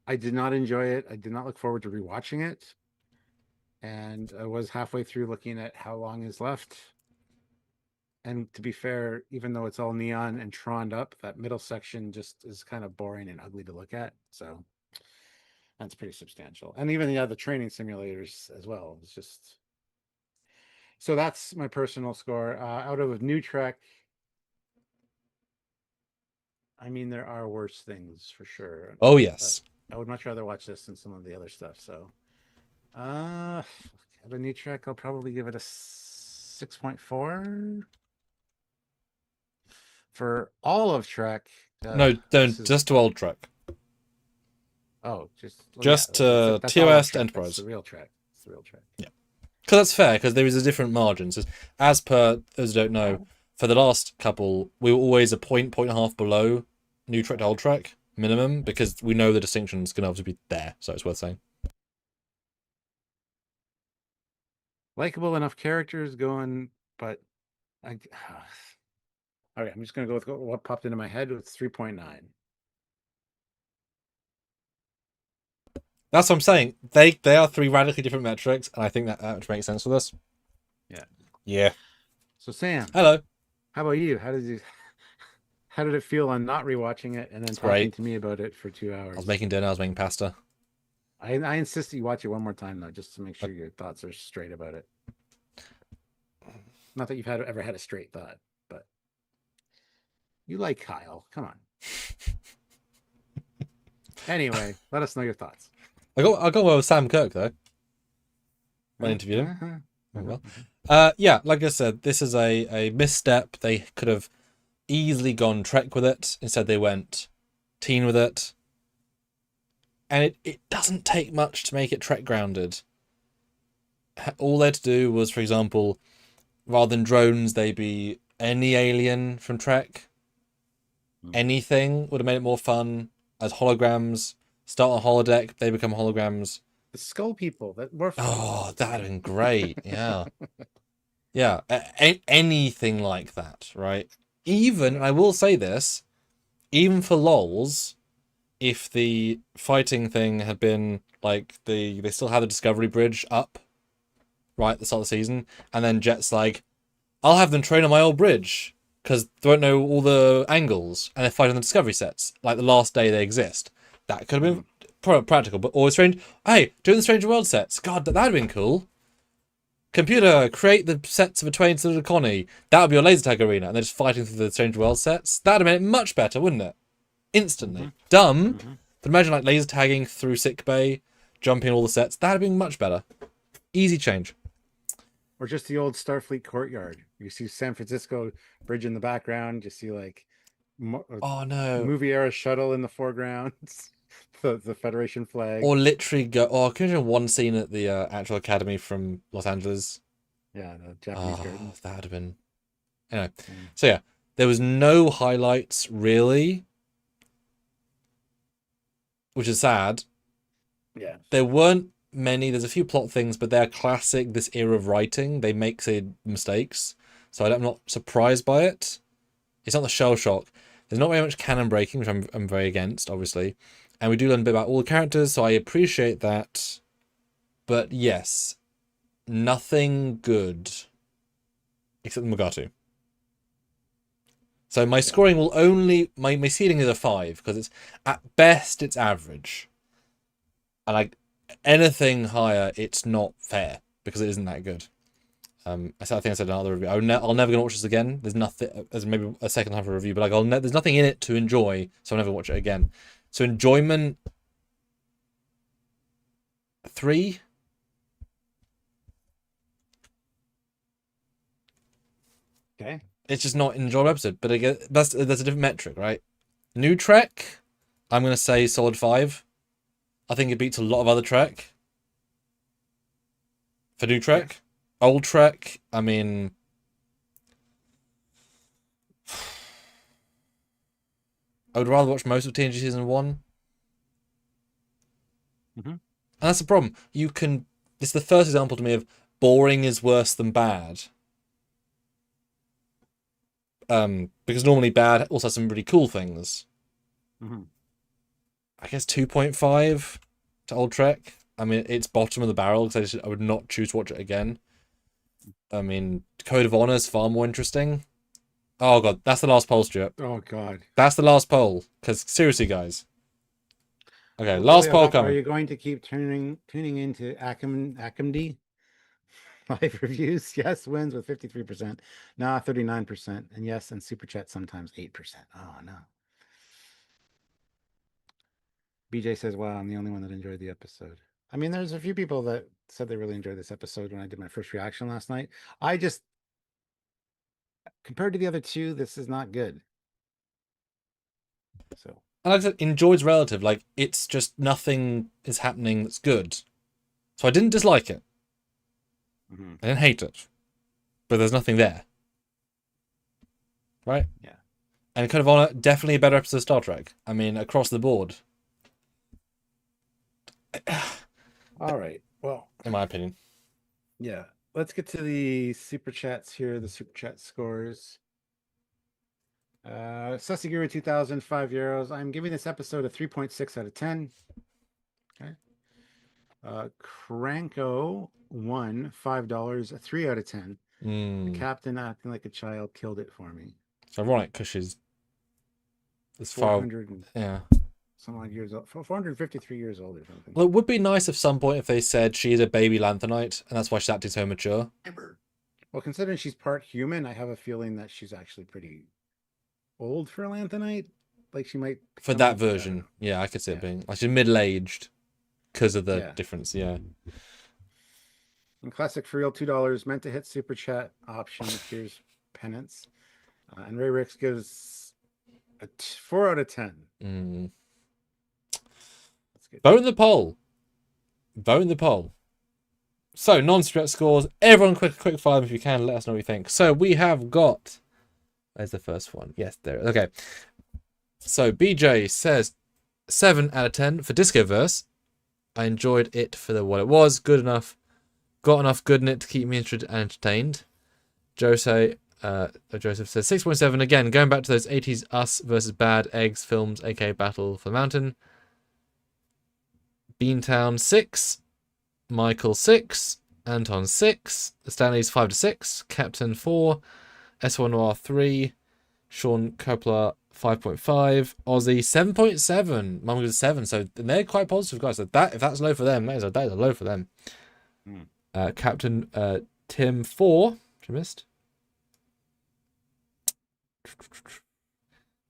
I did not enjoy it. I did not look forward to rewatching it. And I was halfway through looking at how long is left. And to be fair, even though it's all neon and troned up, that middle section just is kind of boring and ugly to look at. So that's pretty substantial. And even the training simulators as well. It's just so that's my personal score. Out of New Trek, I mean, there are worse things for sure. Oh But yes. I would much rather watch this than some of the other stuff. So, out of New Trek, I'll probably give it a 6.4. For all of Trek, No, this don't. is Just to old Trek. just well, yeah, Just to that's all of TOS to Trek. That's the Enterprise. real Trek. It's the real Trek. Yeah. Because that's fair, because there is a different margins. As per, those who don't know, for the last couple, we were always a point and a half below New Trek to Old Trek, minimum, because we know the distinction's going to obviously be there, so it's worth saying. Likable enough characters going, but I. All right, I'm just gonna go with what popped into my head. It's 3.9. That's what I'm saying. They are three radically different metrics, and I think that makes sense for this. Yeah. Yeah. So Sam, Hello. how about you? How did it feel on not rewatching it and then It's talking great. to me about it for 2 hours? I was making dinner, I was making pasta. I insist that you watch it one more time though, just to make sure your thoughts are straight about it. Not that you've ever had a straight thought, but you like Kyle. Come on. Anyway, let us know your thoughts. I got well with Sam Kirk though. I interviewed him. Oh, well. Yeah, like I said, this is a misstep. They could have easily gone Trek with it. Instead, they went teen with it. And it doesn't take much to make it Trek grounded. All they had to do was, for example, rather than drones, they be any alien from Trek. Anything would have made it more fun. As holograms, start on holodeck, they become holograms. The skull people that were fun. Oh, that'd have been great. Yeah. Yeah. Anything like that, right? Even, I will say this, even for lols, if the fighting thing had been like they still had the Discovery Bridge up, right at the start of the season, and then Jet's like, I'll have them train on my old bridge because they won't know all the angles, and they're fighting the Discovery sets like the last day they exist. That could have been practical, but always strange. Hey, doing the Stranger World sets, God, that'd have been cool. Computer, create the sets of a Twain to the Connie. That would be your laser tag arena, and they're just fighting through the Stranger World sets. That'd have made it much better, wouldn't it? Instantly. Dumb, but imagine like laser tagging through sickbay, jumping all the sets. That'd have been much better. Easy change. Or just the old Starfleet courtyard. You see San Francisco Bridge in the background. You see like Oh no. movie era shuttle in the foreground. the Federation flag. Or literally go. Oh, can you imagine one scene at the actual academy from Los Angeles? Yeah, the Japanese garden. That would have been. Anyway, so yeah, there was no highlights really, which is sad. Yeah, there weren't many. There's a few plot things, but they're classic this era of writing. They make say mistakes, so I'm not surprised by it. It's not the shell shock. There's not very much canon breaking, which I'm very against, obviously, and we do learn a bit about all the characters, so I appreciate that. But yes, nothing good except the Mugatu. So my scoring will only my ceiling is a 5 because it's at best it's average, and like anything higher it's not fair because it isn't that good. I think I said in another review. I'll never gonna watch this again. There's nothing. There's maybe a second half of a review, but like there's nothing in it to enjoy, so I'll never watch it again. So enjoyment 3. okay. It's just not an enjoyable episode. But again, that's a different metric, right? New Trek, I'm gonna say solid 5. I think it beats a lot of other Trek. For New Trek. Yeah. Old Trek, I mean, I would rather watch most of TNG Season 1. And that's the problem. It's the first example to me of boring is worse than bad. Because normally bad also has some really cool things. I guess 2.5 to Old Trek. I mean, it's bottom of the barrel because I would not choose to watch it again. I mean, Code of Honor is far more interesting. Oh god, that's the last poll, Stuart. Oh god. That's the last poll. Because seriously, guys. Okay, Well, last Leo, poll Are coming. you going to keep tuning into Acamd live reviews? Yes, wins with 53%. Nah, 39%. And yes, and super chat sometimes 8%. Oh no. BJ says, wow, I'm the only one that enjoyed the episode. I mean, there's a few people that said they really enjoyed this episode when I did my first reaction last night. I just, compared to the other two, this is not good. So, And like I said, enjoyed's relative. Like, it's just nothing is happening that's good. So I didn't dislike it. mm-hmm. I didn't hate it. But there's nothing there. Right? Yeah. And Code of Honor, definitely a better episode of Star Trek. I mean, across the board. All right. Well, in my opinion. Yeah. Let's get to the super chats here, the super chat scores. Susiguru 2000, €5. I'm giving this episode a 3.6 out of 10. Okay. Cranko won $5, a 3 out of 10. The captain acting like a child killed it for me. It's ironic because she's as 400 far, yeah, something like years old, 453 years old or something. Well, it would be nice at some point if they said she's a baby lanthanite and that's why she's acting so mature. Well, considering she's part human, I have a feeling that she's actually pretty old for a lanthanite. Like she might for that version. Yeah, I could see it being like she's middle-aged because of the difference. Yeah. And classic for real, $2 meant to hit super chat option. Here's penance. And Ray Ricks gives a 4 out of 10. Vote in the poll. Vote in the poll. So, non-stretch scores. Everyone quick fire them if you can. Let us know what you think. So, we have got... There's the first one. Yes, there. Okay. So, BJ says 7 out of 10 for Discoverse. I enjoyed it for what it was. Good enough. Got enough good in it to keep me interested and entertained. Joseph says 6.7. Again, going back to those 80s us versus bad eggs films, aka Battle for the Mountain. Beantown 6. Michael 6. Anton 6. The Stanley's 5 to 6. Captain 4. S1E3. Sean Coppola 5.5. Aussie 7.7. Mum gives 7. So they're quite positive, guys. So if that's low for them, that is a low for them. Captain Tim 4. Which I missed.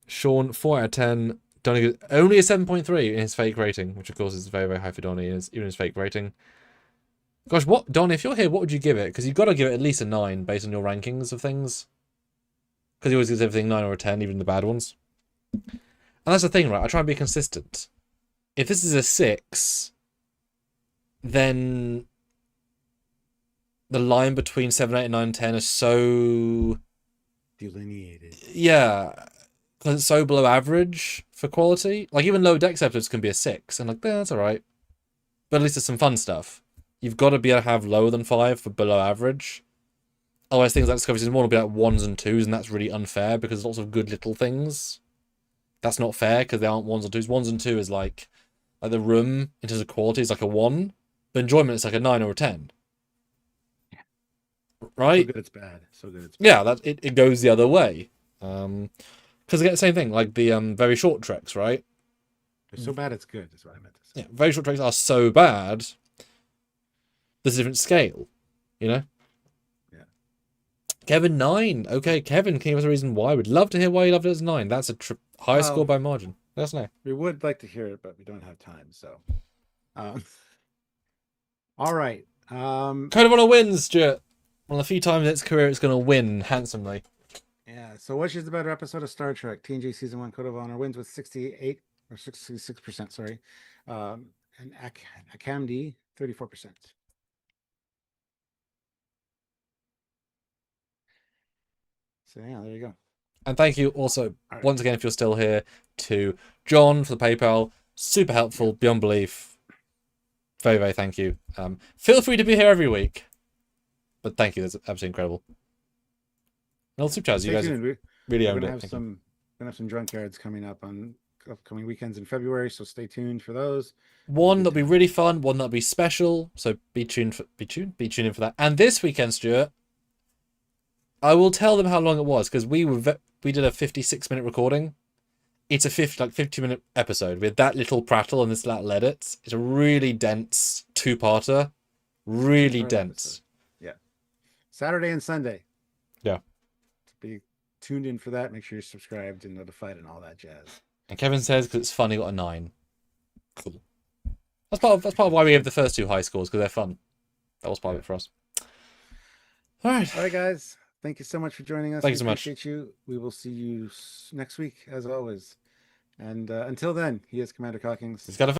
Sean 4 out of 10. Donnie only a 7.3 in his fake rating, which of course is very, very high for Donnie, even his fake rating. Gosh, what, Donnie, if you're here, what would you give it? Because you've got to give it at least a 9 based on your rankings of things. Because he always gives everything 9 or a 10, even the bad ones. And that's the thing, right? I try and be consistent. If this is a 6, then the line between 7, 8, and 9, 10 is so... delineated. Yeah. Because it's so below average for quality. Like, even low decks episodes can be a 6. And like, that's alright. But at least there's some fun stuff. You've got to be able to have lower than 5 for below average. Otherwise, things like Discovery Season 1 will be like 1s and 2s, and that's really unfair because there's lots of good little things. That's not fair because they aren't 1s and 2s. 1s and 2 is like The Room, in terms of quality, is like a 1. But enjoyment is like a 9 or a 10. Right? So good it's bad. So good it's bad. Yeah, it goes the other way. Because they get the same thing, like the very short treks, right? They're so bad it's good, is what I meant to say. Yeah, very short treks are so bad, there's a different scale, you know? Yeah. Kevin, 9. Okay, Kevin, can you give us a reason why? We'd love to hear why you loved it as 9. That's a high score by margin. Let us know. We would like to hear it, but we don't have time, so. All right. Code of Honor wins, Stuart. One of the few times in its career it's going to win handsomely. Yeah, so which is the better episode of Star Trek? TNG Season 1 Code of Honor wins with 68 or 66%, sorry. And Acamd, 34%. So yeah, there you go. And thank you also, once again, if you're still here, to John for the PayPal. Super helpful, beyond belief. Very, very thank you. Feel free to be here every week. But thank you, that's absolutely incredible. And all super chats, you guys really owned it. We're gonna have some Drunkyards coming up on upcoming weekends in February, so stay tuned for those. One that'll be really fun, one that'll be special. So be tuned in for that. And this weekend, Stuart, I will tell them how long it was because we did a 56-minute recording. It's a 50-minute episode with that little prattle and this little edits. It's a really dense two-parter. Really dense. Episode. Yeah. Saturday and Sunday. Yeah. Be tuned in for that. Make sure you're subscribed and notified and all that jazz. And Kevin says because it's fun, he got a 9. Cool. That's part of why we gave the first 2 high scores, because they're fun. That was part of it for us. All right, guys. Thank you so much for joining us. Thank you so much. Appreciate you. We will see you next week, as always. And until then, he is Commander Cockings. He's got a